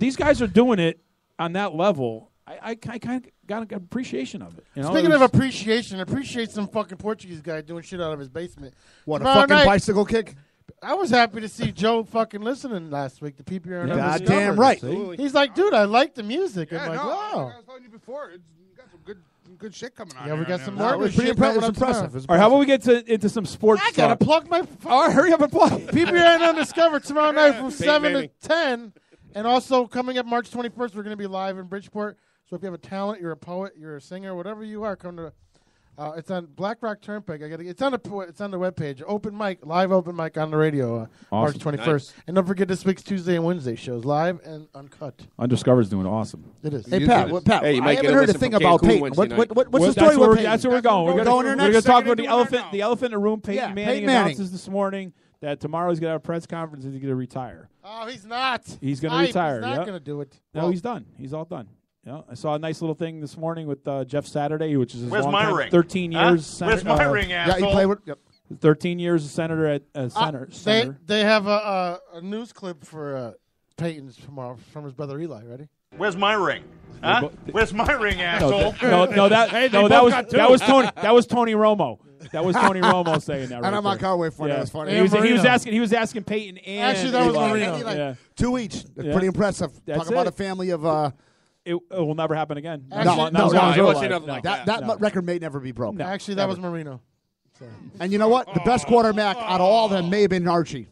doing it on that level. I kind of got an appreciation of it. Speaking of appreciation, appreciate some fucking Portuguese guy doing shit out of his basement. What, a Tomorrow fucking night- bicycle kick? I was happy to see Joe fucking listening last week. The PPR. You're goddamn right. He's like, dude, I like the music. Yeah, I'm like, no, wow. I was telling you before. You got some good shit coming on. Yeah, we here got on some there. more. it was good pretty shit impre- coming it's up impressive. tomorrow. It's All right, how about we get into some sports? I gotta talk? plug my All right, hurry up and plug. PPR Undiscovered tomorrow night from 7 baby. to 10. And also coming up March 21st, we're going to be live in Bridgeport. So if you have a talent, you're a poet, you're a singer, whatever you are, come to. It's on Black Rock Turnpike. It's on the webpage. Open mic, live open mic on the radio, March 21st. Nice. And don't forget this week's Tuesday and Wednesday shows, live and uncut. Undiscovered's doing awesome. It is. Hey, Pat, Hey, you I might haven't get a heard a listen thing from about Cancun Peyton. Wednesday night. What's the Well, story with Peyton? that's where we're going. We're going there going to next. talk about Second the to do it right elephant. now. The elephant in the room. Peyton Yeah, Manning Peyton Manning. announces this morning that tomorrow he's going to have a press conference and he's going to retire. Oh, he's not. He's going to Hype. retire. He's not yep. going to do it. No, he's done. He's all done. Yeah, I saw a nice little thing this morning with Jeff Saturday, which is his Where's long my time, ring? 13 Huh? years. Where's my ring, Yeah, asshole? he played with. Yep. 13 years as senator at center. They have a news clip for Peyton's tomorrow from his brother Eli. Ready? Where's my ring? Huh? Where's my ring, asshole? That was Tony Romo. That was Tony Romo saying that. And I'm on Conway for that. That was funny. He was asking Peyton and Actually, that was Marino. Yeah. 2 each. That's pretty impressive. That's Talk about a family of. It will never happen again. That record may never be broken. Actually, that was Marino. So. And you know what? The best quarterback out of all of them may have been Archie.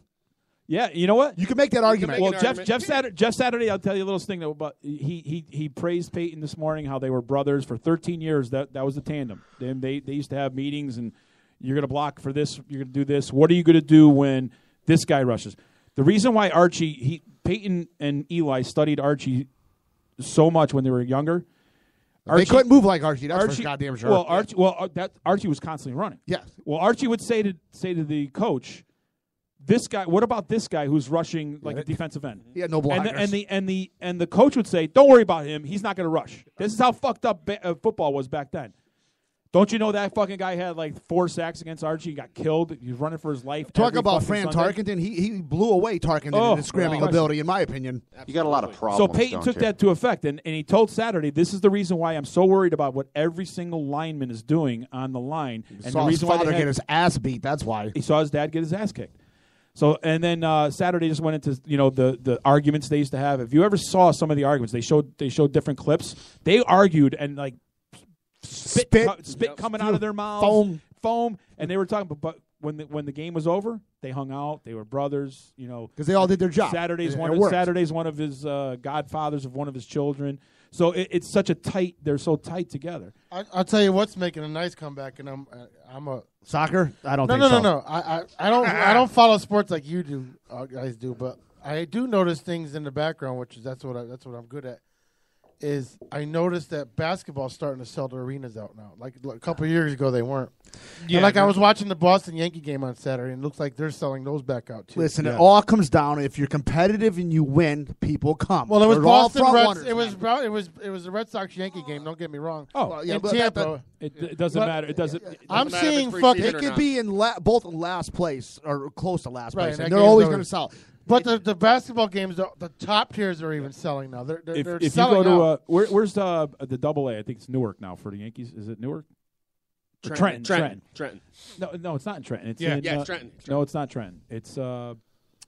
Yeah, you know what? You can make that argument. Well, Jeff Saturday, I'll tell you a little thing. But he praised Peyton this morning, how they were brothers for 13 years. That was the tandem. They used to have meetings, and you're going to block for this, you're going to do this. What are you going to do when this guy rushes? The reason why Peyton and Eli studied Archie so much when they were younger. They couldn't move like Archie. That's for goddamn sure. Well, Archie was constantly running. Yes. Well, Archie would say to the coach, "This guy. What about this guy who's rushing like a defensive end?" He had no blockers. And the coach would say, "Don't worry about him. He's not going to rush." This is how fucked up football was back then. Don't you know that fucking guy had like 4 sacks against Archie? He got killed. He was running for his life. Talk about Fran Tarkenton. He blew away Tarkenton in his scrambling ability, in my opinion. You got a lot of problems. So Peyton took that to effect, and he told Saturday, "This is the reason why I'm so worried about what every single lineman is doing on the line." And saw the reason his father why get his ass beat. That's why he saw his dad get his ass kicked. So and then Saturday just went into the arguments they used to have. If you ever saw some of the arguments, they showed different clips. They argued and like. Spit coming out of their mouths, foam, and they were talking. But when the game was over, they hung out. They were brothers, because they all did their job. Saturday's one of his godfathers of one of his children. So it's such a tight. They're so tight together. I'll tell you what's making a nice comeback, and I'm a soccer. I don't. No. I don't follow sports like you do, guys do, but I do notice things in the background, which is that's what I'm good at. Is I noticed that basketball's starting to sell the arenas out now. Like a couple of years ago, they weren't. Yeah, I was watching the Boston Yankee game on Saturday, and it looks like they're selling those back out too. Listen, it all comes down if you're competitive and you win, people come. Well, it was Boston Red. Runners, it was the Red Sox Yankee game. Don't get me wrong. Oh, well, yeah, in but Tampa, it doesn't matter. It doesn't. I'm seeing fucking. They could be in both last place or close to last place, and they're always going to sell. But the basketball games, the top tiers are even selling now. They're if selling you go out. to where's the AA? I think it's Newark now for the Yankees. Is it Newark? Trenton. No, it's not in Trenton. It's it's Trenton. No, it's not Trenton. It's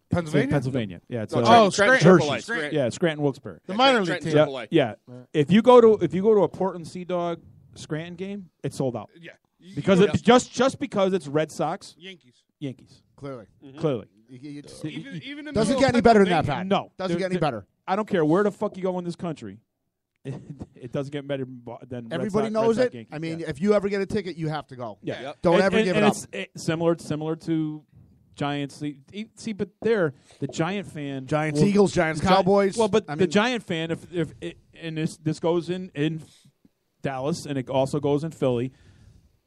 Pennsylvania. Yeah, it's Scranton. Jersey. Yeah, Scranton Wilkes-Barre. The minor league team. Yeah. If you go to a Portland Sea Dog Scranton game, it's sold out. Yeah. Because it's just because it's Red Sox. Yankees. Clearly. Even in doesn't get any better than that, Pat. No. Doesn't get any better. I don't care where the fuck you go in this country. It doesn't get better than everybody knows it. I mean, if you ever get a ticket, you have to go. Yeah. Yep. Don't ever give it up. It's similar to Giants. See, but the Giant fan. Giants, Eagles, Giants, Cowboys. Well, but the Giant fan, if this goes in Dallas and it also goes in Philly.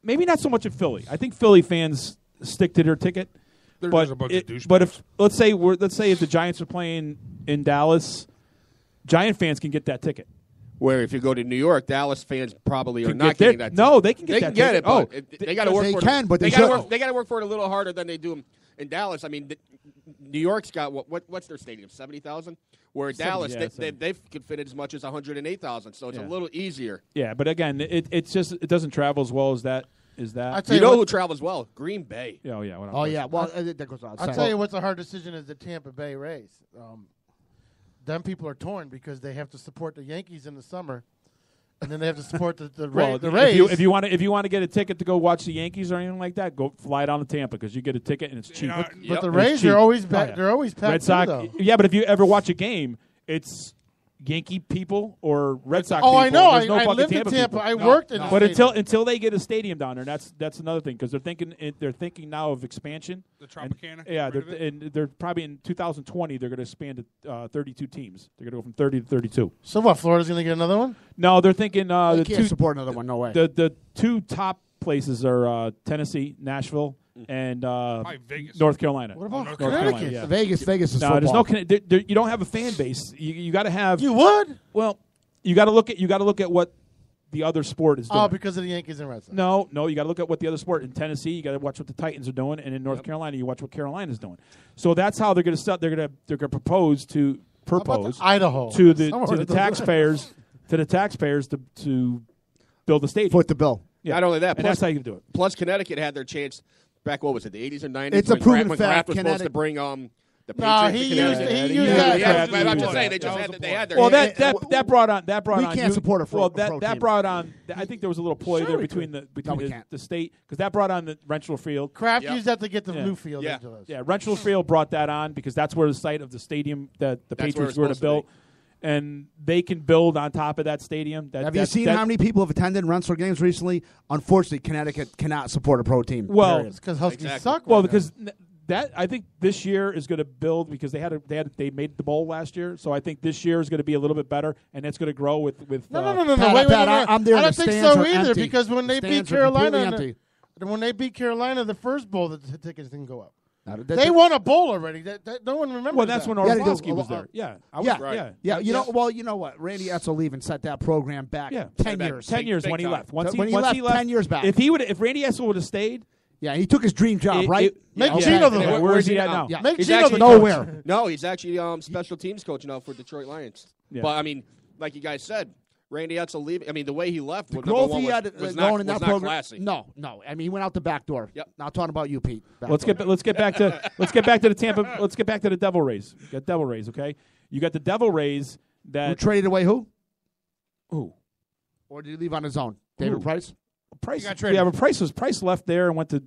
Maybe not so much in Philly. I think Philly fans stick to their ticket. There's a bunch of douchebags. But if let's say if the Giants are playing in Dallas, Giant fans can get that ticket. Where if you go to New York, Dallas fans probably are not getting that ticket. No, they can get that ticket. They got to work for it. They got to work for it a little harder than they do in Dallas. I mean, New York's got what's their stadium? 70,000. Where Dallas, they could fit as much as 108,000. So it's a little easier. Yeah, but again, it doesn't travel as well as that. Is that you know who travels well? Green Bay. Oh yeah. Well, that goes on. I'll tell you what's a hard decision is the Tampa Bay Rays. Them people are torn because they have to support the Yankees in the summer, and then they have to support the Rays. If you want to get a ticket to go watch the Yankees or anything like that, go fly down to Tampa because you get a ticket and it's cheap. But the Rays are always they're always packed. Red Sox. Though. Yeah, but if you ever watch a game, it's Yankee people or Red Sox people. I know. There's no I fucking lived Tampa in Tampa. people. I worked in. But until they get a stadium down there, that's another thing because they're thinking now of expansion. The Tropicana. They're probably in 2020 they're going to expand to 32 teams. They're going to go from 30 to 32. So what? Florida's going to get another one? No, they're thinking they can't support another one. No way. The two top places are Tennessee, Nashville. And North Carolina. What about Connecticut? Yeah. Vegas is no, football. There's no. You don't have a fan base. You got to have. You would? Well, you got to look at what the other sport is doing. Oh, because of the Yankees and Red Sox. No, you got to look at what the other sport in Tennessee. You got to watch what the Titans are doing, and in North Carolina, you watch what Carolina's doing. So that's how they're going to start. They're going to propose to proposed Idaho? to the Somewhere in the- taxpayers to build the stadium. Foot the bill. Yeah. Not only that, and that's how you do it. Plus, Connecticut had their chance back. What was it? The 80s or 90s. It's a when proven when fact, Kraft was supposed Connecticut- to bring the No, Patriots he to used Connecticut. he used that. But I'm just saying they had their. Well, that brought on we can't support a pro- well a pro that team. brought on. I think there was a little ploy Sure there we between could. the state because that brought on the Rentschler Field. Kraft used that to get the Yeah. new field Yeah. into this. Yeah, Rentschler Field brought that on because that's where the site of the stadium that the That's where Patriots it's were to supposed to build, and they can build on top of that stadium. Have you seen how many people have attended Rensselaer games recently? Unfortunately, Connecticut cannot support a pro team. Well, period. Because Huskies suck. Well, right because that I think this year is going to build because they made the bowl last year, so I think this year is going to be a little bit better, and it's going to go with. No, Pat, wait, I'm there. I The don't think stands so are either empty. because when they The beat stands are completely Carolina, empty. when they beat Carolina, the first bowl, the tickets didn't go up. Now, They won a bowl already. That no one remembers. Well, that's that. when Orlowski was there. Yeah, I was, yeah. You know what? Randy Edsel leaving set that program back 10 years. 10 years when he left. Once When he left left 10 years back. If Randy Edsel would have stayed, yeah, he took his dream job, right? Make Yeah. Gino the Yeah. where is he at now? Yeah. Make He's Gino actually the nowhere. No, he's actually special teams coach now for Detroit Lions. Yeah. But I mean, like you guys said, Randy Edsel leaving. I mean, the way he left, The number growth one he had was going not, in that was not program. classy. No. I mean, he went out the back door. Yep. Not talking about you, Pete. Back let's door. get back to the Tampa. Let's get back to the Devil Rays. You got Devil Rays, okay? You got the Devil Rays that Who traded away who? Who? Or did he leave on his own? David Who? Price? Price. got traded. Yeah, but Price left there and went to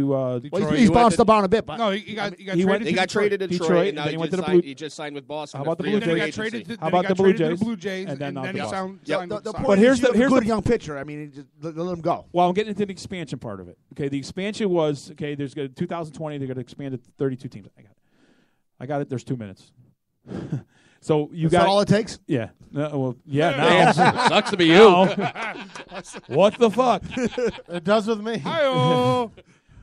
Well, Detroit. he's bounced up on a bit, but No, he got he traded. went- He got traded to Detroit, Detroit, and now then he went to the signed, Blue- he just signed with Boston. How about the free Blue Then he got Jays? traded to, How then about he the got Blue traded to Jays? the Blue Jays, And then now he the Boston. signed the with the point But is here's you have the- a good young pitcher. I mean, just let him go. Well, I'm getting into the expansion part of it. Okay, the expansion was there's 2020. They're going to expand it to 32 teams. I got it. There's 2 minutes. So you Is got that all it takes? Yeah. Well, yeah. Now Sucks to be you. Now. What the fuck? It does with me.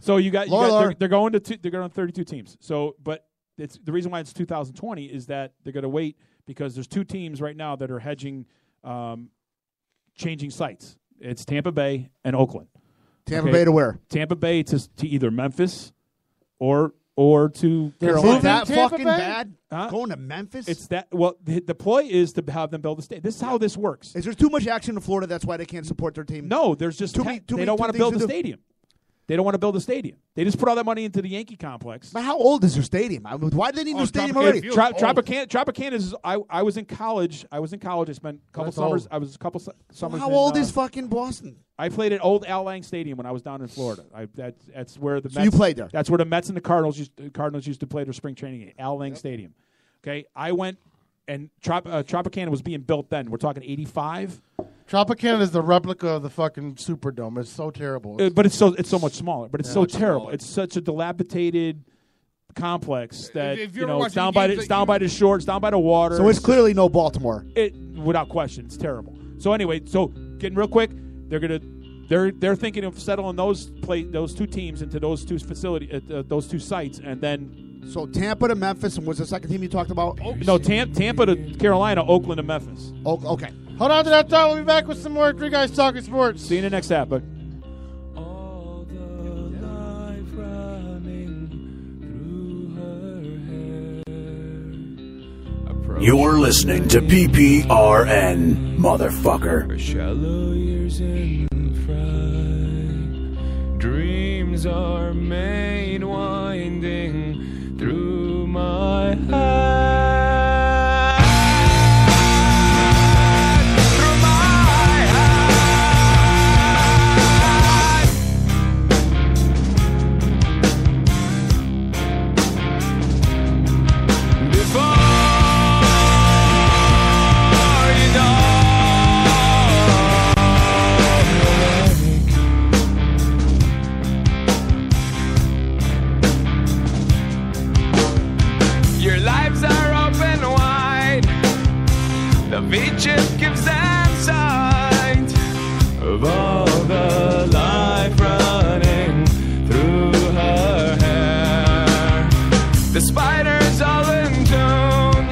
So Lord. they're going to they're going to 32 teams. So, but it's the reason why it's 2020 is that they're going to wait because there's 2 teams right now that are hedging, changing sites. It's Tampa Bay and Oakland. Tampa Bay to where? Tampa Bay to either Memphis or to Is Carolina. it that Tampa fucking Bay? bad? Huh? Going to Memphis? It's that. Well, the ploy is to have them build a state. This is how this works. Is there too much action in Florida? That's why they can't support their team. No, there's just Too they many don't want to things build to a do. stadium. They don't want to build a stadium. They just put all that money into the Yankee complex. But how old is their stadium? Why do they need a stadium Tropicana already? Field. Tropicana is. I was in college. I spent a couple That's summers. old. I was a couple summers. How in, old is fucking Boston? I played at Old Al Lang Stadium when I was down in Florida. That's where the So Mets, you played there? That's where the Mets and the Cardinals used to play their spring training at Al Lang Stadium. Okay, I went and Tropicana was being built then. We're talking 85. Tropicana is the replica of the fucking Superdome. It's so terrible. But it's so much smaller. But it's so much terrible. smaller. It's such a dilapidated complex that If you you're know it's watching down by games it's down by the shore, it's down by the water. So it's clearly no Baltimore. It without question, it's terrible. So anyway, getting real quick, they're thinking of settling those 2 teams into those 2 those 2 sites, and then So Tampa to Memphis, and what's the second team you talked about? no Tampa to Carolina, Oakland to Memphis. Oh, okay. Hold on to that thought. We'll be back with some more 3 Guys Talking Sports. See you in the next half, but. All the life running through her hair. You're listening to PPRN, motherfucker. Her shallow years in fright. Dreams are made winding through my head. Through my head. Before you know your lives are open wide. The V-chip gives them sight of all the life running through her hair. The spiders all in tune.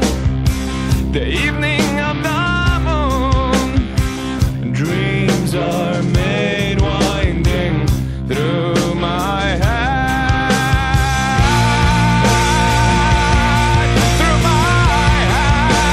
The evening of the moon. Dreams are made winding through my head. Through my head.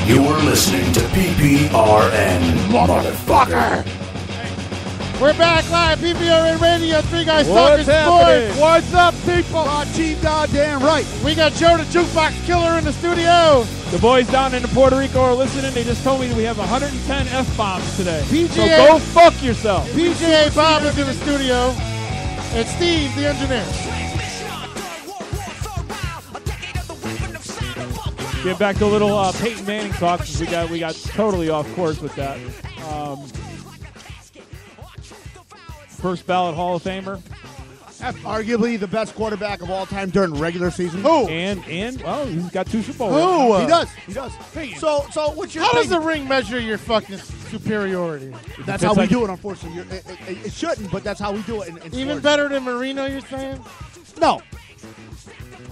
You're listening to PPRN, motherfucker. We're back live, PPRN Radio, Three Guys What's Talking happening? Sports. What's up, people? Rajiv goddamn right. We got Joe the Jukebox Killer in the studio. The boys down in Puerto Rico are listening. They just told me we have 110 F-bombs today. PGA, so go fuck yourself. PGA Bob is in the studio. And Steve, the engineer. Get back to a little Peyton Manning talk. We got totally off course with that. first ballot Hall of Famer. Arguably the best quarterback of all time during regular season. Who? And well, he's got 2 Super Bowl rings. He does. He does. So what's your How thing? does the ring measure your fucking superiority? That's how we do it, unfortunately. It shouldn't, but that's how we do it in Even sports. better than Marino, you're saying? No.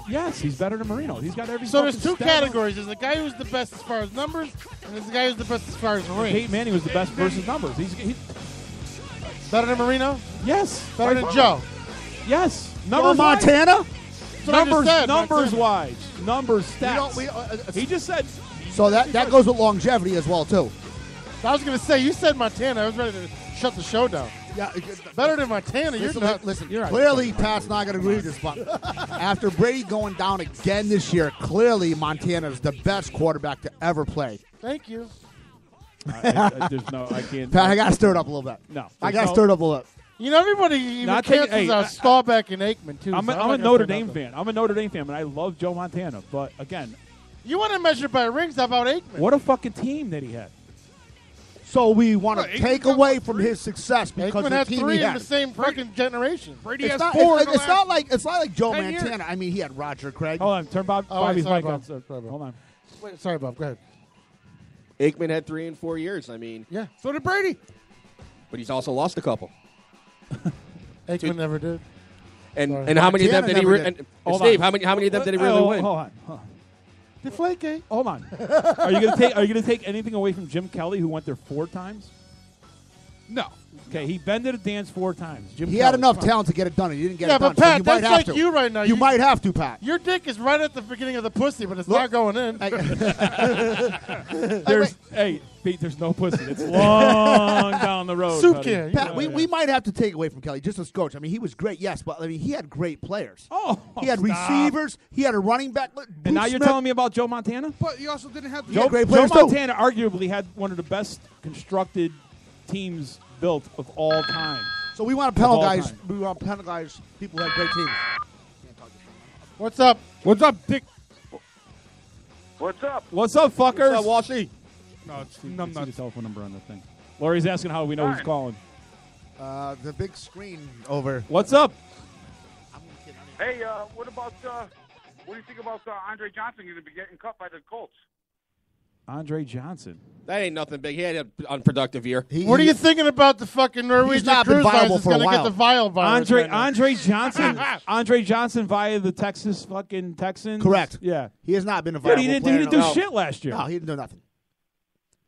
Yes, he's better than Marino. He's got every. So there's fucking 2 stat. categories. There's the guy who's the best as far as numbers, and there's the guy who's the best as far as rings. Peyton Manning was the best versus numbers. He's better than Marino? Yes. Better by than far. Joe? Yes. Joe Montana? Numbers wise. Numbers stats. He just said. So that goes with longevity as well, too. I was going to say, you said Montana. I was ready to shut the show down. Yeah, better than Montana. You're not. Listen, you're clearly Pat's not going to agree with this, but after Brady going down again this year, clearly Montana is the best quarterback to ever play. Thank you. There's no. I can't. Pat, I got to stir it up a little bit. No, I got to stir it up a little bit. You know, everybody even Not cancels taking- hey, out Staubach and Aikman, too. I'm so a not Notre gonna say Dame nothing. fan. I'm a Notre Dame fan, and I love Joe Montana. But again, You want to measure by rings? How about Aikman? what a fucking team that he had. So we want to take away from his success because Aikman of the had team 3 he in had. the same fucking generation. Brady It's has not, 4 it's, it's not like Joe 10 years. Montana. I mean, he had Roger Craig. Hold on, turn Oh, Bobby's sorry, mic Bob. on. Sorry, Bob. Hold on. Wait, sorry, Bob. Go ahead. Aikman had 3 in 4 years. I mean, Yeah. So did Brady. but he's also lost a couple. Aikman never did. And Sorry. and how many of them Montana did he? never And did. Hold Steve, on. how many of them did he really Oh, win? Hold on. Deflategate. Hold on. Are you gonna take anything away from Jim Kelly, who went there 4 times? No. Okay, he bended a dance 4 times. Jim He Kelly, had enough come on. talent to get it done. He didn't get Yeah, it done. but Pat, so you might that's have like to. you right now. You might have to, Pat. Your dick is right at the beginning of the pussy, but it's not going in. Hey, Pete, there's no pussy. It's long down the road. Soup buddy. can. Pat, we might have to take away from Kelly just as coach. I mean, he was great, yes, but I mean, he had great players. Oh, He had stop. receivers. He had a running back. And now you're telling me about Joe Montana? But you also didn't have Joe, great Joe players, too. Montana arguably had one of the best constructed teams built of all time. So we want to Of all penalize. time. We want to penalize people who have great teams. What's up? What's up, Dick? What's up? What's up, fuckers? What's up, Walshy? No, it's See the telephone number on the thing. Lori's asking how we know who's calling. The big screen over. What's up? Hey, what about what do you think about Andre Johnson going to be getting cut by the Colts? Andre Johnson. That ain't nothing big. He had an unproductive year. What are you thinking about the fucking Norwegian not been cruise lines viable that's for a going to get while. the vial virus? right now? Andre Johnson. Andre Johnson via the Texas fucking Texans. Correct. Yeah. He has not been a Dude, viable he didn't player. do No. shit last year. No, he didn't do nothing.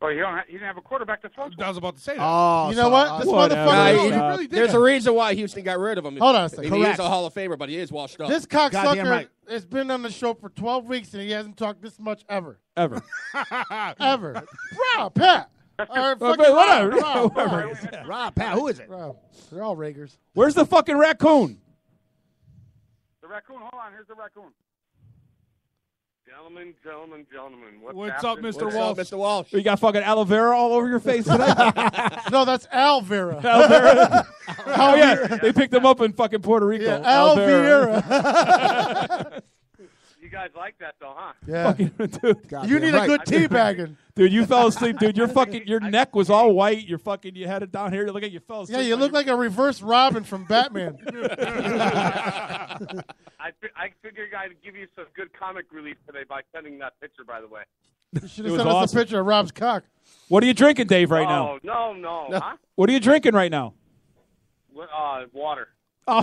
Oh, he didn't have a quarterback to throw to. I was about to say that. Oh, You know what? This whatever. motherfucker. No, He he really did. There's a reason why Houston got rid of him. Hold on a second. I mean, he is Correct. a Hall of Famer, but he is washed up. This Goddamn cocksucker right. has been on the show for 12 weeks and he hasn't talked this much ever. Ever. Ever. Bro, Pat. Or fucking whatever. Rob. Whatever. Rob, Pat, who is it? Rob. They're all Raegers. Where's the fucking raccoon? The raccoon, hold on, here's the raccoon. Gentlemen. What's up, Mr. What's Walsh? up, Mr. Walsh? You got fucking aloe vera all over your face today? No, that's Al Vera. Aloe vera. Oh, yeah. They picked him up in fucking Puerto Rico. Yeah, Al Vera. You guys like that, though, huh? Yeah. Fucking, dude. You need a good tea bagging. Dude, you fell asleep, dude. Your neck was all white. You had it down here. Look at you fell asleep. Yeah, you look like a reverse Robin from Batman. I figured I'd give you some good comic relief today by sending that picture, by the way. You should It have was sent us awesome. a picture of Rob's cock. What are you drinking, Dave, right now? Oh, no. Huh? What are you drinking right now? Water. You're a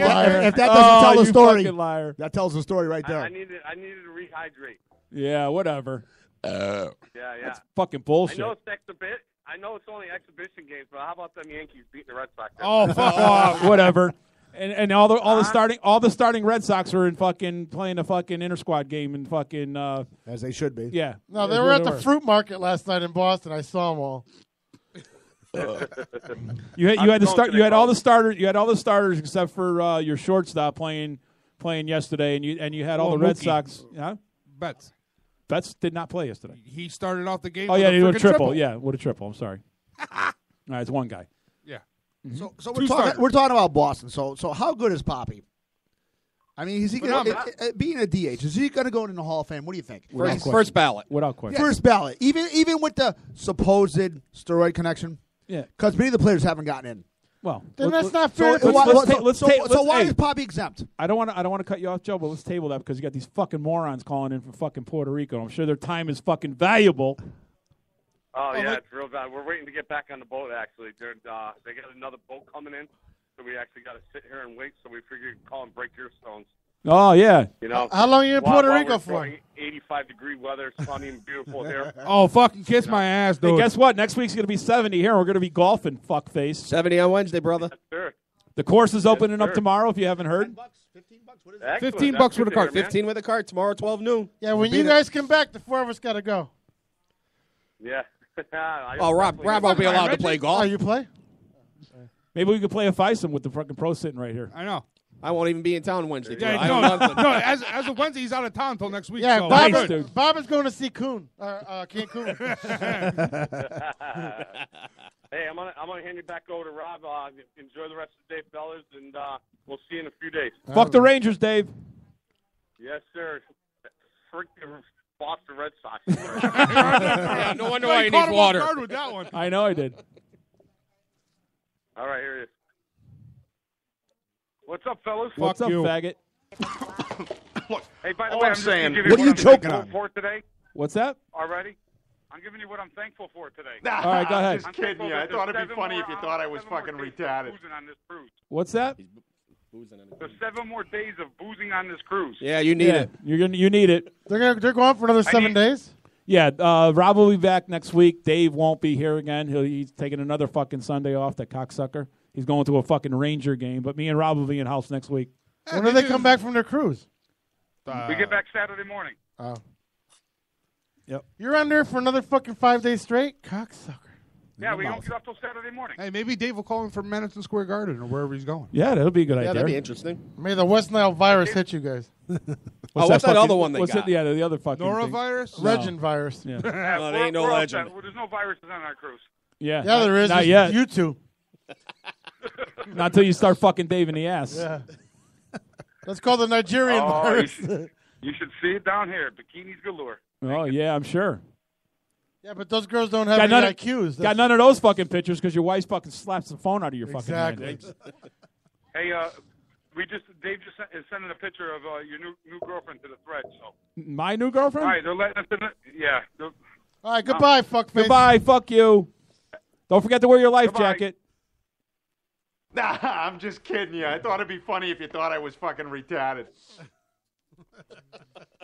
liar. If that doesn't tell the you story, fucking liar. that tells the story right there. I needed to rehydrate. Yeah, whatever. Yeah. That's fucking bullshit. I know it's only exhibition games, but how about them Yankees beating the Red Sox? Oh, fuck off. Whatever. And all the starting Red Sox were in fucking playing a fucking inter squad game and fucking As they should be. yeah. No, they were at the fruit market last night in Boston. I saw them all. You had all the starters except for your shortstop playing yesterday, and you had all the Red Mookie. Sox. Huh? Betts did not play yesterday. He started off the game. Oh with yeah, a he did a frickin' triple. Yeah, with a triple. I'm sorry. All right, it's one guy. Yeah. So Two starters. we're talking about Boston. So how good is Poppy? I mean, is he gonna, being a DH? Is he going to go into the Hall of Fame? What do you think? First ballot. Without question. First ballot. Even with the supposed steroid connection. Yeah. Because many of the players haven't gotten in. Well, Then that's not So, fair. so why is Poppy exempt? I don't want to cut you off, Joe, but let's table that because you got these fucking morons calling in from fucking Puerto Rico. I'm sure their time is fucking valuable. Oh, yeah, it's real bad. We're waiting to get back on the boat, actually. They got another boat coming in, so we actually got to sit here and wait, so we figured call and break your stones. Oh, yeah. You know, How long are you in Puerto Rico we're for? 85-degree weather, sunny and beautiful here. Oh, fucking kiss my ass, dude. Hey, guess what? Next week's going to be 70 here. We're going to be golfing, fuckface. 70 on Wednesday, brother. Sure. The course is opening up sir. tomorrow if you haven't heard. Excellent. $15 That's with a good to cart. hear, man. 15 with a cart tomorrow, 12 noon. Yeah, when you guys come back, the four of us got to go. Yeah. Oh, Rob won't be allowed to play golf. Oh, you play? Maybe we could play a FISM with the fucking pro sitting right here. I know. I won't even be in town Wednesday. Yeah, I don't know. no, as of Wednesday, he's out of town until next week. Yeah, so. Bob is going to see Cancun. Hey, I'm gonna hand you back over to Rob. Enjoy the rest of the day, fellas, and we'll see you in a few days. Fuck the Rangers, Dave. Yes, sir. Freaking Boston Red Sox. No wonder why he needs water. With that one. I know I did. All right, here it is. What's up, fellas? What's up, faggot? Hey, by the All way, I'm I'm just saying- giving What you are you I'm choking thankful on? for today. What's that? Already? I'm giving you what I'm thankful for today. All right, go ahead. Just kidding you. I thought it'd be funny if you thought I was fucking retarded. Boozing on this cruise. What's that? There's 7 more days of boozing on this cruise. Yeah, you need it. You need it. They're going for another 7 days? Yeah, Rob will be back next week. Dave won't be here again. He's taking another fucking Sunday off, that cocksucker. He's going to a fucking Ranger game, but me and Rob will be in house next week. When do they come back from their cruise? We get back Saturday morning. Oh. Yep. You're on there for another fucking 5 days straight? Cocksucker. Yeah, we don't get off till Saturday morning. Hey, maybe Dave will call him from Madison Square Garden or wherever he's going. Yeah, that'll be a good idea. Yeah, that'd be interesting. May the West Nile virus hit you guys. What's that other one they what's got? It, yeah, the other fucking Norovirus? thing. Legend virus. Yeah. No, there ain't no legend. There's no viruses on our cruise. Yeah. Yeah, there is. Not It's yet. You two. Not until you start fucking Dave in the ass. Yeah. That's called the Nigerian Oh, virus. You should see it down here. Bikinis galore. Oh, yeah, I'm sure. Yeah, but those girls don't have Got any none, IQs. got none of those fucking pictures because your wife fucking slaps the phone out of your fucking Exactly. hand. Hey, Dave just is sending a picture of your new girlfriend to the thread. So. My new girlfriend? All right, they're letting us in. Yeah. All right, goodbye, fuckface. Goodbye, fuck you. Don't forget to wear your life jacket. Nah, I'm just kidding you. I thought it'd be funny if you thought I was fucking retarded.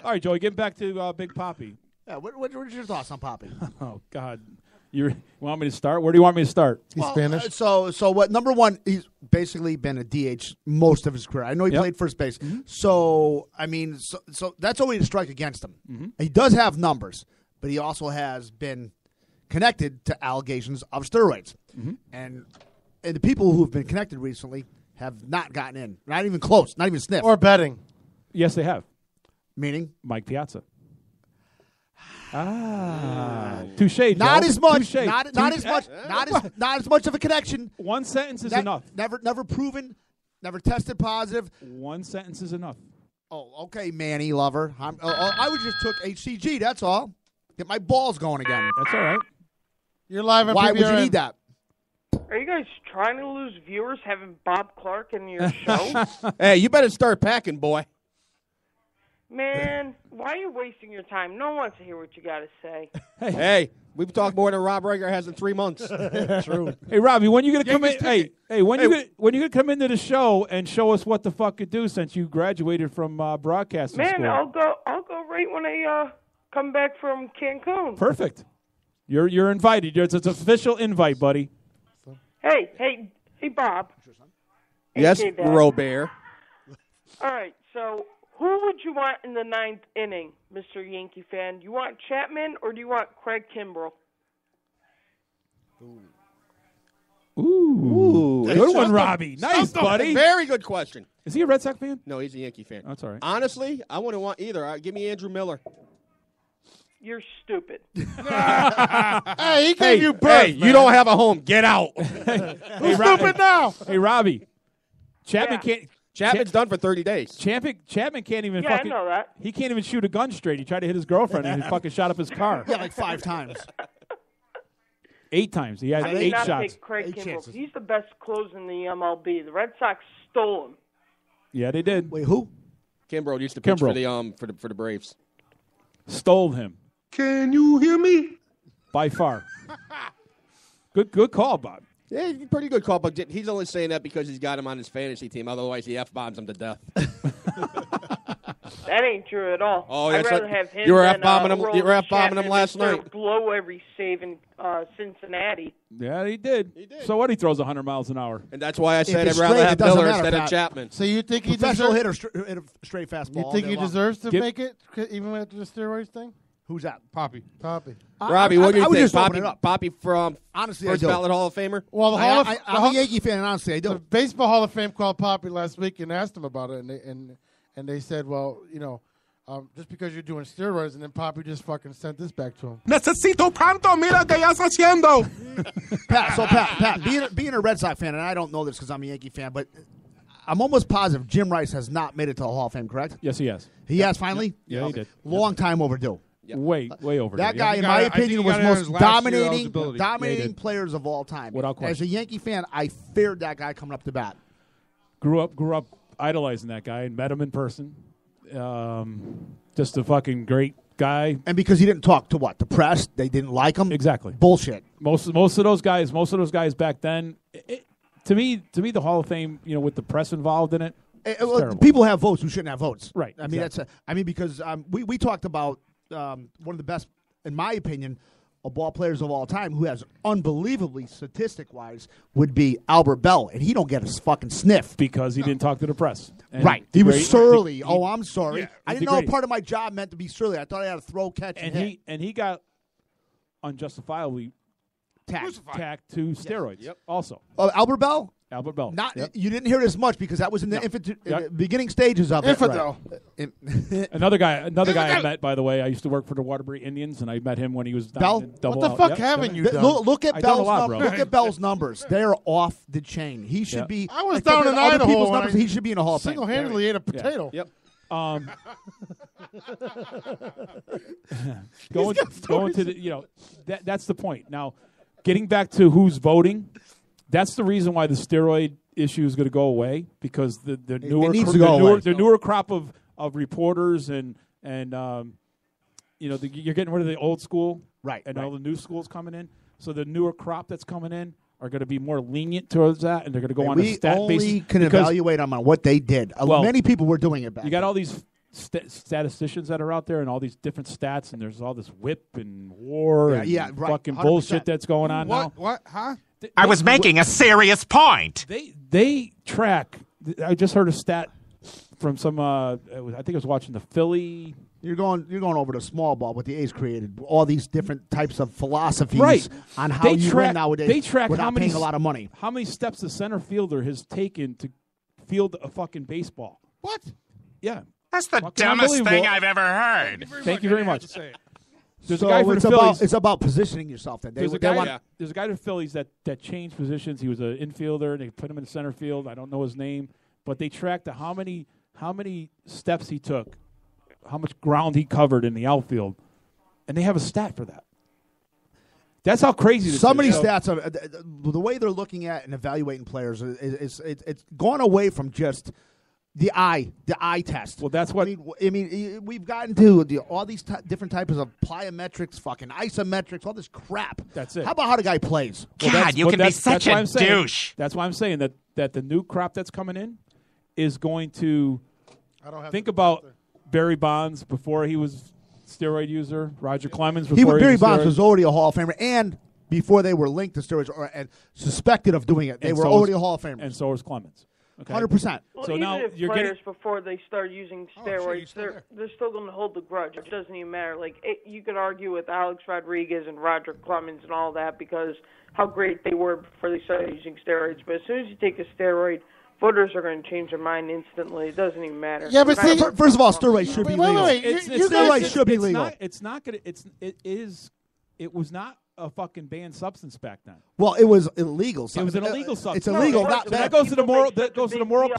All right, Joey, get back to Big Poppy. Yeah, what's your thoughts on Poppy? Oh, God. You want me to start? Where do you want me to start? He's Spanish. So what? Number one, he's basically been a DH most of his career. I know he played first base. So I mean, so that's always a strike against him. He does have numbers, but he also has been connected to allegations of steroids, and the people who have been connected recently have not gotten in, not even close, not even sniff, Or betting. Yes, they have. meaning Mike Piazza. Touche, Joe. not as much, Touche. not as much, not as much of a connection. One sentence is enough. Never proven, never tested positive. One sentence is enough. Oh, okay, Manny lover. I would just took HCG. That's all. Get my balls going again. That's all right. You're live on Why would you PBRN. need that? Are you guys trying to lose viewers having Bob Clark in your show? Hey, you better start packing, boy. Man, why are you wasting your time? No one wants to hear what you got to say. Hey, we've talked more than Rob Reger has in 3 months. True. Hey, Robbie, when you gonna come in? When you gonna come into the show and show us what the fuck you do since you graduated from broadcasting Man, school? I'll go right when I come back from Cancun. Perfect. You're invited. It's an official invite, buddy. Hey, Bob. Yes, Hey, Dad. Robert. All right, so who would you want in the 9th inning, Mr. Yankee fan? You want Chapman or do you want Craig Kimbrell? Ooh, good one, Robbie. Nice, buddy. Very good question. Is he a Red Sox fan? No, he's a Yankee fan. That's all right. Honestly, I wouldn't want either. Give me Andrew Miller. You're stupid. Hey, he gave you birth, Hey, man. you don't have a home. Get out. Who's stupid now? Hey, Robbie. Chapman can't. Chapman's done for 30 days. Chapman can't even Yeah, I fucking. know that. He can't even shoot a gun straight. He tried to hit his girlfriend and he fucking shot up his car. Yeah, like 5 times. 8 times. He had I did 8 not shots. take Craig Kimbrell. He's the best closer in the MLB. The Red Sox stole him. Yeah, they did. Wait, who? Kimbrel used to pitch for Kimbrel. the for the Braves. Stole him Can you hear me? by far. Good call, Bob. Yeah, pretty good call, but he's only saying that because he's got him on his fantasy team. Otherwise, he F-bombs him to death. That ain't true at all. Oh, I'd that's rather right. have him You were than, F-bombing him. Aroldis You were F-bombing him Chapman last that night. blow every save in Cincinnati. Yeah, he did. So what? He throws 100 miles an hour. And that's why I If said I'd it's rather straight, have it doesn't Miller matter, instead of Pat. Chapman. So you think he Professional deserves? hit a straight fastball. You all think day he long. deserves to make it, even after the steroids thing? Who's that? Poppy. Robbie, what do you I was think? just opening it up. Poppy from Honestly, I first do. ballot Hall of Famer? Well, I'm a Yankee fan, and honestly, I The do. Baseball Hall of Fame called Poppy last week and asked him about it, and they said, well, just because you're doing steroids, and then Poppy just fucking sent this back to him. Necesito tanto, mira que ya está haciendo. Pat, being a Red Sox fan, and I don't know this because I'm a Yankee fan, but I'm almost positive Jim Rice has not made it to the Hall of Fame, correct? Yes, he has. He has finally? Yeah, he did. Long time overdue. Way over. That there. guy, in my opinion, was most dominating Yeah, he did. players of all time. Without question. As a Yankee fan, I feared that guy coming up to bat. Grew up idolizing that guy and met him in person. Just a fucking great guy. And because he didn't talk to what? The press? They didn't like him? Exactly. Bullshit. Most of those guys back then, to me, the Hall of Fame, with the press involved in it, it's terrible. People have votes who shouldn't have votes. Right. I mean, exactly. because we talked about one of the best, in my opinion, of ball players of all time, who has unbelievably statistic-wise, would be Albert Bell, and he don't get a fucking sniff because he didn't talk to the press. And right. He was great- surly. he- I'm sorry. yeah, I he's didn't know degrading. part of my job meant to be surly. I thought I had to throw, catch, and hit. he got unjustifiably tacked to steroids. Yep. Also, Albert Bell? Albert Bell. Not Yep. You didn't hear it as much because that was in the in Yep. the beginning stages of Infidel. it. Right. Another guy I met, by the way. I used to work for the Waterbury Indians, and I met him when he was down Bell? in double What the out. fuck Yep. haven't you Yep. done? Look at I done a Bell's lot, bro. look at Bell's numbers. They're off the chain. He should Yeah. be. I was except down for in other Idaho people's when numbers, I he should be in a Hall of Fame. Single-handedly ate a potato. Yep. Going to the that's the point. Now, getting back to who's voting, that's the reason why the steroid issue is going to go away, because the newer needs to go away. the newer crop of reporters and you're getting rid of the old school, Right, and right. all the new schools coming in. So the newer crop that's coming in are going to be more lenient towards that, and they're going to go on a We stat only basis. can because evaluate them on what they did. Well, Many people were doing it back. you got all these statisticians that are out there and all these different stats, and there's all this whip and war and right, fucking 100%. bullshit that's going on now. What? Huh? I was making a serious point. They track. I just heard a stat from some. I think I was watching the Philly. You're going over the small ball, what the A's created. All these different types of philosophies Right. on how They you track- win nowadays. They track without how many paying a lot of money. How many steps the center fielder has taken to field a fucking baseball? What? Yeah, That's the Fucking dumbest thing unbelievable. I've ever heard. Thank you very much. There's So a guy for it's the about Phillies. it's about positioning yourself. Then There's a guy. There's a guy to the Phillies that changed positions. He was an infielder, and they put him in center field. I don't know his name, but they tracked how many steps he took, how much ground he covered in the outfield, and they have a stat for that. That's how crazy this so is. many So- stats are the way they're looking at and evaluating players is it's gone away from just the eye test. Well, that's what I mean. We've gotten to all these different types of plyometrics, fucking isometrics, all this crap. That's it. How about how the guy plays? God, you can be such a douche. That's why I'm saying that the new crop that's coming in is going to think about Barry Bonds before he was steroid user, Roger Clemens before Barry was Bonds steroid. was already a Hall of Famer, and before they were linked to steroids and suspected of doing it, they And were so already was- a Hall of Famer. And so was Clemens. Okay? 100%. Well, So even now if you're players getting before they start using steroids, they're still going to hold the grudge. It doesn't even matter. You could argue with Alex Rodriguez and Roger Clemens and all that because how great they were before they started using steroids. But as soon as you take a steroid, voters are going to change their mind instantly. It doesn't even matter. Yeah, but see, first of all, steroids should be legal. Steroids should be legal. It's not gonna. It was not a fucking banned substance back then. Well, it was illegal. It was an illegal substance. It's illegal. So that goes to the moral. That goes to the moral.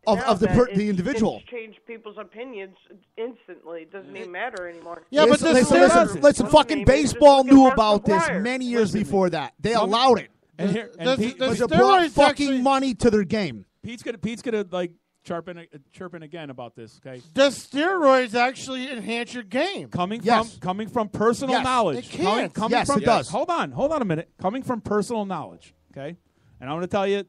of the individual. Change people's opinions instantly. It doesn't even matter anymore. Yeah, but listen. Fucking baseball knew about this many years before that. They allowed it. And here, because it brought fucking money to their game. Pete's gonna like chirping again about this. Okay. Does steroids actually enhance your game? Coming from personal knowledge. It can. It does. Hold on a minute. Coming from personal knowledge. Okay. And I'm gonna tell you,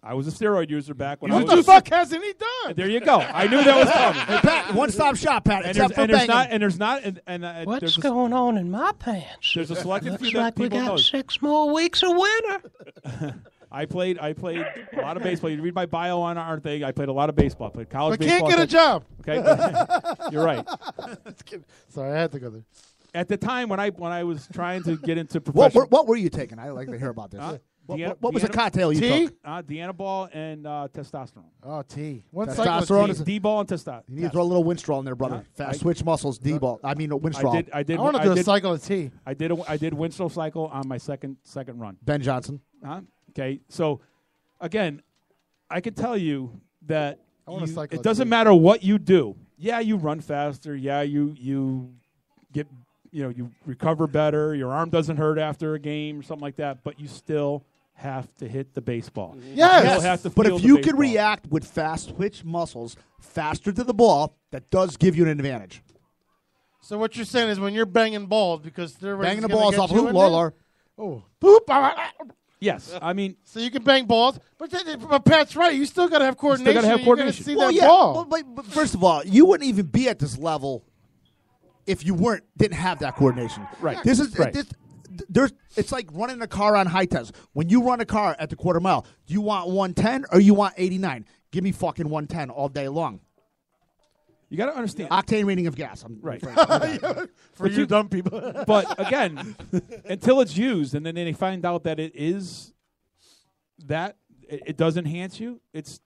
I was a steroid user back when I was. What the fuck hasn't he done? There you go. I knew that was coming. Hey, Pat, one-stop shop, Pat. Except for banging. What's going on in my pants? There's a selected Looks few that like we people got know. 6 more weeks of winter. I played a lot of baseball. You read my bio on our thing. I played a lot of baseball. I played college But baseball. can't get a job. Okay, you're right. Sorry, I had to go there. At the time when I was trying to get into professional, What were you taking? I'd like to hear about this. What was the cocktail you took? Dianabol and testosterone. Oh, T. What's testosterone? Is D-ball and testosterone. You need to throw a little Winstrol in there, brother. Fast switch muscles, D-ball. Winstrol. I did. I want to do a cycle of T. I did Winstrol cycle on my second run. Ben Johnson. Okay, so again, I can tell you that it doesn't T. matter what you do. Yeah, you run faster. Yeah, you get you recover better. Your arm doesn't hurt after a game or something like that. But you still have to hit the baseball. Yes. You still have to But feel if the you baseball. can react with fast switch muscles faster to the ball, that does give you an advantage. So what you're saying is when you're banging balls because they're Banging the balls off hoop, Oh, boop! Yes, I mean, so you can bang balls, but Pat's right. You still got to have coordination. gotta have You coordination. gotta see Well, that yeah. ball. But first of all, you wouldn't even be at this level if you didn't have that coordination. Right. This is Right. It's like running a car on high test. When you run a car at the quarter mile, do you want 110 or you want 89? Give me fucking 110 all day long. You got to understand octane rating of gas. I'm right For you dumb people. But again, until it's used, and then they find out that it is that it does enhance you. It's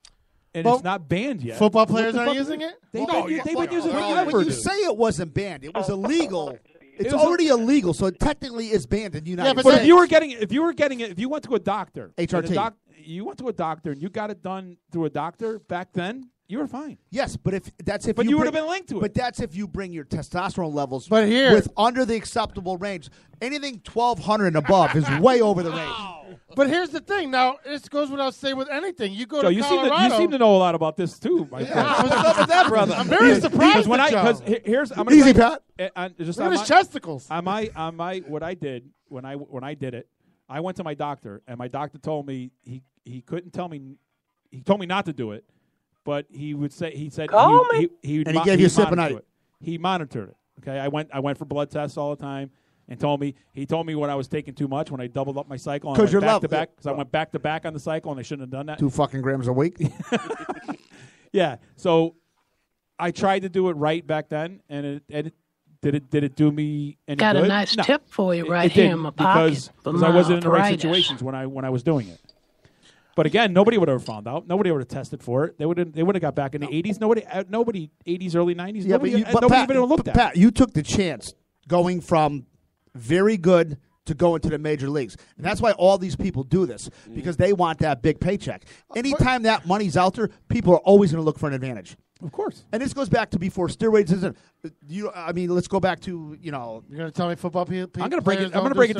not banned yet. Football players What the aren't fuck? using it. They've been using it forever. When you dude. say it wasn't banned, it was illegal. It's It was already illegal, so it technically is banned in the United But States. if you were getting it, if you went to a doctor, HRT. You went to a doctor and you got it done through a doctor back then, you were fine. Yes, but if But you would have been linked to it. But that's if you bring your testosterone levels But here- with under the acceptable range. Anything 1,200 and above is way over the range. But here's the thing. Now, this goes without saying with anything. You go Joe, to you Colorado. seem to know a lot about this too, my friend. What's up with that, brother? I'm very surprised when at Joe. here's I'm gonna Easy, tell Pat. you, just Look on at his my- chesticles. On my what I did when I did it, I went to my doctor and my doctor told me he couldn't tell me. He told me not to do it, but he said Call me. he And he gave you a sip a monitored night. it. He monitored it. Okay, I went for blood tests all the time. And he told me when I was taking too much, when I doubled up my cycle, and I 'Cause you're went back level- to back, because I went back to back on the cycle, and I shouldn't have done that. 2 fucking grams a week. Yeah, so I tried to do it right back then, and did it do me any Got good? a nice No. tip for you It right didn't, here in my pocket. because I wasn't in the right arthritis. situations when I was doing it. But again, nobody would have found out. Nobody would have tested for it. They would have got back in the 80s. Nobody 80s, early 90s. Yeah, nobody but nobody Pat, even looked but at. Pat, you took the chance going from very good to go into the major leagues. And that's why all these people do this, because they want that big paycheck. Anytime that money's out there, people are always going to look for an advantage. Of course. And this goes back to before steroids isn't. Let's go back to You're going to tell me football people. I'm going to break it. I'm going to break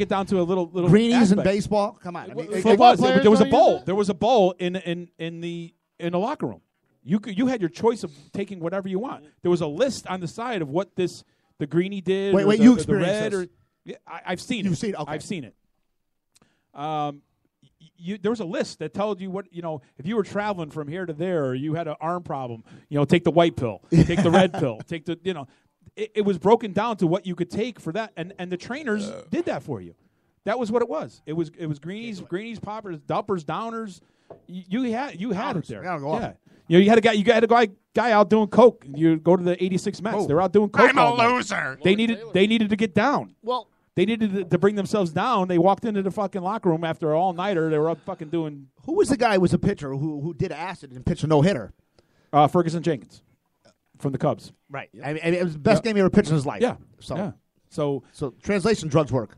it down to a little greenies in aspect. baseball. Come on, I mean, Football, players there was a don't bowl. use it? There was a bowl in the locker room. You had your choice of taking whatever you want. There was a list on the side of what the greenie did. Wait, or you the experienced red this? Yeah, I've seen it. You've seen it? Okay. I've seen it. There was a list that told you what, if you were traveling from here to there, or you had an arm problem, take the white pill, take the red pill, take the, it was broken down to what you could take for that, and the trainers did that for you. That was what it was. It was greenies, poppers, dumpers, downers. You had it there. Yeah. You had a guy out doing coke. You go to the 86 Mets. They're out doing coke. I'm a all night. loser. They needed to get down. Well, they needed to bring themselves down. They walked into the fucking locker room after an all-nighter. They were up fucking doing... Who was the guy who was a pitcher who did acid and pitched a no-hitter? Ferguson Jenkins from the Cubs. Right. I mean, it was the best game he ever pitched in his life. Yeah. So, Yeah. So translation drugs work.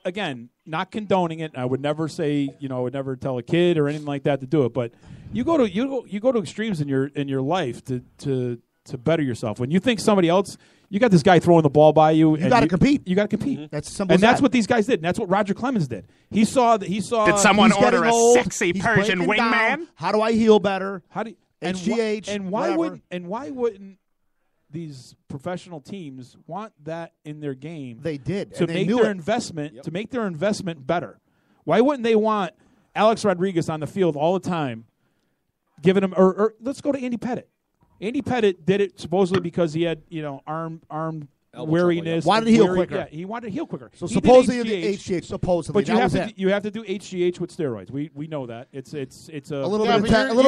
again, not condoning it. I would never say, I would never tell a kid or anything like that to do it. But you go to extremes in your life to better yourself. When you think somebody else, you got this guy throwing the ball by you. You got to compete. You got to compete. That's simple. And that's what these guys did. And that's what Roger Clemens did. He saw. Did someone order a sexy He's Persian breaking wingman? down. How do I heal better? How do HGH? And why wouldn't these professional teams want that in their game? They did to and they make knew their it. investment to make their investment better. Why wouldn't they want Alex Rodriguez on the field all the time, giving him? Or let's go to Andy Pettitte. Andy Pettitte did it supposedly because he had arm weariness. Wanted to heal quicker. Yeah, he wanted to heal quicker. So He did supposedly HGH. Supposedly, but you that have was to it. you have to do HGH with steroids. We know that it's a little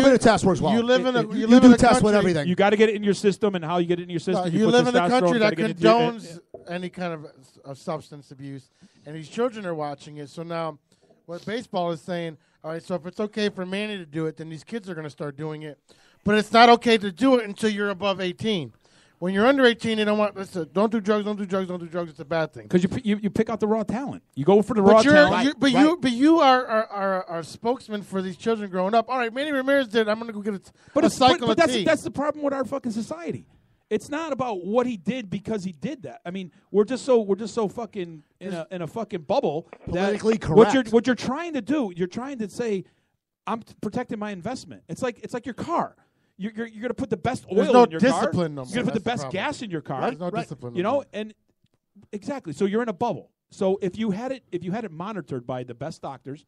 bit of test works well. You live in a You live do in a test with country- everything. You got to get it in your system, and how you get it in your system. You put live in a testosterone, country that gotta get it into your- condones any kind of substance abuse, and these children are watching it. So now, what baseball is saying, all right, so if it's okay for Manny to do it, then these kids are going to start doing it. But it's not okay to do it until you're above 18. When you're under 18, they don't want. Listen, don't do drugs. Don't do drugs. Don't do drugs. It's a bad thing. Because you pick out the raw talent. You go for the raw talent. But you are spokesman for these children growing up. All right, Manny Ramirez did. I'm going to go get a cycle of tea. That's the problem with our fucking society. It's not about what he did because he did that. I mean, we're just so fucking in a fucking bubble. Politically that correct. What you're trying to do, you're trying to say, I'm protecting my investment. It's like your car. You're going to put the best oil There's no in your car. discipline no more. You're going to put the That's best the problem. gas in your car. There's no discipline no You know, more. and exactly. So you're in a bubble. So if you had it monitored by the best doctors.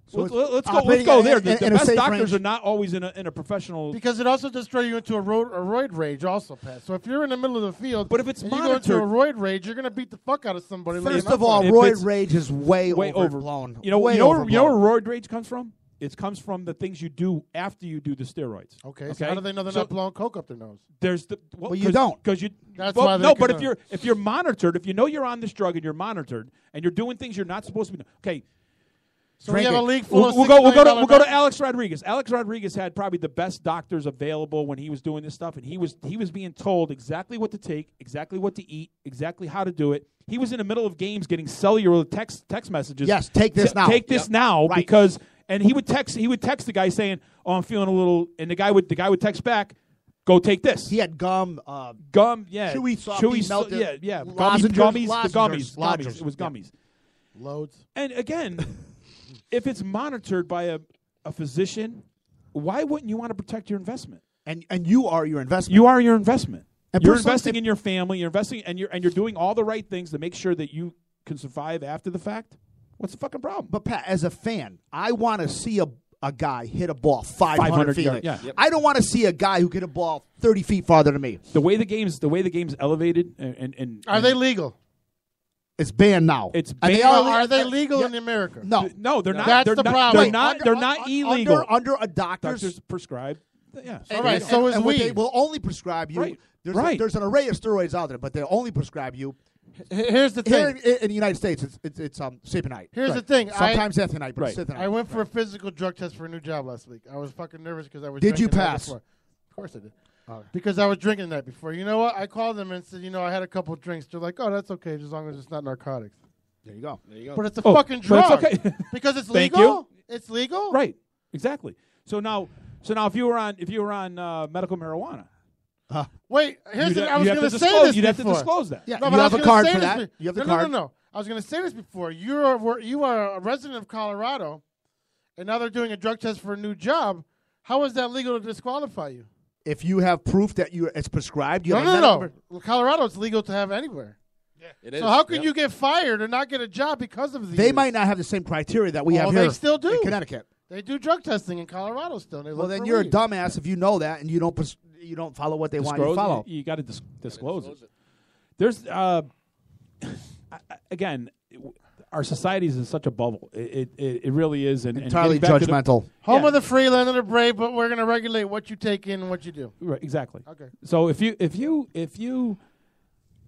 So Let's it's go. Let's go there. in The a best safe doctors range. are not always in a professional. Because it also just throw you into a roid rage also, Pat. So if you're in the middle of the field, but if it's and you go into a monitored- roid rage, you're going to beat the fuck out of somebody. First laying of all, up there. roid rage is way Way overblown. You know way where overblown. roid rage comes from? It comes from the things you do after you do the steroids. Okay, so how do they know they're not blowing coke up their nose? There's the Well, you don't. because you. That's well, why they no, can but know. if you're monitored, if you know you're on this drug and you're monitored and you're doing things you're not supposed to be doing. Okay. So we have a league full We'll, of we'll $6 go. million We'll go to bets. Alex Rodriguez. Alex Rodriguez had probably the best doctors available when he was doing this stuff, and he was being told exactly what to take, exactly what to eat, exactly how to do it. He was in the middle of games getting cellular text messages. Yes, take this now. Take this Yep. now Right. because. And he would text the guy saying, "Oh, I'm feeling a little," and the guy would text back, "Go take this." He had gum, yeah, chewy, softy, melted, yeah, lozenges, gummies, lozenges, the gummies. lozenges. It was gummies. Loads. And again, if it's monitored by a physician, why wouldn't you want to protect your investment? And you are your investment. You are your investment. And You're personally, investing in your family. You're investing, and you're doing all the right things to make sure that you can survive after the fact. What's the fucking problem? But Pat, as a fan, I want to see a guy hit a ball 500 feet. yards. Yeah. Yep. I don't want to see a guy who hit a ball 30 feet farther than me. The way the game's elevated, and Are they legal? It's banned now. It's And they banned. Are they legal in America? No, No, they're not. That's they're the not, problem. They're not illegal. Under a doctor's. Doctors prescribe. Yeah. All right, so is and what weed. they will only prescribe you. Right. There's an array of steroids out there, but they only prescribe you. Here's the Here thing. in the United States, it's Saponite. Here's the thing. Sometimes ethanite, but Right. Saponite. I went for a physical drug test for a new job last week. I was fucking nervous because I was. Did you drinking the night pass? before. Of course I did. Because I was drinking the night before. You know what? I called them and said, I had a couple drinks. They're like, oh, that's okay, as long as it's not narcotics. There you go. But it's a Oh, fucking but drug. it's okay. Because it's Thank legal. you. It's legal. Right. Exactly. So now if you were on medical marijuana, Wait, here's You'd the, ha- I was you'd have going to to say disclose- this you'd have to before. disclose that. Yeah, No, you but I have was a gonna card say for this that. be- You have the no, card. No. I was going to say this before. You are a resident of Colorado, and now they're doing a drug test for a new job. How is that legal to disqualify you? If you have proof that it's prescribed, you have a No. medical- Well, Colorado, it's legal to have anywhere. It is. So how can you get fired or not get a job because of these? They might not have the same criteria that we have They here still do. in Connecticut. They do drug testing in Colorado still. They Well, look then for you're a weed. dumbass if you know that and you don't follow what they want you to follow. You got to disclose it. There's again, our society is in such a bubble. It really is, and Entirely getting back to the- judgmental. Home of the free, land of the brave, but we're going to regulate what you take in and what you do. Right, exactly. Okay. So if you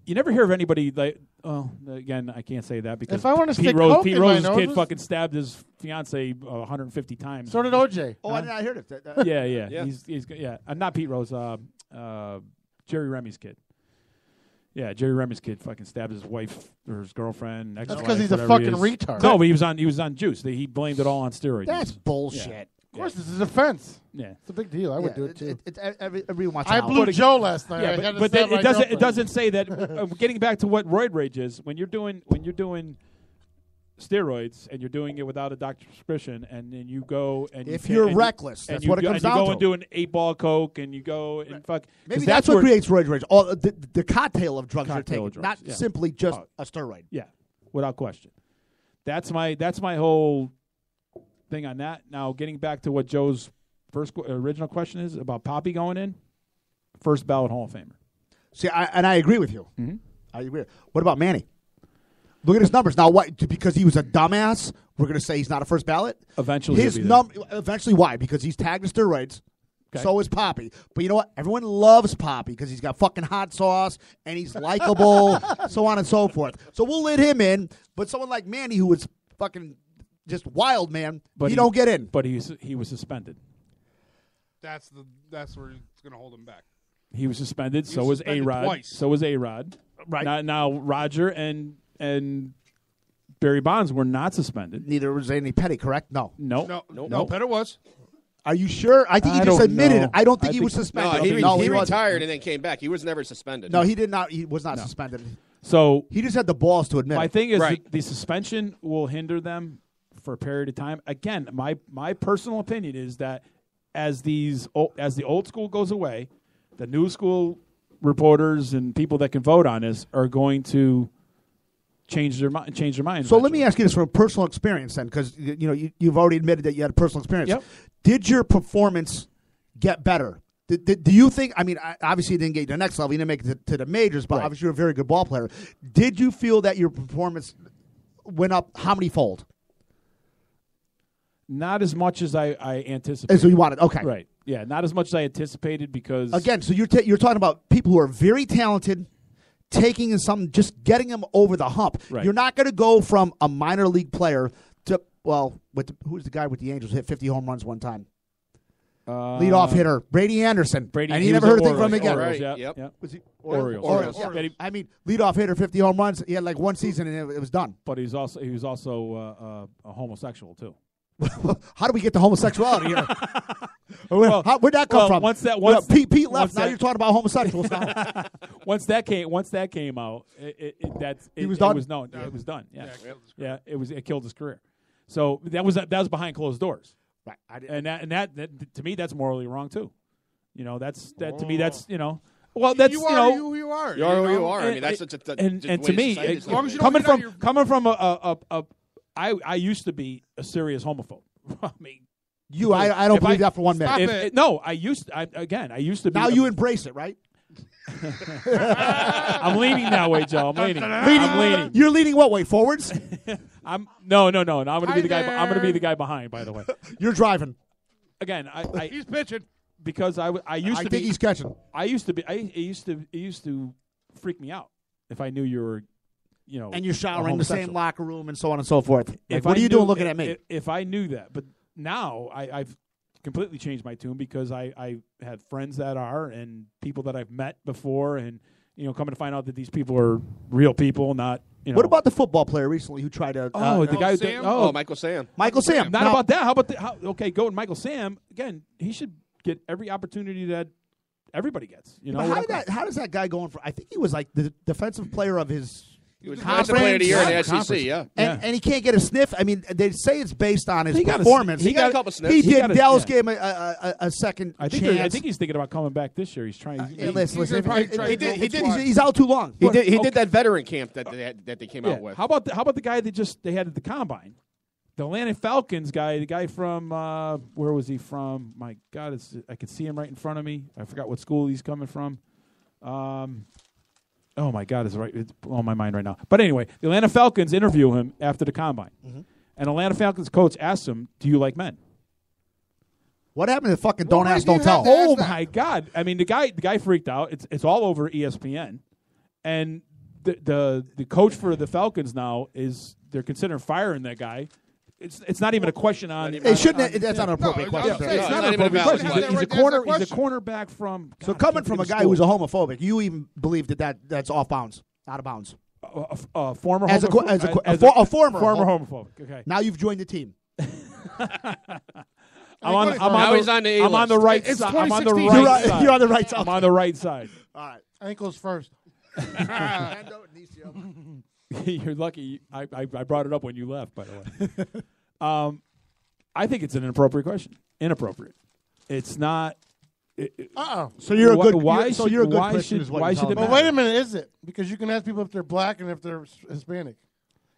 never hear of anybody like, oh, again, I can't say that because If I wanna Pete stick Rose, coke Pete in my Rose's kid nose- fucking stabbed his fiance 150 times. So did OJ. Oh, I did not hear it. Yeah. Yeah. He's not Pete Rose. Jerry Remy's kid. Yeah, Jerry Remy's kid fucking stabbed his wife or his girlfriend. That's because he's a fucking retard. No, but he was on juice. He blamed it all on steroids. That's bullshit. Yeah. Of course, this is a offense. Yeah, it's a big deal. I would do it too. Everyone wants I blew Joe last night. Yeah, but it doesn't say that. Getting back to what roid rage is, when you're doing steroids and you're doing it without a doctor's prescription, and then you go and if you're reckless, that's what it comes down to. You go and do an 8-ball coke, and you go and fuck. Maybe that's what creates roid rage. All the cocktail of drugs you're taking, not yeah. simply just a steroid. Yeah, without question. That's my whole thing on that. Now, getting back to what Joe's original question is about Poppy going in, first ballot Hall of Famer. See, I agree with you. Mm-hmm. I agree. What about Manny? Look at his numbers. Now, what? Because he was a dumbass, we're going to say he's not a first ballot? Eventually, eventually, why? Because he's tagged in steroids. Okay. So is Poppy. But you know what? Everyone loves Poppy because he's got fucking hot sauce and he's likable, so on and so forth. So we'll let him in. But someone like Manny, who was fucking just wild, man, he don't get in. But he was suspended. That's where it's going to hold him back. He was suspended. He So was was suspended A-Rod. twice. So was A-Rod. Right. Now Roger and Barry Bonds were not suspended. Neither was Andy Petty, correct? No. No. No, Petty was. Are you sure? I think he just admitted it. I don't think he was suspended. No, he retired and then came back. He was never suspended. No, he did not. He was not suspended. So he just had the balls to admit my it. thing is that the suspension will hinder them for a period of time. Again, my personal opinion is that as the old school goes away, the new school reporters and people that can vote on this are going to change their minds. So let me ask you this from personal experience then, because you've already admitted that you had a personal experience. Yep. Did your performance get better? Do you think? I mean, obviously you didn't get to the next level. You didn't make it to the majors, but obviously you're a very good ball player. Did you feel that your performance went up how many fold? Not as much as I anticipated. As you wanted, okay. Right. Yeah, not as much as I anticipated because... Again, so you're talking about people who are very talented, taking in something, just getting them over the hump. Right. You're not going to go from a minor league player to, who's the guy with the Angels who hit 50 home runs one time? Leadoff hitter, Brady Anderson. And he never heard a thing from him again. Orioles, yep. Was he? Orioles. Yeah. I mean, leadoff hitter, 50 home runs. He had like one season and it was done. But he was also a homosexual too. How do we get to homosexuality here? Where'd that come from? Pete left. Now you're talking about homosexuals. Now. once that came out, it was done. It was done. Yeah, it killed his career. So that was behind closed doors. Right. And that to me that's morally wrong too. To me that's Well, that's you are who you are. You are who you are. I mean, that's such a and to me, as long as you coming from I used to be a serious homophobe. I mean, I don't believe that for 1 minute. I used to be. Now you embrace it, right? I'm leaning that way, Joe. I'm leaning. You're leaning what way? Forwards? No. I'm going to be the guy. I'm going to be the guy behind. By the way, you're driving. Again, he's pitching because I used to be. I think he's catching. I used to be. It used to freak me out if I knew you were. And you're showering in the same locker room and so on and so forth. What are you doing doing looking at me? If I knew that. But now I've completely changed my tune because I had friends that are and people that I've met before and, coming to find out that these people are real people, not, What about the football player recently who tried to... the guy... Michael Sam. Michael Sam. Not about that. How about go with Michael Sam. Again, he should get every opportunity that everybody gets. How does that guy go in for... I think he was like the defensive player of his... He was defensive player of the year in the SEC, yeah. And he can't get a sniff. I mean, they say it's based on his performance. He got a couple sniffs. He did. Dallas gave him a second chance. I think he's thinking about coming back this year. He's trying. Listen. He's out too long. He did that veteran camp that they came out with. How about the guy that they had at the combine? The Atlanta Falcons guy, the guy from where was he from? My God, I could see him right in front of me. I forgot what school he's coming from. Oh, my God, it's on my mind right now. But anyway, the Atlanta Falcons interview him after the combine. Mm-hmm. And Atlanta Falcons coach asked him, do you like men? What happened to fucking don't ask, don't tell? Oh, my God. I mean, the guy freaked out. It's all over ESPN. And the coach for the Falcons now they're considering firing that guy It's not even a question on. It shouldn't. That's not an appropriate question. It's not an appropriate question. He's a cornerback from. So coming from a guy who's a homophobic, you even believe that's off bounds, out of bounds. Former a former homophobic. Okay. Now you've joined the team. I'm on the right side. I'm on the right side. You're on the right side. I'm on the right side. All right. Ankles first. You're lucky. I brought it up when you left, by the way. I think it's an inappropriate question. Inappropriate. It's not. So you're a good. Why so you're a good why Christian. should Is what why you're should telling it me. But wait a minute, is it? Because you can ask people if they're black and if they're Hispanic.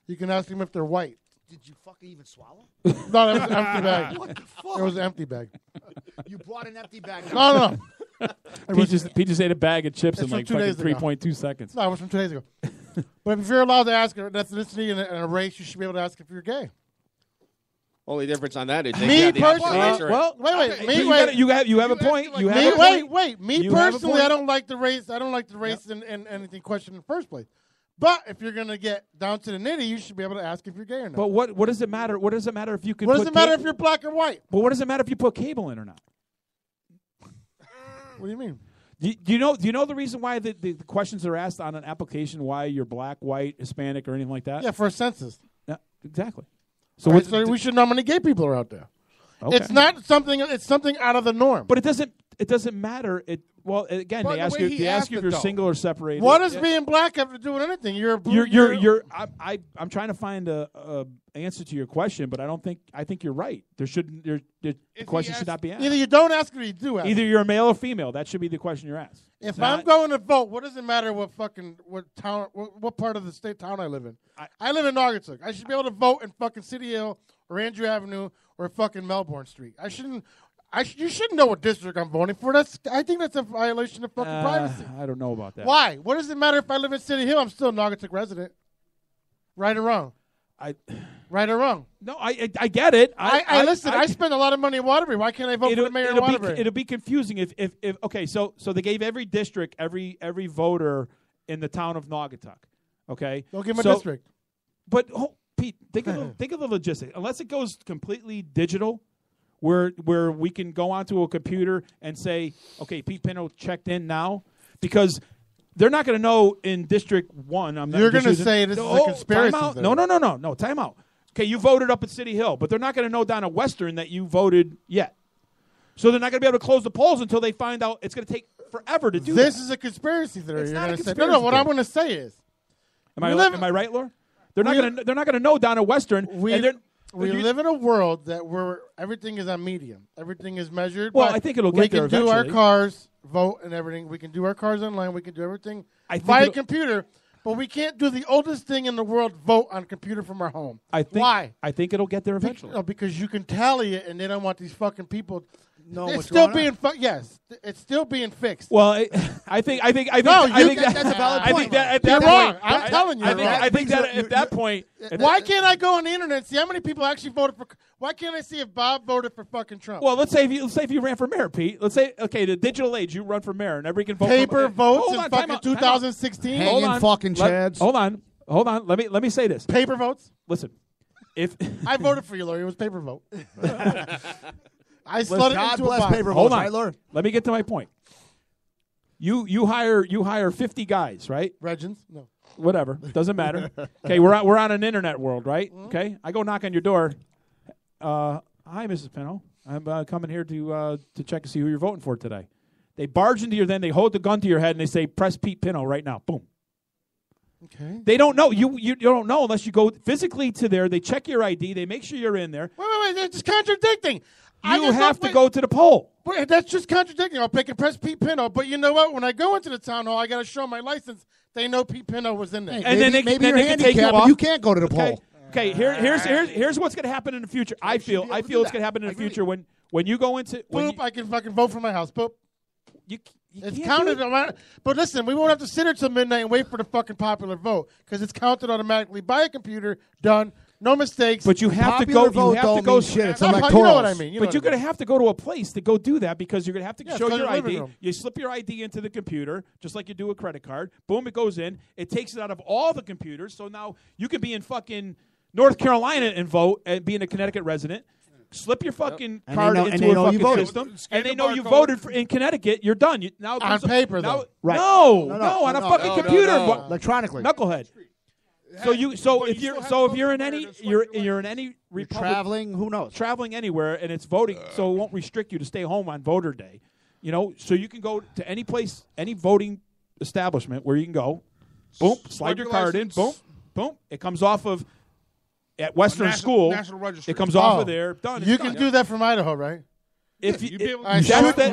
You can ask them if they're white. Did you fucking even swallow? No, that was an empty bag. What the fuck? It was an empty bag. You brought an empty bag. No. Pete just ate a bag of chips in like 3.2 seconds. No, it was from 2 days ago. But if you're allowed to ask an ethnicity and a race, you should be able to ask if you're gay. Only difference on that is me personally. Well, wait. You have a point. Wait. Me personally, I don't like the race. I don't like the race and anything questioned in the first place. But if you're gonna get down to the nitty, you should be able to ask if you're gay or not. But what does it matter? What does it matter if you could? What does it matter if you're black or white? But what does it matter if you put cable in or not? What do you mean? Do you know the reason why the questions are asked on an application? Why you're black, white, Hispanic, or anything like that? Yeah, for a census. Yeah, exactly. So we should know how many gay people are out there. Okay. It's not something. It's something out of the norm. But it doesn't matter. Again, they ask you if you're single or separated. What does being black have to do with anything? I'm trying to find a answer to your question, but I think you're right. The question should not be asked. Either you don't ask or you do ask. Either you're a male or female. That should be the question you're asked. If I'm going to vote, what does it matter what town, what part of the state town I live in? I live in Naugatuck. I should be able to vote in fucking City Hill or Andrew Avenue or fucking Melbourne Street. You shouldn't know what district I'm voting for. I think that's a violation of fucking privacy. I don't know about that. Why? What does it matter if I live in City Hill? I'm still a Naugatuck resident. Right or wrong? Right or wrong? No, I get it. Listen. I spend a lot of money in Waterbury. Why can't I vote for the mayor of Waterbury? It'll be confusing if okay. So they gave every district, every voter in the town of Naugatuck. Okay, don't give them a district. But Pete, think of the logistics. Unless it goes completely digital, where we can go onto a computer and say, okay, Pete Pinto checked in now, because they're not going to know in District 1. You're going to say this is a conspiracy. No, time out. Okay, you voted up at City Hill, but they're not going to know down at Western that you voted yet. So they're not going to be able to close the polls until they find out. It's going to take forever to do that. This is a conspiracy theory. It's you're not a gonna say. conspiracy No, what theory. I'm going to say is, am I right, Laura? They're not going to know down at Western. We live in a world where everything is on medium. Everything is measured. Well, I think it'll get there eventually. We can do our cars, vote, and everything. We can do our cars online. We can do everything via computer. But we can't do the oldest thing in the world, vote on computer from our home. Why? I think it'll get there eventually. No, because you can tally it, and they don't want these fucking people. No, it's still being yes, it's still being fixed. Well, I think that's a valid point. I think that at that you're point, wrong. I'm telling you. I think that at that point. Why can't I go on the internet and see how many people actually voted for? Why can't I see if Bob voted for fucking Trump? Well, let's say if you ran for mayor, Pete. Let's say the digital age, you run for mayor, and everybody can vote. Paper votes in fucking 2016. Hanging fucking chads. Hold on. Let me say this. Paper votes. Listen, if I voted for you, Laurie, it was paper vote. I slid it into a box. Hold on. Right, let me get to my point. You hire 50 guys, right? Regents? No. Whatever. Doesn't matter. Okay, we're on an internet world, right? Mm-hmm. Okay. I go knock on your door. Hi, Mrs. Pinto. I'm coming here to check to see who you're voting for today. They barge into your, then they hold the gun to your head and they say, press Pete Pinto right now. Boom. Okay. They don't know. You don't know unless you go physically to there. They check your ID. They make sure you're in there. Wait. That's contradicting. You have to go to the poll. Wait, that's just contradicting. I'll pick and press Pete Pinto, but you know what? When I go into the town hall, I got to show my license. They know Pete Pinto was in there. And maybe you're handicapped, but you can't go to the poll. Okay, here's what's going to happen in the future. I feel it's going to happen in the future when you go into I can fucking vote for my house. Boop. It's can't counted. But listen, we won't have to sit here till midnight and wait for the fucking popular vote because it's counted automatically by a computer. Done. No mistakes. But you have to go. You have to go. Shit, it's you know what I mean. But you're going to have to go to a place to go do that because you're going to have to show your ID. Room. You slip your ID into the computer just like you do a credit card. Boom, it goes in. It takes it out of all the computers. So now you can be in fucking North Carolina and vote and being a Connecticut resident. Slip your fucking And card they know- and into they a know you fucking voted. system, Scan and they the know you barcode. voted in Connecticut. You're done. Now it On comes up- paper, now- though. Right. No, No, on a no, fucking no, computer, no. Electronically. knucklehead. So if you're in any Republic, Traveling, who knows? traveling anywhere, and it's voting, so it won't restrict you to stay home on voter day. So you can go to any place, any voting establishment where you can go. Boom, slide your card in. Boom, boom. It comes off of at Western School. National Registry. It comes off of there. Done. You It's can done. do that from Idaho, right? If you'd be able to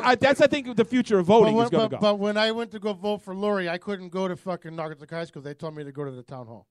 I that's I think the future of voting is going to go. But when I went to go vote for Lori, I couldn't go to fucking Naugatuck High School. They told me to go to the town hall.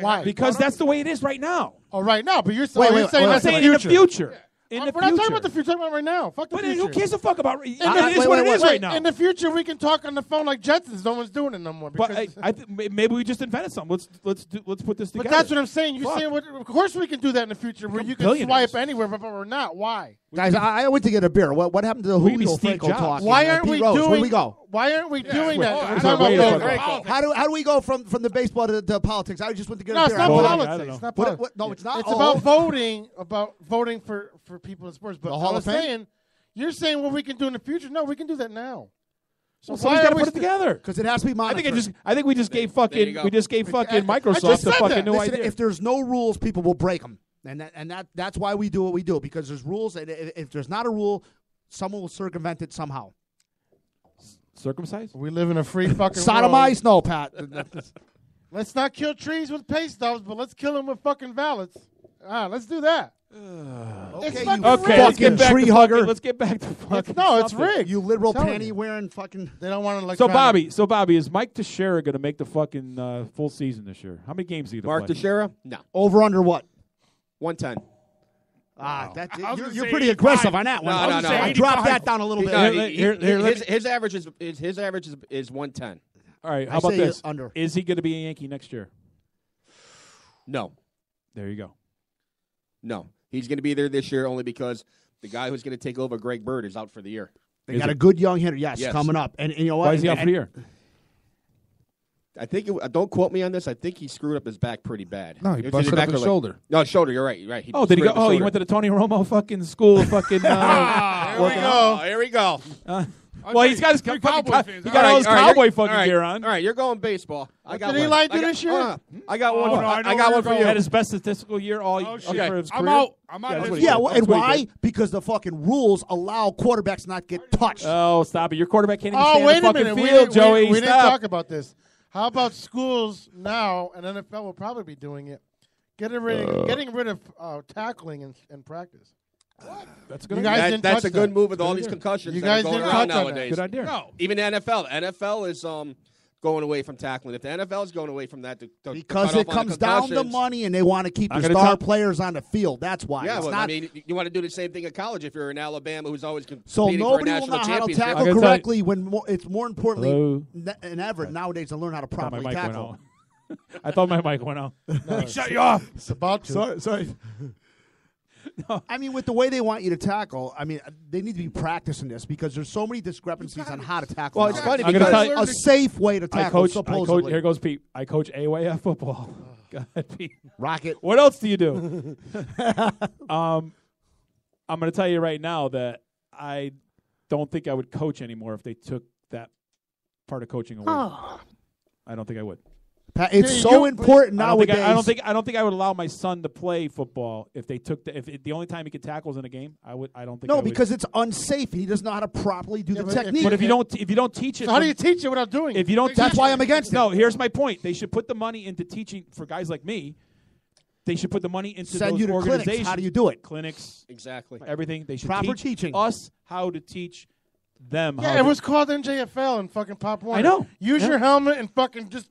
Why? Because that's the way it is right now. Oh, right now. But you're Wait, saying, wait, you're saying wait, that's saying the in the future. future. In We're the not talking future. about the future. We're talking about right now. Fuck the But future. who cares a fuck about? It is wait, what it wait, is wait. right now. In the future, we can talk on the phone like Jetsons. No one's doing it no more. But Because, maybe we just invented something. Let's put this together. but that's what I'm saying. You're Fuck. saying, of course we can do that in the future where you can billionaires. swipe anywhere, but we're not. Why? Guys, I went to get a beer. What happened to the We could be Julio Steve Franco Jobs. talk? Why and, aren't Pete we Rose? doing? Where do we go? Why aren't we doing that? well, We're talking wait, about wait, voting. How do we go from the baseball to politics? I just went to get No, a it's beer. not Voting, I don't politics. know. It's not What- politics. what- no, it's not. It's Oh. about voting for people in sports. But The Hall I of was Fame? saying, you're saying what we can do in the future. No, we can do that now. So Well, somebody's got to put it together. Because it has to be monitored. I think we just gave fucking Microsoft just a said fucking that. new Listen, idea. if there's no rules, people will break them, and that's why we do what we do, because there's rules, and if there's not a rule, someone will circumvent it somehow. Circumcised? We live in a free fucking Sodomize? No, Pat. Let's not kill trees with paste stubs, but let's kill them with fucking ballots. Let's do that. Okay, fucking you rigged. fucking tree hugger. Let's get back to fucking. It's something. rigged. You liberal Telling panty you. wearing fucking. They don't want to So Bobby, is Mike Teixeira going to make the fucking full season this year? How many games is he going Mark to play? Teixeira? No. Over under what? 110. You're pretty aggressive on that one. No. I dropped that down a little bit. No, his average is 110. All right, how I about say this? under. Is he going to be a Yankee next year? No. There you go. No. He's going to be there this year only because the guy who's going to take over, Greg Bird, is out for the year. They got a good young hitter, yes, Yes. coming up. And you know what? Why is he out for the year? I think don't quote me on this. I think he screwed up his back pretty bad. No, he It was busted his up back his or shoulder. No, shoulder. You're right. You're right. Oh, did he screwed go? up his Oh, he shoulder. went to the Tony Romo fucking school of fucking. Here we go. Here we go. Well, he's got his fucking. Cowboy fans. He got all his cowboy you're- fucking all right, gear on. All right, you're going baseball. I got did one. Eli I do got- this year? I got one. Oh, no, I I know got where one for you're you. Had his best statistical year all Oh, for shit. his I'm career. out. I'm out. Yeah, that's what this he Yeah, did. well, That's and what he why? did. Because the fucking rules allow quarterbacks not get touched. Oh, stop it! Your quarterback can't even Oh, stand wait the a fucking minute. field, Joey. We didn't Stop. talk about this. How about schools now, and NFL will probably be doing it, getting rid of tackling in practice. That's a good. You guys idea. didn't That's touch a good that. move with all Good these idea. concussions You that guys are going didn't around touch on that. nowadays. Good idea. No. Even the NFL. NFL is going away from tackling. If the NFL is going away from that, to Because cut it off on the comes down to concussions- money, and they want to keep I'm the gonna star tell- players on the field. That's why. Yeah, It's well, not, I mean, you want to do the same thing in college if you're in Alabama, who's always competing so for a nobody will national know how to championship. tackle I'm gonna tell correctly when it's more importantly Hello? than ever nowadays to learn how to I thought my properly mic went tackle. out. I thought my mic went out. No, Shut you off. It's about to. Sorry. I mean, with the way they want you to tackle, I mean, they need to be practicing this because there's so many discrepancies on how to tackle. Well, it's nowadays. funny I'm gonna because tell you- a safe way to I tackle, coach. supposedly. Here goes Pete. I coach AYF football. Go ahead, Pete. Rocket. What else do you do? I'm going to tell you right now that I don't think I would coach anymore if they took that part of coaching away. I don't think I would. Pat, it's Yeah, so you- important I don't nowadays. think I don't think I would allow my son to play football if they took if the only time he could tackle is in a game. I don't think. No, I would. because it's unsafe. He doesn't know how to properly do Yeah, the but if- technique. But if you don't teach it, So how do from- you teach it without doing it? If you don't, That's teach why it- I'm against it. No, here's my point. They should put the money into teaching for guys like me. They should put the money into Send those you to clinics. organizations. How do you do it? Clinics, exactly everything. They should Proper teach teaching. us how to teach them. Yeah, how it to, was called NJFL and fucking Pop Warner. I know. Use Yeah. your helmet and fucking just.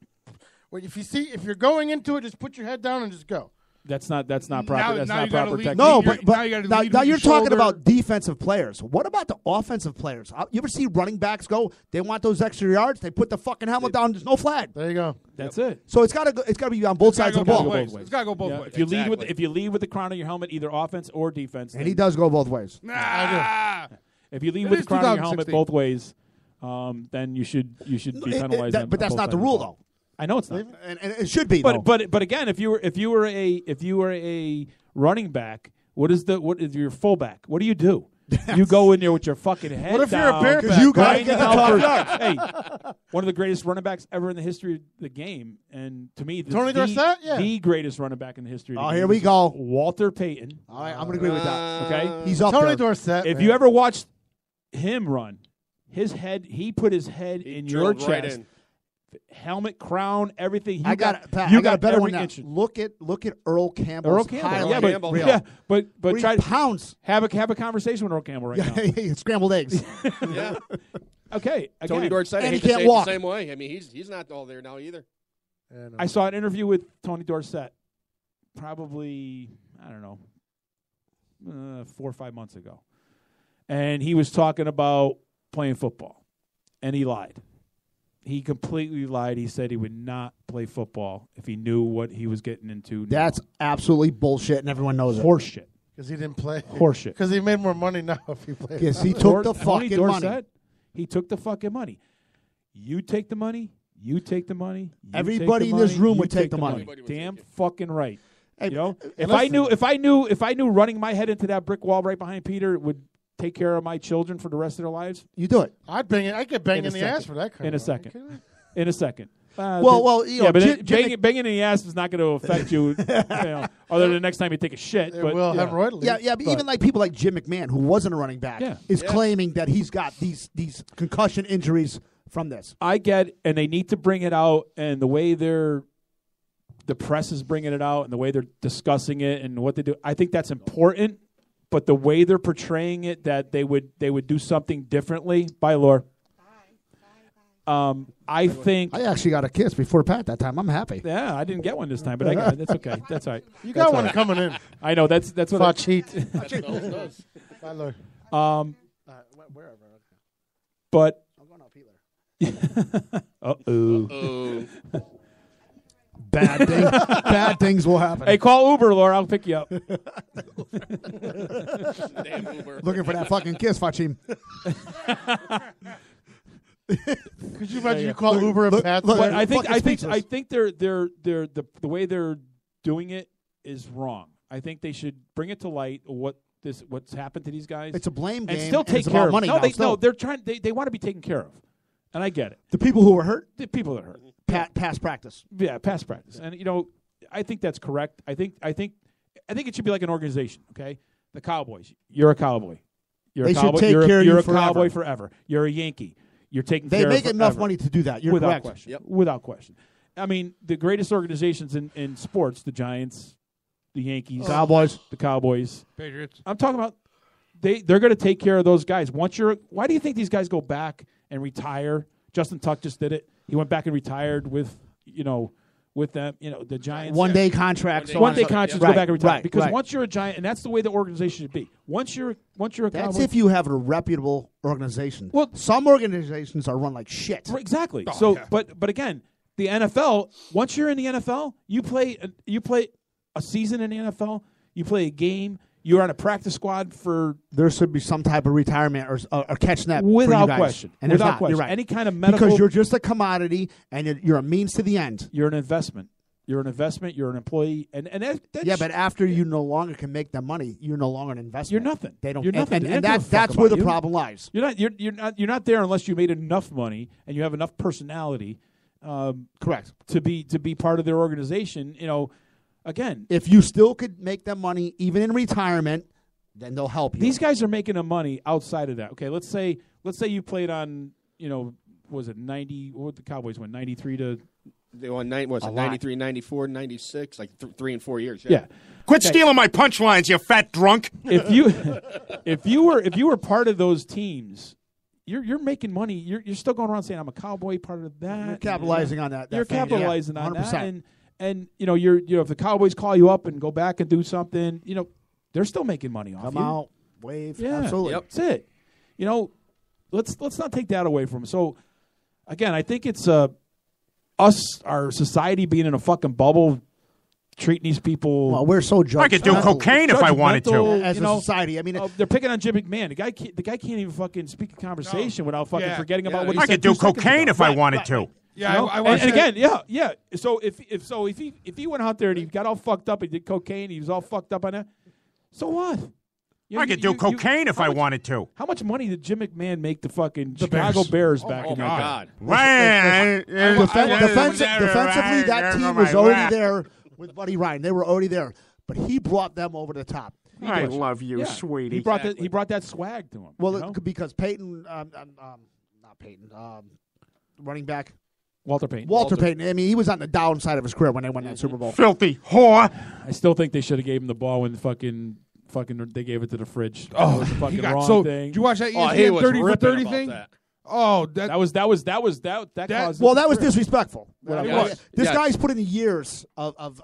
Well, if you're going into it, just put your head down and just go. That's not proper. Now That's you not gotta proper lead- technique. No, You're- but now you gotta now, lead now with you're your talking shoulder. about defensive players. What about the offensive players? You ever see running backs go? They want those extra yards. They put the fucking helmet down. There's no flag. There you go. That's it. So it's got to be on both It's gotta sides of go the both ball. ways. It's got to go both Yeah, ways. if you lead with Exactly. the crown of your helmet, either offense or defense, And he does go both ways. Nah. If you lead It with is the crown of your helmet 2016. both ways, then you should be penalized. But that's not the rule, though. I know it's not, and it should be. But again, if you were a running back, what is your fullback? What do? You go in there with your fucking head What if down. you're a bear back? You gotta get the top yards. Hey, one of the greatest running backs ever in the history of the game, and to me, Tony Dorsett? Yeah. the greatest running back in the history of the game. Here we go. Walter Payton. All right, I'm going to agree with that. Okay? He's up Tony there. Dorsett. If man. you ever watched him run, he put his head in your drilled right chest. in. Helmet, crown, everything. I got a better every one now. inch. Look at Earl Campbell's Earl Campbell. highlight. But try to pounds. Have a conversation with Earl Campbell right now. Scrambled eggs. Yeah. Okay. Again, Tony Dorsett, and I he hate to can't say it walk. the same way. I mean, he's not all there now either. I saw an interview with Tony Dorsett probably, I don't know, 4 or 5 months ago. And he was talking about playing football. And he lied. He completely lied. He said he would not play football if he knew what he was getting into. That's absolutely bullshit, and everyone knows it. Horseshit. Because he didn't play. Horseshit. Because he made more money now if he played. Yes, he took the Tony fucking Dorsett, money. He took the fucking money. You take the money. You take the money. You Everybody take the in this money, room you would take the money. Damn fucking right. Hey, You know, if listen. I knew running my head into that brick wall right behind Peter would take care of my children for the rest of their lives. You do it. I'd get banged in the ass for that kind in a of money. second. In a second. Well, you know, but Jim banging in the ass is not going to affect you, other than the next time you take a shit. It but, will hemorrhoidally. Yeah, but even like people like Jim McMahon, who wasn't a running back, is claiming that he's got these concussion injuries from this. I get, and they need to bring it out, and the way the press is bringing it out, and the way they're discussing it, and what they do, I think that's important. But the way they're portraying it, that they would do something differently. Bye, Laura. I think I actually got a kiss before Pat that time. I'm happy. Yeah, I didn't get one this time, but I got it. That's okay. That's all right. You got That's one all right. coming in. I know. That's what. Fachit. Bye, Lord. Wherever. But. I'm going up Uh-oh. Bad things will happen. Hey, call Uber, Laura. I'll pick you up. Damn Uber. Looking for that fucking kiss, Fachim. Could you imagine you call Uber and Pat? But I think they're the way they're doing it is wrong. I think they should bring it to light what's happened to these guys. It's a blame game. And still and take it's care about of money. them. now, They're trying. They want to be taken care of, and I get it. The people who were hurt. The people that are hurt. Past practice. Yeah, past practice, and I think that's correct. I think it should be like an organization. Okay, the Cowboys. You're a cowboy. You're They a should cowboy. take You're care of you're you a forever. cowboy forever. You're a Yankee. You're taking They care make of enough forever. money to do that. You're without correct. question. Yep. Without question. I mean, the greatest organizations in sports: the Giants, the Yankees, Cowboys, the Cowboys, Patriots. I'm talking about they're going to take care of those guys. Why do you think these guys go back and retire? Justin Tuck just did it. He went back and retired with them. The Giants. One-day contracts. One-day contracts. Go back and retire Right, because right. once you're a Giant, and that's the way the organization should be. Once you're a That's Cowboy, if you have a reputable organization. Well, some organizations are run like shit. Exactly. Oh, So, yeah. but again, the NFL. Once you're in the NFL, you play a season in the NFL. You play a game. You're on a practice squad for There should be some type of retirement or catch net for without you guys. question. And there's Without not. question. You're right. Any kind of medical. Because you're just a commodity and you're a means to the end. You're an investment. You're an investment. You're an employee, and that's But after you no longer can make them money, you're no longer an investment. You're nothing. They don't. You're nothing. They And don't give a fuck that's where about the you. problem lies. You're not there unless you made enough money and you have enough personality. Correct. To be part of their organization. Again, If you still could make them money even in retirement, then they'll help you. these guys are making the money outside of that. Okay, let's say you played on was it 90? What the Cowboys win 93 to. They won 93, 94, 96, like 3 and 4 years. Yeah. Quit stealing my punchlines, you fat drunk. If you were part of those teams, you're making money. You're still going around saying I'm a Cowboy, part of that. You're capitalizing on that. You're fame, capitalizing on 100%. that, and you're if the Cowboys call you up and go back and do something, they're still making money off Come you. out, wave, Yeah, absolutely. That's it. Let's not take that away from them. So again, I think it's our society being in a fucking bubble, treating these people. Well, we're so judgmental. I could do cocaine if I wanted to. judgmental, As a society, I mean, they're picking on Jim McMahon. The guy can't even fucking speak a conversation without fucking forgetting about what he I said could do 2 seconds cocaine ago. if I wanted to. Yeah, You know? I watched and that. again, yeah. So if he went out there and he got all fucked up, he did cocaine, he was all fucked up on that. So what? I could do cocaine if I wanted to. How much money did Jim McMahon make the fucking Chicago Bears back in that day? Defensively, that team was already there with Buddy Ryan. They were already there, but he brought them over the top. I love you, Yeah. sweetie. He brought that swag to him. Well, you know? because Peyton, not Peyton, running back. Walter Payton. Walter Payton. I mean, he was on the downside of his career when they won that Super Bowl. Filthy whore. I still think they should have gave him the ball when fucking they gave it to the fridge. That Oh, was the fucking he got wrong so. thing. Did you watch that he ESPN was 30 for ripping 30 about thing? that. Oh, that caused. Well, that was disrespectful. Yeah, it was. This Yeah. guy's put in years of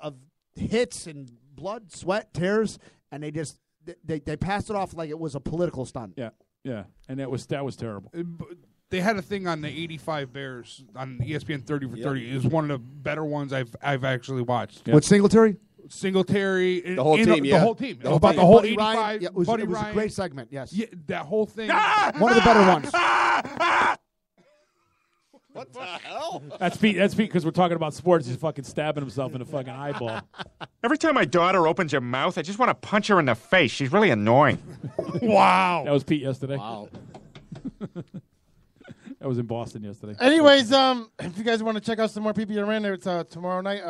hits and blood, sweat, tears, and they passed it off like it was a political stunt. Yeah, and that was terrible. They had a thing on the '85 Bears on ESPN 30 for 30. It was one of the better ones I've actually watched. With Singletary? Singletary, The whole team, the whole team. The whole About team. the whole Buddy 85. Ryan, yeah, it was Buddy a Ryan. great segment, yes. Yeah, that whole thing. One of the better ones. What the hell? That's Pete. That's Pete because we're talking about sports. He's fucking stabbing himself in the fucking eyeball. Every time my daughter opens her mouth, I just want to punch her in the face. She's really annoying. Wow. That was Pete yesterday. Wow. That was in Boston yesterday. Anyways, if you guys want to check out some more PPRN, it's tomorrow night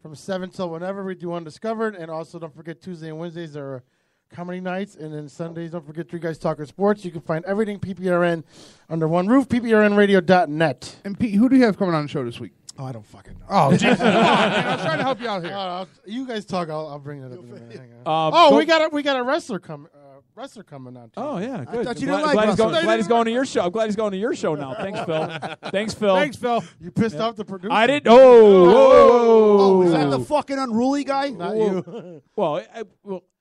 from 7 till whenever we do Undiscovered. And also don't forget Tuesday and Wednesdays are comedy nights. And then Sundays, don't forget Three Guys Talking Sports. You can find everything PPRN under one roof, PPRNradio.net. And Pete, who do you have coming on the show this week? Oh, I don't fucking know. Oh, Jesus. Come on, man. I was trying to help you out here. You guys talk. I'll bring it up in a minute. Hang on. We got a wrestler coming on. Oh yeah, good. thought you I'm didn't glad like he's going, wrestling. glad he's going to your show. I'm glad he's going to your show now. Thanks, Phil. Thanks, Phil. Thanks, Phil. You pissed off the producer. I didn't. Oh, is that the fucking unruly guy? Not you. Well,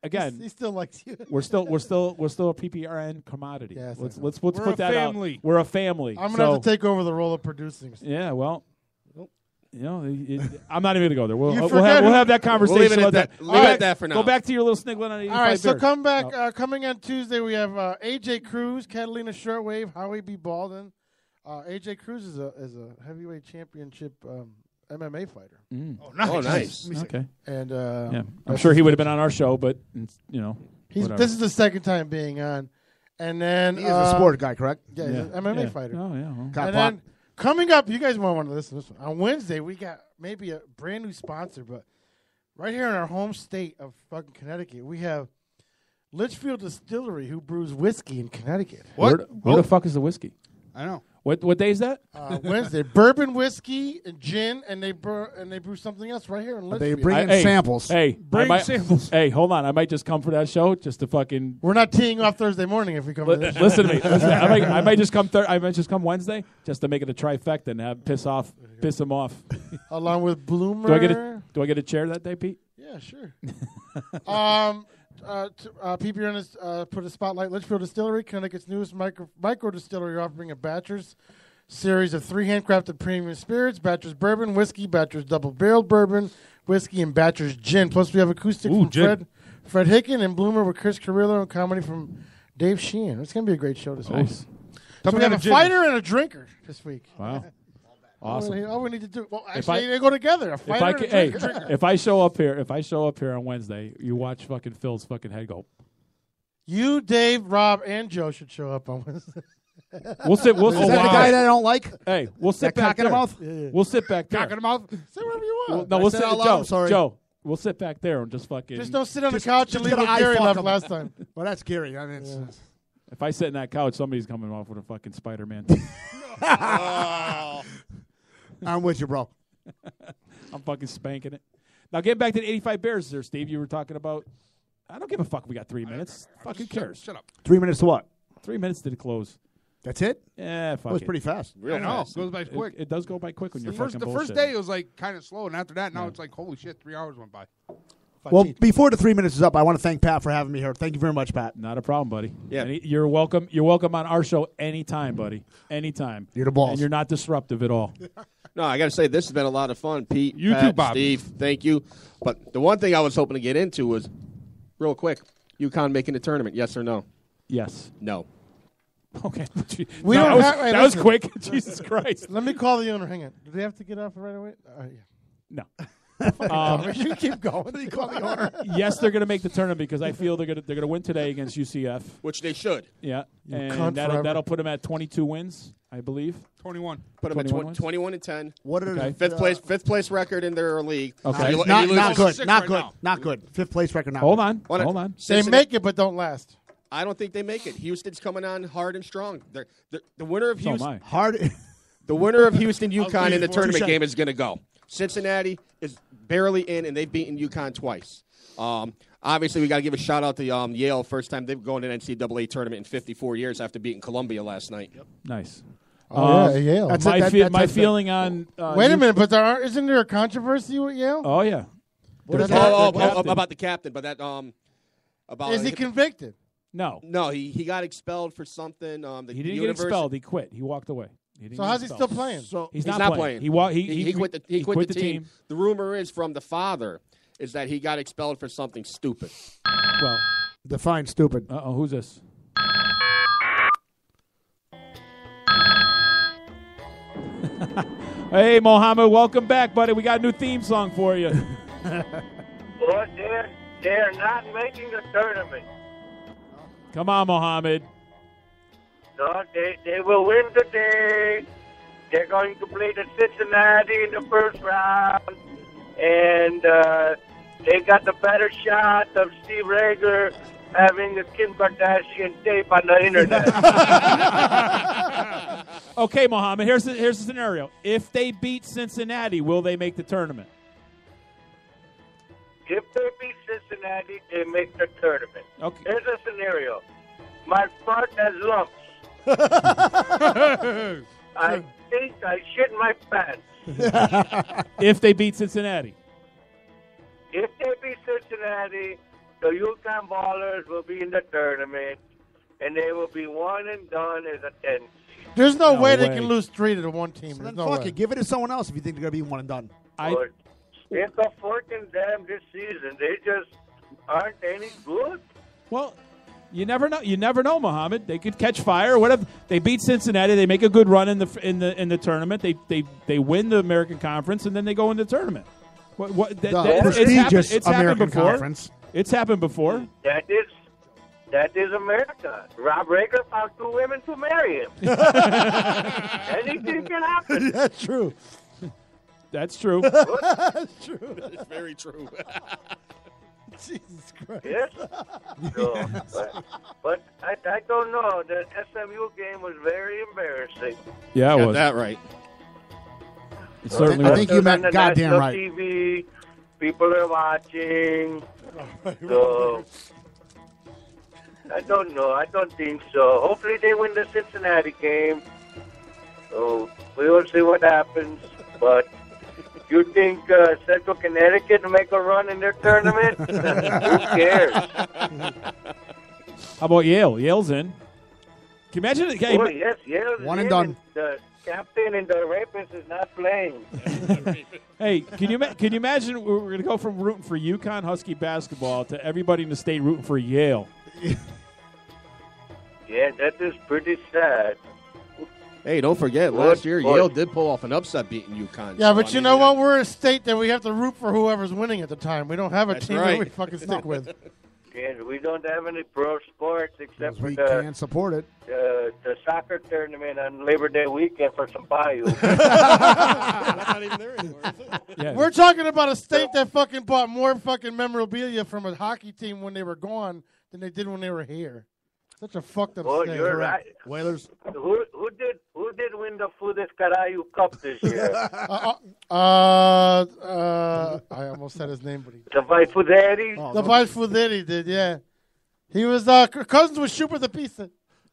again, He still likes you. we're still a PPRN commodity. Yes, let's We're put a that family. out. We're a family. I'm gonna have to take over the role of producing. Yeah, well, you know, I'm not even gonna go there. We'll forget have that conversation. We'll leave it at about that. Leave it at that for now. Go back to your little sniggling on 85 All right, so Bears. come back. Coming on Tuesday, we have AJ Cruz, Catalina Shortwave, Howie B. Baldwin. AJ Cruz is a heavyweight championship MMA fighter. Oh, nice. Oh, nice. Okay. And yeah, I'm sure he would have been on our show, but you know, whatever. This is the second time being on. And then He is a sport guy, correct? Yeah, he's an MMA fighter. Oh yeah. Well. Got And pop. then coming up, you guys might want to listen to this one. On Wednesday, we got maybe a brand new sponsor, but right here in our home state of fucking Connecticut, we have Litchfield Distillery, who brews whiskey in Connecticut. Where the fuck is the whiskey? I know. What day is that? Wednesday, bourbon whiskey and gin, and they brew something else right here in Litchfield. They bring in samples. Hey, Bring samples. Hey, hold on. I might just come for that show just to fucking. We're not teeing off Thursday morning if we come. To this show. Listen to me. I might just come. I might just come Wednesday just to make it a trifecta and piss him off. Along with Bloomer. Do I get a chair that day, Pete? Yeah, sure. PPRN has put a spotlight. Litchfield Distillery, Connecticut's newest micro distillery, offering a bachelor's series of 3 handcrafted premium spirits: Bachelor's Bourbon, Whiskey, Bachelor's Double Barreled Bourbon, Whiskey, and Bachelor's Gin. Plus, we have acoustic from Fred Hicken and Bloomer with Chris Carrillo and comedy from Dave Sheehan. It's going to be a great show this week. Nice. So we have a fighter and a drinker this week. Wow. Awesome. All we need to do. Well, actually, they go together. A fighter and a drinker. If I show up here on Wednesday, you watch fucking Phil's fucking head go. You, Dave, Rob, and Joe should show up on Wednesday. We'll sit. Is that the guy that I don't like? Hey, we'll sit That back cock in there. the mouth? Yeah. We'll sit back there. Cock in the mouth. Say whatever you want. No, we'll said sit. out loud, I'm sorry. Joe, we'll sit back there and just fucking. Just don't sit on the couch and leave gonna what Gary eye left fuck him. last time. Well, that's Gary. I mean, it's, If I sit in that couch, somebody's coming off with a fucking Spider-Man. I'm with you, bro. I'm fucking spanking it. Now, getting back to the 85 Bears there, Steve, you were talking about. I don't give a fuck. We got 3 minutes. Fucking cares. Shut up. 3 minutes to what? 3 minutes to the close. That's it? Yeah, fuck That was it. pretty fast. I know. Goes by quick. It does go by quick when The you're first fucking first bullshitting. day it was like kind of slow, and after that, now it's like holy shit, 3 hours went by. Well, before the 3 minutes is up, I want to thank Pat for having me here. Thank you very much, Pat. Not a problem, buddy. Yeah. You're welcome. You're welcome on our show anytime, buddy. Anytime. You're the boss. And you're not disruptive at all. No, I got to say, this has been a lot of fun. Pete, You Pat, too, Bob. Steve, thank you. But the one thing I was hoping to get into was, real quick, UConn making the tournament, yes or no? Yes. No. Okay. We that don't was, have. Hey, that was listen. quick. Jesus Christ. Let me call the owner. Hang on. Do they have to get off right away? Yeah. No. We should keep going. You call the owner. Yes, they're going to make the tournament because I feel they're going to win today against UCF, which they should. Yeah, You and cunt forever. that'll put them at 22 wins, I believe. 21. Put them at 21 and 10. What are Okay. the Fifth place record in their league. Okay. You lo- not, you lose- not good. Sick Not right good. now. Not good. Fifth place record. Not Hold good. on. Hold on. They make it, but don't last. I don't think they make it. Houston's coming on hard and strong. The winner of So am Houston. I. Hard. The winner of Houston I'll UConn be in the for tournament touche. game is going to go. Cincinnati is barely in, and they've beaten UConn twice. Obviously, we got to give a shout out to Yale. First time they've gone to an NCAA tournament in 54 years after beating Columbia last night. Nice. Oh, yeah, Yale. That's my it, fe- that's my it. feeling on. Wait a minute, but isn't there a controversy with Yale? Oh yeah. What is About the captain, but that about Is he convicted? No. No, he got expelled for something. He didn't get expelled. He quit. He walked away. He didn't So get how's he expelled. still playing? So He's not not playing. He quit the team. team. The rumor is from the father is that he got expelled for something stupid. Well, define stupid. who's this? Hey, Mohammed, welcome back, buddy. We got a new theme song for you. Well, they're not making a tournament. Come on, Mohammed. No, they will win today. They're going to play the Cincinnati in the first round, and they got the better shot of Steve Rager having a Kim Kardashian tape on the internet. Okay, Mohammed, here's the scenario. If they beat Cincinnati, will they make the tournament? If they beat Cincinnati, they make the tournament. Okay. Here's a scenario. My fart has lumps. I think I shit my pants. If they beat Cincinnati. If they beat Cincinnati, the UConn Ballers will be in the tournament, and they will be one and done as a 10. There's no, No way they way. can lose 3 to the one team. So There's then no fuck way. it. Give it to someone else if you think they're going to be one and done. But it's a fucking damn this season. They just aren't any good. Well, you never know. You never know, Mohammed. They could catch fire. What if they beat Cincinnati? They make a good run in the tournament. They win the American Conference, and then they go in the tournament. Prestigious it's happened American before. Conference. It's happened before. That is America. Rob Rager found 2 women to marry him. Anything can happen. That's true. That's true. That's true. That's very true. Jesus Christ. Yes. So, but I don't know. The SMU game was very embarrassing. Yeah, it Got was. that right. It certainly I was. think you meant on the goddamn national right. TV, people are watching. So I don't know. I don't think so. Hopefully they win the Cincinnati game. So we will see what happens. But you think Central Connecticut will make a run in their tournament? Who cares? How about Yale? Yale's in. Can you imagine it? Oh, yes, Yale's One and in, done. The captain and the rapist is not playing. Hey, can you imagine we're going to go from rooting for UConn Husky basketball to everybody in the state rooting for Yale? Yeah, that is pretty sad. Hey, don't forget, last year Yale did pull off an upset beating UConn. Yeah, So, but I you mean, know what? We're a state that we have to root for whoever's winning at the time. We don't have a That's team right. that we fucking stick with. And we don't have any pro sports except for We the can't support it. the soccer tournament on Labor Day weekend for some bayou. That's not even there anymore, is it? Yeah. We're talking about a state that fucking bought more fucking memorabilia from a hockey team when they were gone than they did when they were here. Such a fucked up Oh, state. you're right. Whalers. Who did win the Fudes Carayu Cup this year? I almost said his name, but he. The Vaifuderi? The Vice Fuderi did, yeah. He was cousins with Super the Pizza.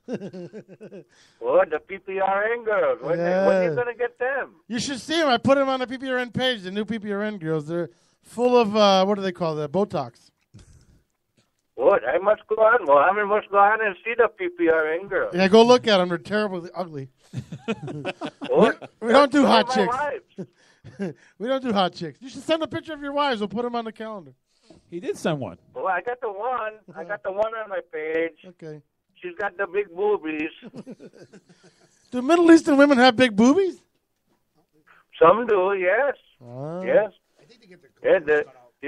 Oh, the PPRN girls. When are you gonna get them? You should see them. I put them on the PPRN page. The new PPRN girls. They're full of what do they call that? Botox. What? I must go on. Mohammed must go on and see the PPRN girls. Yeah, go look at them. They're terribly ugly. What? We don't do hot My chicks. wives. We don't do hot chicks. You should send a picture of your wives. We'll put them on the calendar. He did send one. Well, I got the one. I got the one on my page. Okay. she's got the big boobies. Do Middle Eastern women have big boobies? Some do, yes. Yes. Yeah, the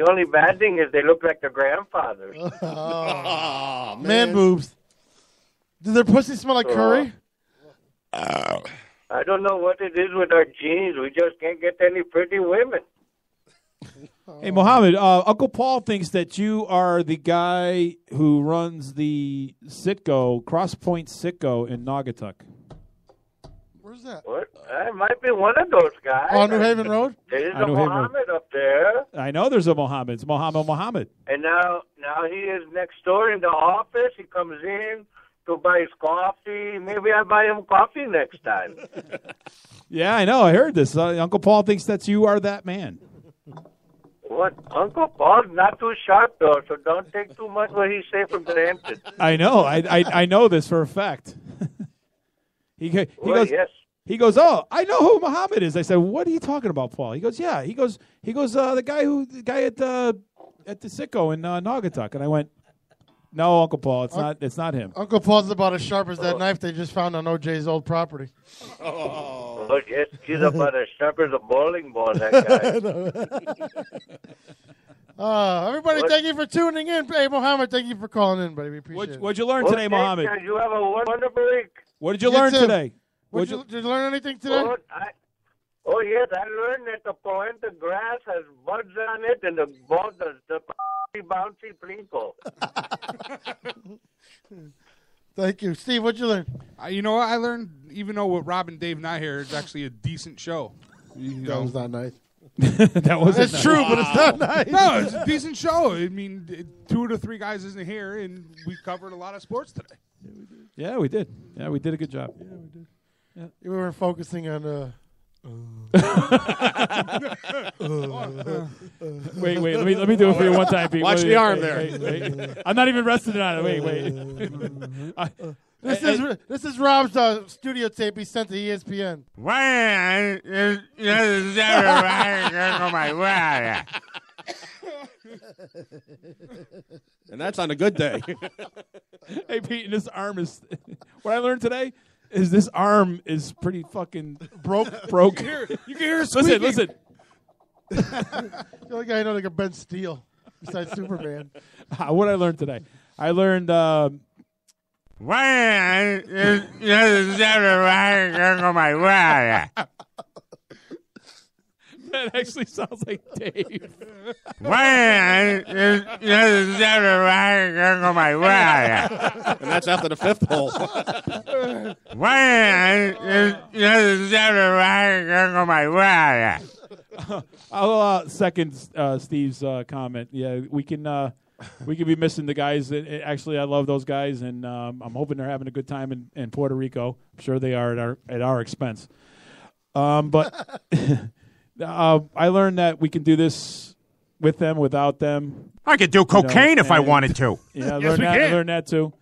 only bad thing is they look like their grandfathers. Oh, man boobs. Do their pussy smell like curry? I don't know what it is with our genes. We just can't get any pretty women. Hey, Mohammed, Uncle Paul thinks that you are the guy who runs the Citgo, Crosspoint Citgo in Naugatuck. Where's that? What? I might be one of those guys. On New Haven Road? There's On a New Haven Road. Mohammed up there. I know there's a Mohammed. It's Mohammed. And now he is next door in the office. He comes in to buy his coffee. Maybe I buy him coffee next time. Yeah, I know. I heard this. Uncle Paul thinks that you are that man. What? Uncle Paul's not too sharp, though, so don't take too much what he say for granted. I know. I know this for a fact. He goes. Yes. He goes, oh, I know who Muhammad is. I said, what are you talking about, Paul? He goes, yeah. He goes, the guy at the Citgo in Naugatuck. And I went, no, Uncle Paul, it's not him. Uncle Paul's about as sharp as that knife they just found on OJ's old property. Oh, yes, he's about as sharp as a bowling ball, that guy. Everybody, thank you for tuning in. Hey, Mohammed, thank you for calling in, buddy. We appreciate it. What'd you learn today, Mohammed? You have a wonderful week. What did you learn today? Did you learn anything today? Oh, yes, I learned that the Poenta grass has buds on it and the bouncy plinkle. Thank you. Steve, what'd you learn? You know what I learned? Even though with Rob and Dave not here, it's actually a decent show. That was not nice. That's true, but it's not nice. No, it's a decent show. I mean, 2 to 3 guys isn't here, and we covered a lot of sports today. Yeah, we did. Yeah, we did a good job. Yeah, we did. Yeah. We were focusing on. Wait. Let me do it for you one time, Pete. Watch the arm there. Wait. I'm not even resting on it. Wait. This is Rob's studio tape he sent to ESPN. And that's on a good day. Hey, Pete, and this arm is... What I learned today is this arm is pretty fucking broke. You can hear it squeaking. Listen. The only guy I know that can bend steel besides Superman. What I learned today? I learned... That actually sounds like Dave. And that's after the 5th hole. I'll second Steve's comment. Yeah, we can be missing the guys. Actually, I love those guys, and I'm hoping they're having a good time in Puerto Rico. I'm sure they are at our expense. But I learned that we can do this with them, without them. I could do cocaine if I wanted to. Yeah, I learned that too.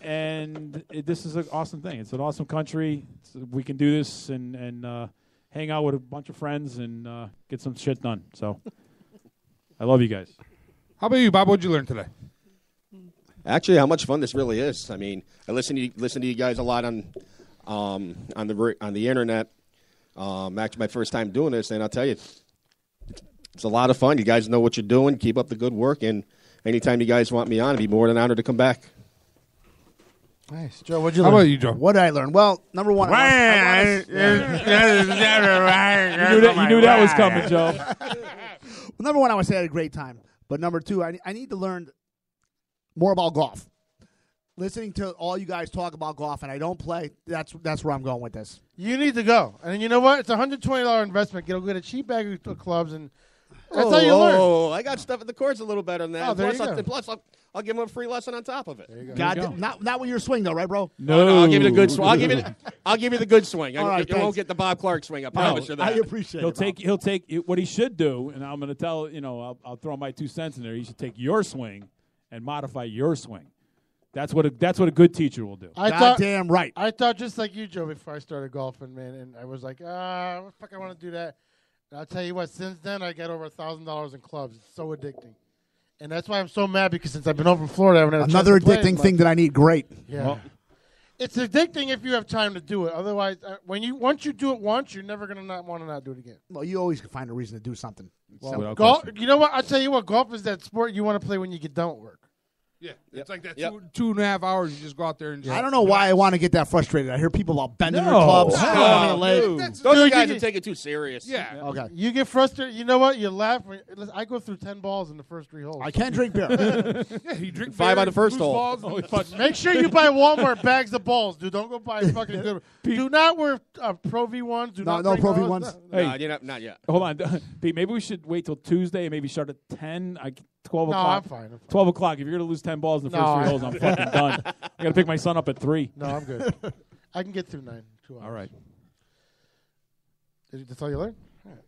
And this is an awesome thing. It's an awesome country. We can do this and hang out with a bunch of friends and get some shit done. So I love you guys. How about you, Bob? What'd you learn today? Actually, how much fun this really is. I mean, I listen to you guys a lot on the internet. Actually, my first time doing this, and I'll tell you, it's a lot of fun. You guys know what you're doing. Keep up the good work, and anytime you guys want me on, I'd be more than honored to come back. Nice. Joe, what'd you learn? How about you, Joe? What did I learn? Well, number one, you knew that was coming, Joe. Well, number one, I would say I had a great time. But number two, I need to learn more about golf. Listening to all you guys talk about golf, and I don't play, that's where I'm going with this. You need to go. And you know what? It's a $120 investment. You'll get a cheap bag of clubs, and that's how you learn. Oh, I got stuff at the courts a little better than that. Oh, there you go. Plus, I'll give him a free lesson on top of it. There you go. God, not with your swing, though, right, bro? No, I'll give you the good swing. I'll give you the good swing. All right, you won't get the Bob Clark swing. I promise you that. I appreciate it. He'll take what he should do, and I'm going to tell I'll throw my 2 cents in there. He should take your swing and modify your swing. That's what a good teacher will do. Damn right. I thought just like you, Joe, before I started golfing, man, and I was like, what the fuck I want to do that. And I'll tell you what, since then I got over $1,000 in clubs. It's so addicting. And that's why I'm so mad because since I've been over in Florida, I haven't had a Another chance to play addicting thing that I need. Great. Yeah. Well, It's addicting if you have time to do it. Otherwise, once you do it once, you're never gonna not want to not do it again. Well, you always can find a reason to do something. Well, golf. You know what? I'll tell you what. Golf is that sport you want to play when you get done with work. Yeah, it's like that 2.5 hours. You just go out there and. Just I don't know why I want to get that frustrated. I hear people all bending their No. clubs, Wow. throwing their leg. Those are Dude, guys you that take it too serious. Yeah. Okay. You get frustrated. You know what? You laugh. Listen, I go through 10 balls in the first 3 holes. I can't drink beer. Yeah, you drink 5 beer, on the first lose hole. balls, Make sure you buy Walmart bags of balls, dude. Don't go buy fucking good. Do not wear Pro V1s. Do not No bring Pro those. V1s. Hey. Nah, you're not yet. Hold on, Pete. Maybe we should wait till Tuesday and maybe start at 10. 12 No, o'clock. I'm fine. 12 o'clock. If you're gonna lose 10 balls in the first 3 holes, I'm fucking done. I gotta pick my son up at 3. No, I'm good. I can get through 2 hours. All right. That's all you learned?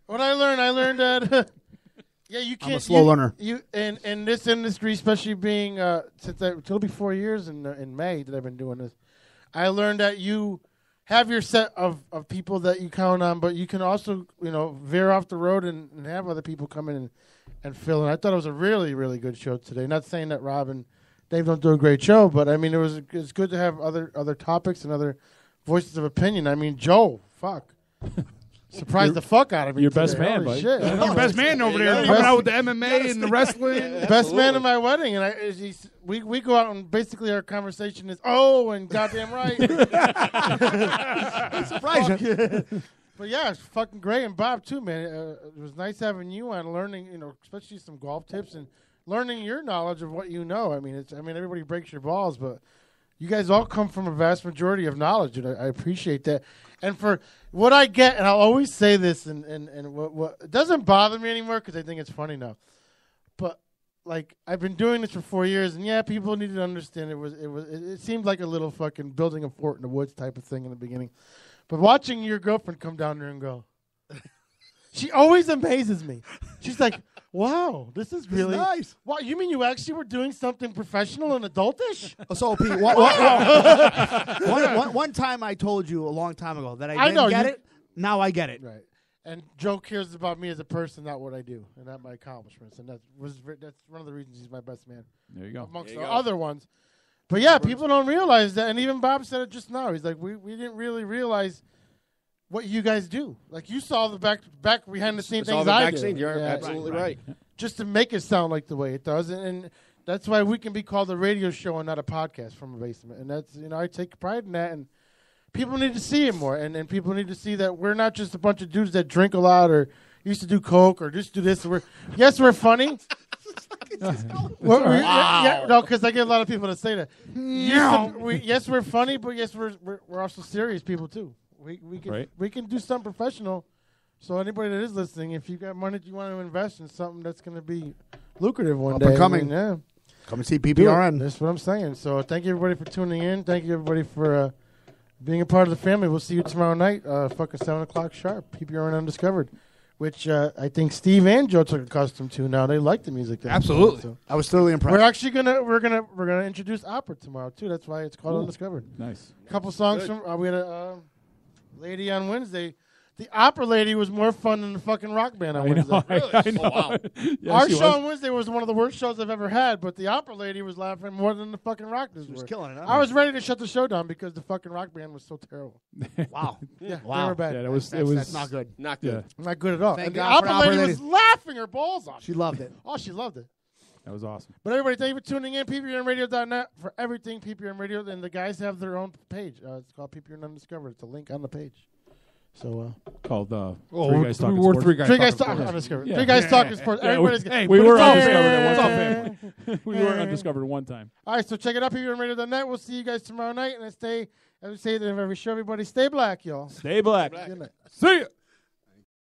What I learned that yeah, you can't. I'm a slow learner. You in this industry, especially being it'll be 4 years in May that I've been doing this. I learned that you have your set of people that you count on, but you can also veer off the road and have other people come in and fill in. I thought it was a really, really good show today. Not saying that Rob and Dave don't do a great show, but I mean it's good to have other topics and other voices of opinion. I mean, Joe, fuck. Surprised the fuck out of me. Your today. best man, Holy buddy. shit. Your best man over there, Yeah, coming out with the MMA and the wrestling. Best man at my wedding, and we go out and basically our conversation is and goddamn right. Surprising. But yeah, it's fucking great, and Bob too, man. It was nice having you on, learning, especially some golf tips and learning your knowledge of what you know. I mean, everybody breaks your balls, but you guys all come from a vast majority of knowledge, and I appreciate that. And for what I get, and I'll always say this, and what it doesn't bother me anymore because I think it's funny now. But like I've been doing this for 4 years, and yeah, people need to understand it seemed like a little fucking building a fort in the woods type of thing in the beginning. But watching your girlfriend come down there and go, she always amazes me. She's like, wow, this is really nice. Wow, you mean you actually were doing something professional and adultish? So, Pete, one time I told you a long time ago that I didn't get it. Now I get it. Right. And Joe cares about me as a person, not what I do, and not my accomplishments. And that's one of the reasons he's my best man. There you go. Amongst the other ones. But yeah, people don't realize that. And even Bob said it just now. He's like, we didn't really realize what you guys do. Like, you saw the back behind the scenes things I did. You're absolutely right. Just to make it sound like the way it does. And that's why we can be called a radio show and not a podcast from a basement. And that's, I take pride in that. And people need to see it more. And people need to see that we're not just a bunch of dudes that drink a lot or used to do coke or just do this. We're funny. No, because I get a lot of people to say that. Yes, we're funny, but yes, we're also serious people too. We can do something professional. So anybody that is listening, if you got money that you want to invest in something that's going to be lucrative one day, come and see PPRN. That's what I'm saying. So thank you everybody for tuning in. Thank you everybody for being a part of the family. We'll see you tomorrow night, fucking 7:00 sharp. PPRN Undiscovered. Which I think Steve and Joe took a custom to now. They like the music. Absolutely. So. I was thoroughly impressed. We're actually gonna introduce opera tomorrow too. That's why it's called Undiscovered. Nice. A couple songs from we had a lady on Wednesday. The opera lady was more fun than the fucking rock band on Wednesday. I know. Wow. Yeah, Our she show was. on Wednesday was one of the worst shows I've ever had, but the opera lady was laughing more than the fucking rock dudes were. was killing it, huh? I was ready to shut the show down because the fucking rock band was so terrible. Wow. Yeah, Wow. they were bad. Yeah, it was. That's not good. Not good. Not good at all. Thank And the God for opera lady opera was laughing her balls off. She loved it. Oh, she loved it. That was awesome. But everybody, thank you for tuning in. PPRNradio.net for everything PPRN Radio. And the guys have their own page. It's called PPRN Undiscovered. It's a link on the page. So Called we're Guys Talking we're Sports. three guys Three guys talking talking sports. Undiscovered. Yeah. Three guys talking sports. Yeah, Everybody's we were Yeah. undiscovered at one Yeah. time. We were undiscovered one time. All right, so check it out, PPRNradio.net. We'll see you guys tomorrow night. And as we say at every show, everybody stay black, y'all. Stay black. Good night. See ya.